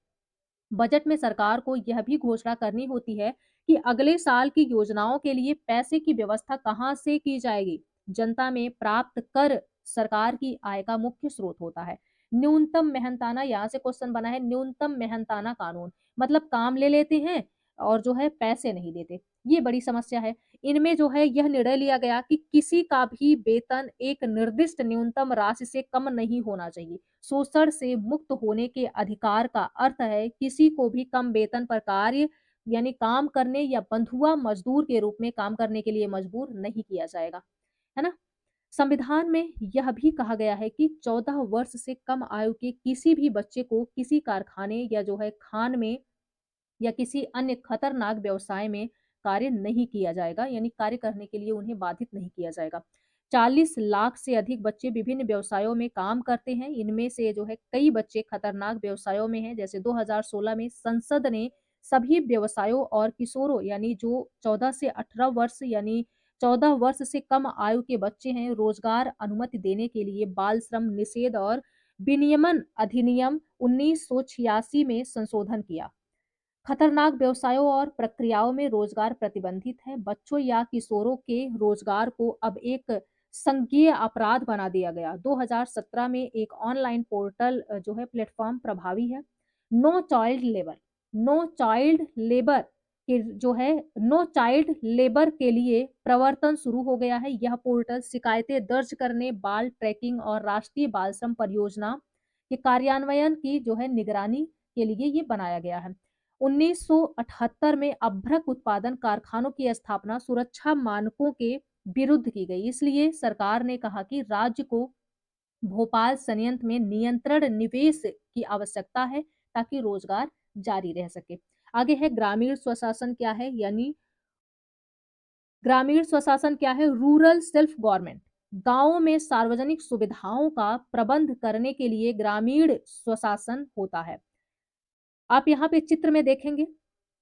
बजट में सरकार को यह भी घोषणा करनी होती है कि अगले साल की योजनाओं के लिए पैसे की व्यवस्था कहां से की जाएगी। जनता में प्राप्त कर सरकार की आय का मुख्य स्रोत होता है। न्यूनतम मेहनताना यहाँ से क्वेश्चन बना है, न्यूनतम मेहनताना कानून मतलब काम ले लेते हैं और जो है पैसे नहीं देते। ये बड़ी समस्या है। इनमें जो है यह निर्णय लिया गया कि किसी का भी वेतन एक निर्दिष्ट न्यूनतम राशि से कम नहीं होना चाहिए। शोषण से मुक्त होने के अधिकार का अर्थ है किसी को भी कम वेतन पर कार्य यानी काम करने या बंधुआ मजदूर के रूप में काम करने के लिए मजबूर नहीं किया जाएगा, है ना? संविधान में यह भी कहा गया है कि 14 वर्ष से कम आयु के किसी भी बच्चे को किसी कारखाने या जो है खान में या किसी अन्य खतरनाक व्यवसाय में कार्य नहीं किया जाएगा, यानी कार्य करने के लिए उन्हें बाधित नहीं किया जाएगा। 40 लाख से अधिक बच्चे विभिन्न व्यवसायों में काम करते हैं। इनमें से जो है कई बच्चे खतरनाक व्यवसायों में हैं। जैसे 2016 में संसद ने सभी व्यवसायों और किशोरों यानी जो 14 से 18 वर्ष यानी 14 वर्ष से कम आयु के बच्चे हैं, रोजगार अनुमति देने के लिए बाल श्रम निषेध और विनियमन अधिनियम 1986 में संशोधन किया। खतरनाक व्यवसायों और प्रक्रियाओं में रोजगार प्रतिबंधित है। बच्चों या किशोरों के रोजगार को अब एक संज्ञेय अपराध बना दिया गया। 2017 में एक ऑनलाइन पोर्टल जो है प्लेटफॉर्म प्रभावी है। No child labour no child labour के जो है नो चाइल्ड लेबर के लिए प्रवर्तन शुरू हो गया है। यह पोर्टल शिकायतें दर्ज करने, बाल ट्रैकिंग और राष्ट्रीय बाल श्रम परियोजना के कार्यान्वयन की जो है निगरानी के लिए ये बनाया गया है। 1978 में अभ्रक उत्पादन कारखानों की स्थापना सुरक्षा मानकों के विरुद्ध की गई। इसलिए सरकार ने कहा कि राज्य को भोपाल संयंत्र में नियंत्रण निवेश की आवश्यकता है ताकि रोजगार जारी रह सके। आगे है ग्रामीण स्वशासन क्या है, यानी ग्रामीण स्वशासन क्या है? Rural self government. गांवों में सार्वजनिक सुविधाओं का प्रबंध करने के लिए ग्रामीण स्वशासन होता है। आप यहाँ पे चित्र में देखेंगे,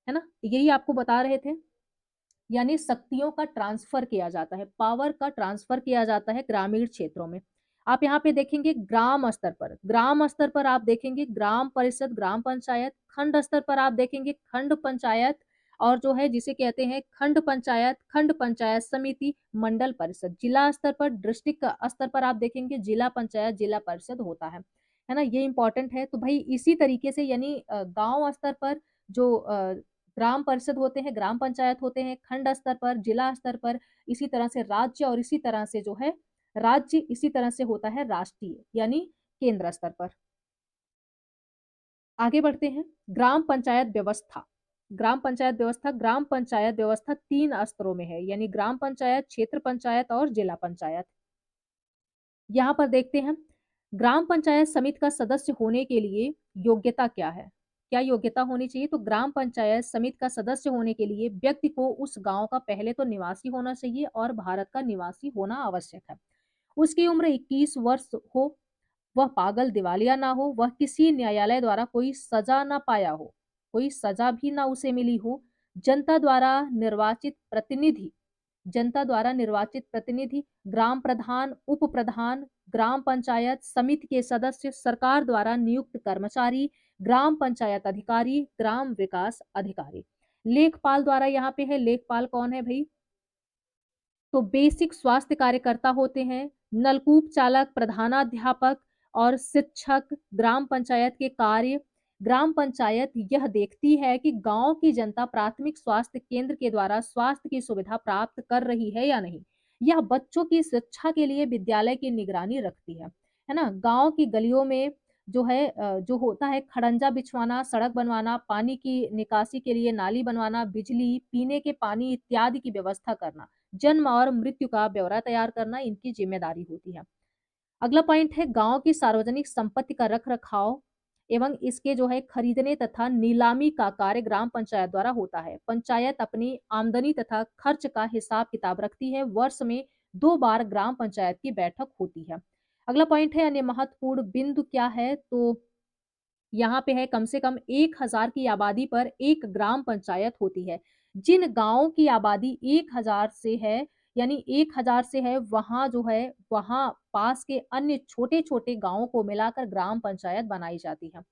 है ना? यही आपको बता रहे थे, यानी शक्तियों का ट्रांसफर किया जाता है, पावर का ट्रांसफर किया जाता है ग्रामीण क्षेत्रों में। आप यहाँ पे देखेंगे ग्राम स्तर पर आप देखेंगे ग्राम परिषद, ग्राम पंचायत, खंड स्तर पर आप देखेंगे खंड पंचायत और जो है जिसे कहते हैं खंड पंचायत समिति, मंडल परिषद। जिला स्तर पर, डिस्ट्रिक्ट स्तर पर आप देखेंगे जिला पंचायत, जिला परिषद होता है ना? ये इंपॉर्टेंट है। तो भाई इसी तरीके से यानी गांव स्तर पर जो ग्राम परिषद होते हैं, ग्राम पंचायत होते हैं, खंड स्तर पर, जिला स्तर पर, इसी तरह से राज्य और इसी तरह से जो है राज्य इसी तरह से होता है राष्ट्रीय यानी केंद्र स्तर पर। आगे बढ़ते हैं। ग्राम पंचायत व्यवस्था। ग्राम पंचायत व्यवस्था 3 स्तरों में है, यानी ग्राम पंचायत, क्षेत्र पंचायत और जिला पंचायत। यहाँ पर देखते हैं ग्राम पंचायत समिति का सदस्य होने के लिए योग्यता क्या है? क्या योग्यता होनी चाहिए? तो ग्राम पंचायत समिति का सदस्य होने के लिए व्यक्ति को उस गांव का पहले तो निवासी होना चाहिए और भारत का निवासी होना आवश्यक है। उसकी उम्र 21 वर्ष हो, वह पागल दिवालिया ना हो, वह किसी न्यायालय द्वारा कोई सजा ना पाया हो, कोई सजा भी ना उसे मिली हो, जनता द्वारा निर्वाचित प्रतिनिधि ग्राम प्रधान, उप प्रधान, ग्राम पंचायत समिति के सदस्य, सरकार द्वारा नियुक्त कर्मचारी, ग्राम पंचायत अधिकारी, ग्राम विकास अधिकारी। लेखपाल द्वारा यहाँ पे है, लेखपाल कौन है भाई? तो बेसिक स्वास्थ्य कार्यकर्ता होते हैं, नलकूप चालक, प्रधानाध्यापक और शिक्षक। ग्राम पंचायत के कार्य। ग्राम पंचायत यह देखती है कि गांव की जनता प्राथमिक स्वास्थ्य केंद्र के द्वारा स्वास्थ्य की सुविधा प्राप्त कर रही है या नहीं। यह बच्चों की शिक्षा के लिए विद्यालय की निगरानी रखती है ना? गांव की गलियों में जो है जो होता है खड़ंजा बिछवाना, सड़क बनवाना, पानी की निकासी के लिए नाली बनवाना, बिजली, पीने के पानी इत्यादि की व्यवस्था करना, जन्म और मृत्यु का ब्यौरा तैयार करना इनकी जिम्मेदारी होती है। अगला पॉइंट है गांव की सार्वजनिक संपत्ति का रख-रखाव एवं इसके जो है खरीदने तथा नीलामी का कार्य ग्राम पंचायत द्वारा होता है। पंचायत अपनी आमदनी तथा खर्च का हिसाब किताब रखती है। वर्ष में 2 बार ग्राम पंचायत की बैठक होती है। अगला पॉइंट है अन्य महत्वपूर्ण बिंदु क्या है? तो यहाँ पे है कम से कम 1000 की आबादी पर एक ग्राम पंचायत होती है। जिन गाँवों की आबादी 1000 से है, यानी 1000 से है, वहाँ जो है, वहाँ पास के अन्य छोटे-छोटे गाँवों को मिलाकर ग्राम पंचायत बनाई जाती है।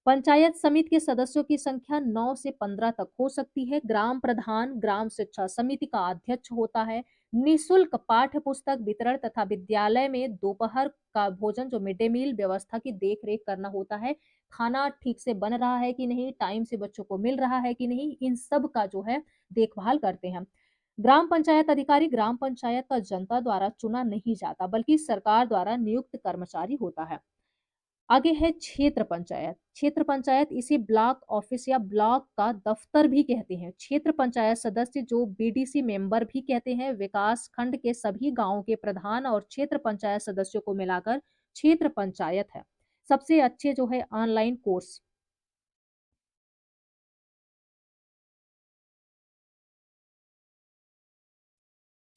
पंचायत समिति के सदस्यों की संख्या 9 से 15 तक हो सकती है। ग्राम प्रधान ग्राम शिक्षा समिति का अध्यक्ष होता है। निःशुल्क पाठ्य पुस्तक वितरण तथा विद्यालय में दोपहर का भोजन जो मिड डे मील व्यवस्था की देख-रेख करना होता है। खाना ठीक से बन रहा है कि नहीं, टाइम से बच्चों को मिल रहा है कि नहीं, इन सब का जो है देखभाल करते हैं। ग्राम पंचायत अधिकारी ग्राम पंचायत का जनता द्वारा चुना नहीं जाता, बल्कि सरकार द्वारा नियुक्त कर्मचारी होता है। आगे है क्षेत्र पंचायत। क्षेत्र पंचायत इसे ब्लॉक ऑफिस या ब्लॉक का दफ्तर भी कहते हैं। क्षेत्र पंचायत सदस्य जो बीडीसी मेंबर भी कहते हैं, विकास खंड के सभी गांवों के प्रधान और क्षेत्र पंचायत सदस्यों को मिलाकर क्षेत्र पंचायत है। सबसे अच्छे जो है ऑनलाइन कोर्स।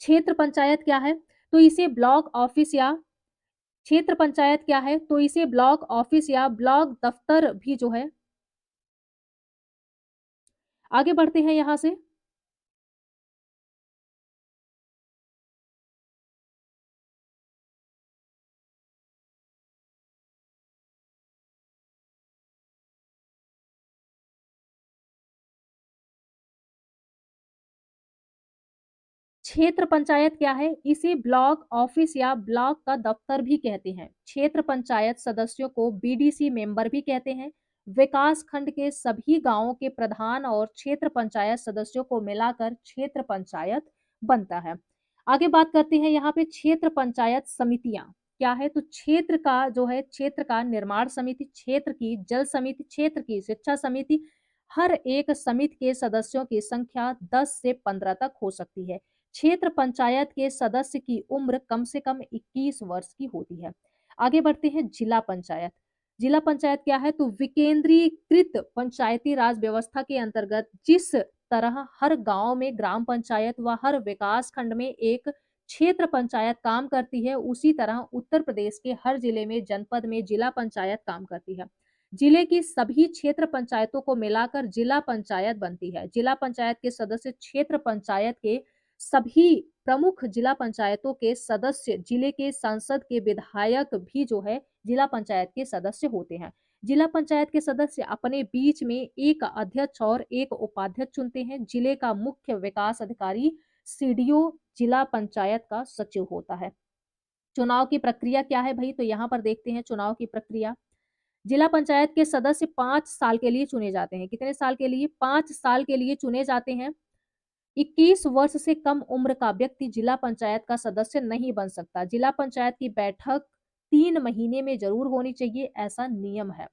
क्षेत्र पंचायत क्या है? तो इसे ब्लॉक ऑफिस या क्षेत्र पंचायत क्या है? तो इसे ब्लॉक ऑफिस या ब्लॉक दफ्तर भी जो है। आगे बढ़ते हैं यहाँ से। क्षेत्र पंचायत क्या है? इसे ब्लॉक ऑफिस या ब्लॉक का दफ्तर भी कहते हैं। क्षेत्र पंचायत सदस्यों को बीडीसी मेंबर भी कहते हैं। विकास खंड के सभी गांवों के प्रधान और क्षेत्र पंचायत सदस्यों को मिलाकर क्षेत्र पंचायत बनता है। आगे बात करते हैं यहाँ पे क्षेत्र पंचायत समितियां क्या है? तो क्षेत्र का जो है क्षेत्र का निर्माण समिति, क्षेत्र की जल समिति, क्षेत्र की शिक्षा समिति, हर एक समिति के सदस्यों की संख्या 10 से 15 तक हो सकती है। क्षेत्र पंचायत के सदस्य की उम्र कम से कम 21 वर्ष की होती है। आगे बढ़ते हैं जिला पंचायत। जिला पंचायत क्या है? तो विकेंद्रीकृत पंचायती राज व्यवस्था के अंतर्गत जिस तरह हर गांव में ग्राम पंचायत व हर विकास खंड में एक क्षेत्र पंचायत काम करती है, उसी तरह उत्तर प्रदेश के हर जिले में जनपद में जिला पंचायत काम करती है। जिले की सभी क्षेत्र पंचायतों को मिलाकर जिला पंचायत बनती है। जिला पंचायत के सदस्य क्षेत्र पंचायत के सभी प्रमुख जिला पंचायतों के सदस्य जिले के सांसद के विधायक भी जो है जिला पंचायत के सदस्य होते हैं। जिला पंचायत के सदस्य अपने बीच में एक अध्यक्ष और एक उपाध्यक्ष चुनते हैं। जिले का मुख्य विकास अधिकारी सीडीओ जिला पंचायत का सचिव होता है। चुनाव की प्रक्रिया क्या है भाई? तो यहाँ पर देखते हैं चुनाव की प्रक्रिया। जिला पंचायत के सदस्य 5 साल के लिए चुने जाते हैं। कितने साल के लिए? 5 साल के लिए चुने जाते हैं। 21 वर्ष से कम उम्र का व्यक्ति जिला पंचायत का सदस्य नहीं बन सकता। जिला पंचायत की बैठक 3 महीने में जरूर होनी चाहिए, ऐसा नियम है।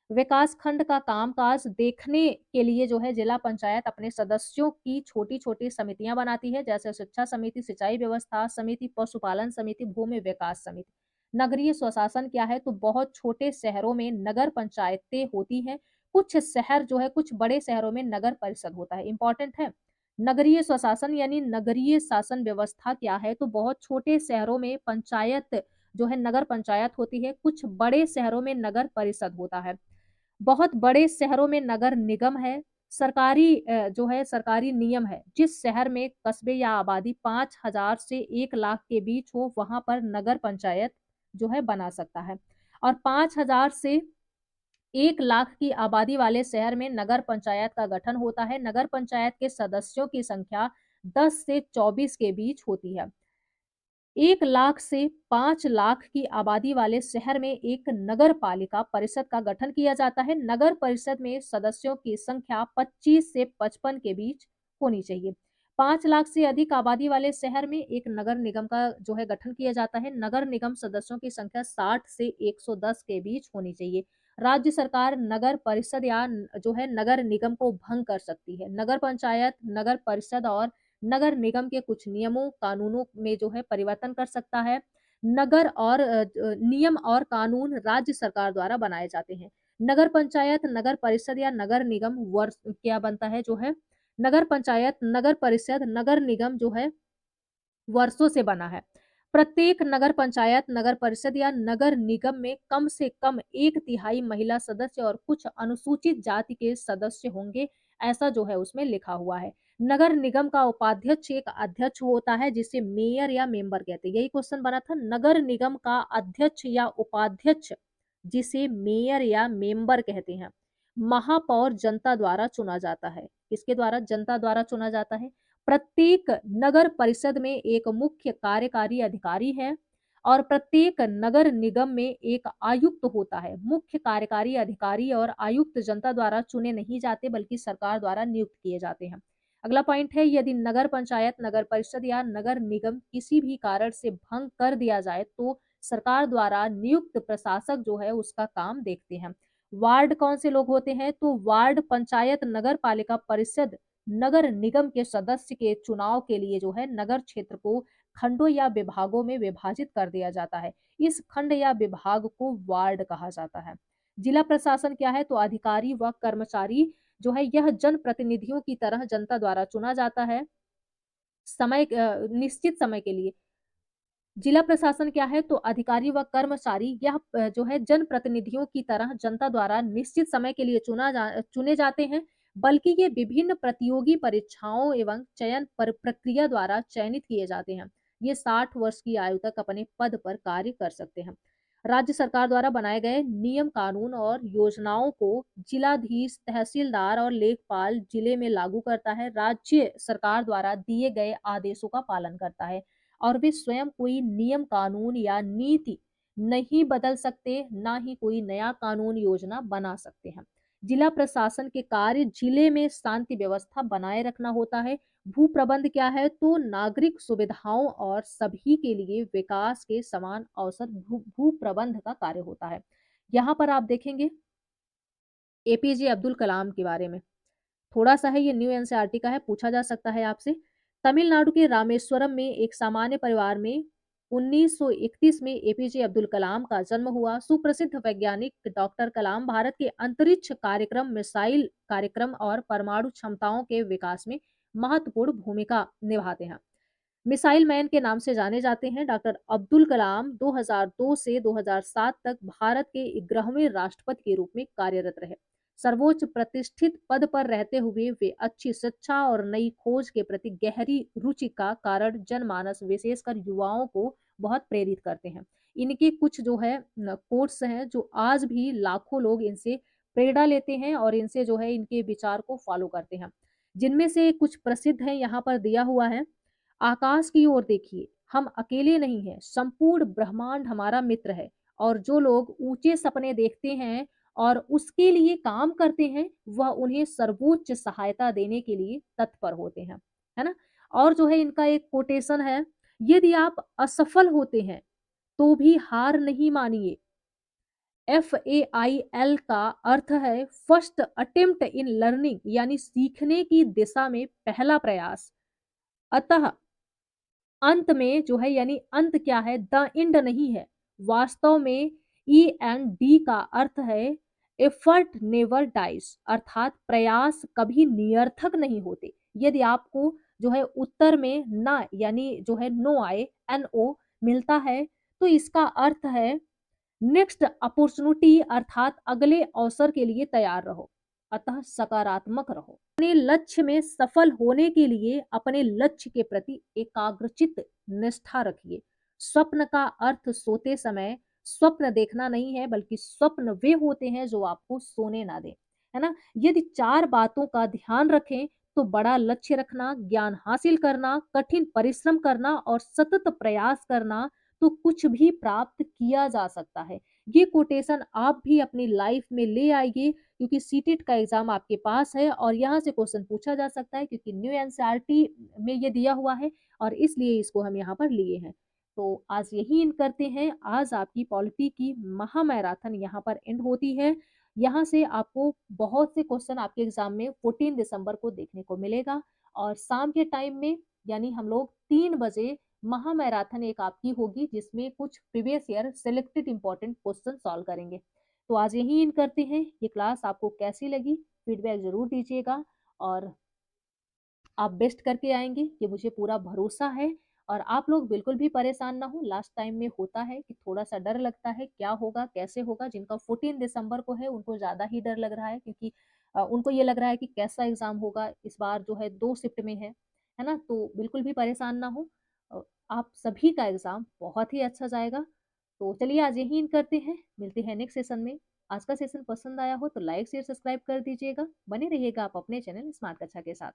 विकास खंड का कामकाज देखने के लिए जो है जिला पंचायत अपने सदस्यों की छोटी-छोटी समितियां बनाती है, जैसे शिक्षा समिति, सिंचाई व्यवस्था समिति, पशुपालन समिति, भूमि विकास समिति। नगरीय स्वशासन क्या है? तो बहुत छोटे शहरों में नगर पंचायतें होती हैं। कुछ शहर जो है कुछ बड़े शहरों में नगर परिषद होता है। इंपॉर्टेंट है। नगरीय स्वशासन यानी नगरीय शासन व्यवस्था क्या है? तो बहुत छोटे शहरों में पंचायत जो है नगर पंचायत होती है। कुछ बड़े शहरों में नगर परिषद होता है। बहुत बड़े शहरों में नगर निगम है। सरकारी जो है सरकारी नियम है। जिस शहर में कस्बे या आबादी 5,000 से 1 लाख के बीच हो, वहाँ पर नगर पंचायत जो है बना सकता है। और 5,000 से 1 लाख की आबादी वाले शहर में नगर पंचायत का गठन होता है। नगर पंचायत के सदस्यों की संख्या 10 से 24 के बीच होती है। 1 लाख से 5 लाख की आबादी वाले शहर में एक नगर पालिका परिषद का गठन किया जाता है। नगर परिषद में सदस्यों की संख्या 25 से 55 के बीच होनी चाहिए। 5 लाख से अधिक आबादी वाले शहर में एक नगर निगम का जो है गठन किया जाता है। नगर निगम सदस्यों की संख्या 60 से 110 के बीच होनी चाहिए। राज्य सरकार नगर परिषद या जो है नगर निगम को भंग कर सकती है। नगर पंचायत, नगर परिषद और नगर निगम के कुछ नियमों कानूनों में जो है परिवर्तन कर सकता है। नगर और नियम और कानून राज्य सरकार द्वारा बनाए जाते हैं। नगर पंचायत, नगर परिषद या नगर निगम वर्ष क्या बनता है जो है नगर पंचायत, नगर परिषद, नगर निगम जो है वर्षों से बना है। प्रत्येक नगर पंचायत, नगर परिषद या नगर निगम में कम से कम 1/3 महिला सदस्य और कुछ अनुसूचित जाति के सदस्य होंगे, ऐसा जो है उसमें लिखा हुआ है। नगर निगम का उपाध्यक्ष एक अध्यक्ष होता है जिसे मेयर या मेंबर कहते हैं। यही क्वेश्चन बना था, नगर निगम का अध्यक्ष या उपाध्यक्ष जिसे मेयर या मेंबर कहते हैं। महापौर जनता द्वारा चुना जाता है। किसके द्वारा? जनता द्वारा चुना जाता है। प्रत्येक नगर परिषद में एक मुख्य कार्यकारी अधिकारी है और प्रत्येक नगर निगम में एक आयुक्त होता है। मुख्य कार्यकारी अधिकारी और आयुक्त जनता द्वारा चुने नहीं जाते बल्कि सरकार द्वारा नियुक्त किए जाते हैं। अगला पॉइंट है, यदि नगर पंचायत, नगर परिषद या नगर निगम किसी भी कारण से भंग कर दिया जाए तो सरकार द्वारा नियुक्त प्रशासक जो है उसका काम देखते हैं। वार्ड कौन से लोग होते हैं? तो वार्ड, पंचायत, नगर पालिका परिषद, नगर निगम के सदस्य के चुनाव के लिए जो है नगर क्षेत्र को खंडों या विभागों में विभाजित कर दिया जाता है। इस खंड या विभाग को वार्ड कहा जाता है। जिला प्रशासन क्या है? तो अधिकारी व कर्मचारी जो है यह जनप्रतिनिधियों की तरह जनता द्वारा चुना जाता है निश्चित समय के लिए। जिला प्रशासन क्या है? तो अधिकारी व कर्मचारी यह जो है जनप्रतिनिधियों की तरह जनता द्वारा निश्चित समय के लिए चुने जाते हैं, बल्कि ये विभिन्न प्रतियोगी परीक्षाओं एवं चयन पर प्रक्रिया द्वारा चयनित किए जाते हैं। ये 60 वर्ष की आयु तक अपने पद पर कार्य कर सकते हैं। राज्य सरकार द्वारा बनाए गए नियम, कानून और योजनाओं को जिलाधीश, तहसीलदार और लेखपाल जिले में लागू करता है। राज्य सरकार द्वारा दिए गए आदेशों का पालन करता है और वे स्वयं कोई नियम, कानून या नीति नहीं बदल सकते, ना ही कोई नया कानून योजना बना सकते हैं। जिला प्रशासन के कार्य जिले में शांति व्यवस्था बनाए रखना होता है। भू प्रबंध क्या है? तो नागरिक सुविधाओं और सभी के लिए विकास के समान अवसर भू भू प्रबंध का कार्य होता है। यहाँ पर आप देखेंगे एपीजे अब्दुल कलाम के बारे में। थोड़ा-सा है, ये न्यू एनसीईआरटी का है, पूछा जा सकता है आपसे। तमिलनाडु के रामेश्वरम में एक सामान्य परिवार में 1931 में एपीजे अब्दुल कलाम का जन्म हुआ। सुप्रसिद्ध वैज्ञानिक डॉक्टर कलाम भारत के अंतरिक्ष कार्यक्रम, मिसाइल कार्यक्रम और परमाणु क्षमताओं के विकास में महत्वपूर्ण भूमिका निभाते हैं। मिसाइल मैन के नाम से जाने जाते हैं। डॉक्टर अब्दुल कलाम 2002 से 2007 तक भारत के 11वें राष्ट्रपति के रूप में कार्यरत रहे। सर्वोच्च प्रतिष्ठित पद पर रहते हुए वे अच्छी शिक्षा और नई खोज के प्रति गहरी रुचि का कारण जनमानस, विशेषकर युवाओं को बहुत प्रेरित करते हैं। इनके कुछ जो है कोट्स हैं जो आज भी लाखों लोग इनसे प्रेरणा लेते हैं और इनसे जो है इनके विचार को फॉलो करते हैं। जिनमें से कुछ प्रसिद्ध हैं, यहाँ पर दिया हुआ है। आकाश की ओर देखिए, हम अकेले नहीं हैं, संपूर्ण ब्रह्मांड हमारा मित्र है और जो लोग ऊंचे सपने देखते हैं और उसके लिए काम करते हैं, वह उन्हें सर्वोच्च सहायता देने के लिए तत्पर होते हैं, है ना? और जो है इनका एक कोटेशन है, यदि आप असफल होते हैं, तो भी हार नहीं मानिए। FAIL का अर्थ है फर्स्ट अटेम्प्ट इन लर्निंग, यानी सीखने की दिशा में पहला प्रयास। अतः अंत में जो है, यानी अंत क्या है? द एंड नहीं है। वास्तव में END का अर्थ है एफर्ट नेवर डाइज, अर्थात प्रयास कभी निरर्थक नहीं होते। यदि आपको जो है उत्तर में ना, यानी जो है नो आए, NO मिलता है, तो इसका अर्थ है नेक्स्ट अपॉर्चुनिटी, अर्थात अगले अवसर के लिए तैयार रहो। अतः सकारात्मक रहो। अपने लक्ष्य में सफल होने के लिए अपने लक्ष्य के प्रति एकाग्रचित्त निष्ठा रखिए। स्वप्न का अर्थ सोते समय स्वप्न देखना नहीं है, बल्कि स्वप्न वे होते हैं जो आपको सोने ना दें, है ना? यदि 4 बातों का ध्यान रखें तो बड़ा लक्ष्य रखना, ज्ञान हासिल करना, कठिन परिश्रम करना और सतत प्रयास करना, तो कुछ भी प्राप्त किया जा सकता है। ये कोटेशन आप भी अपनी लाइफ में ले आइए, क्योंकि सीटेट का एग्जाम आपके पास है और यहाँ से क्वेश्चन पूछा जा सकता है, क्योंकि न्यू एनसीईआरटी में ये दिया हुआ है और इसलिए इसको हम यहाँ पर लिए हैं। तो आज यही इन करते हैं। आज आपकी पॉलिटी की महा मैराथन यहाँ पर एंड होती है। यहाँ से आपको बहुत से क्वेश्चन आपके एग्जाम में 14 दिसंबर को देखने को मिलेगा और शाम के टाइम में, यानी हम लोग 3 बजे महा मैराथन एक आपकी होगी, जिसमें कुछ previous year selected important question solve करेंगे। तो आज यही इन करते हैं। ये क्लास आपको कैसी लगी, फीडबैक जरूर दीजिएगा और आप बेस्ट करके आएंगे, ये मुझे पूरा भरोसा है। और आप लोग बिल्कुल भी परेशान ना हो। लास्ट टाइम में होता है कि थोड़ा सा डर लगता है, क्या होगा, कैसे होगा। जिनका 14 दिसंबर को है उनको ज्यादा ही डर लग रहा है, क्योंकि उनको ये लग रहा है कि कैसा एग्जाम होगा। इस बार जो है 2 शिफ्ट में है ना? तो बिल्कुल भी परेशान ना हो। आप सभी का एग्जाम बहुत ही अच्छा जाएगा। तो चलिए आज यही एंड करते हैं, मिलते हैं नेक्स्ट सेशन में। आज का सेशन पसंद आया हो तो लाइक, शेयर, सब्सक्राइब कर दीजिएगा। बने रहिएगा आप अपने चैनल स्मार्ट कक्षा के साथ।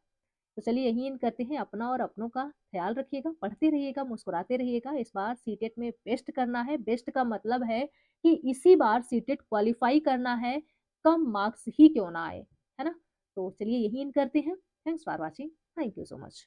तो चलिए यही एंड करते हैं, अपना और अपनों का ख्याल रखिएगा, पढ़ते रहिएगा, मुस्कुराते रहिएगा। इस बार सीटेट में बेस्ट करना है, बेस्ट का मतलब है कि इसी बार सीटेट क्वालीफाई करना है, कम मार्क्स ही क्यों ना आए, है ना? तो चलिए यही एंड करते हैं। Thanks for watching. Thank you so much.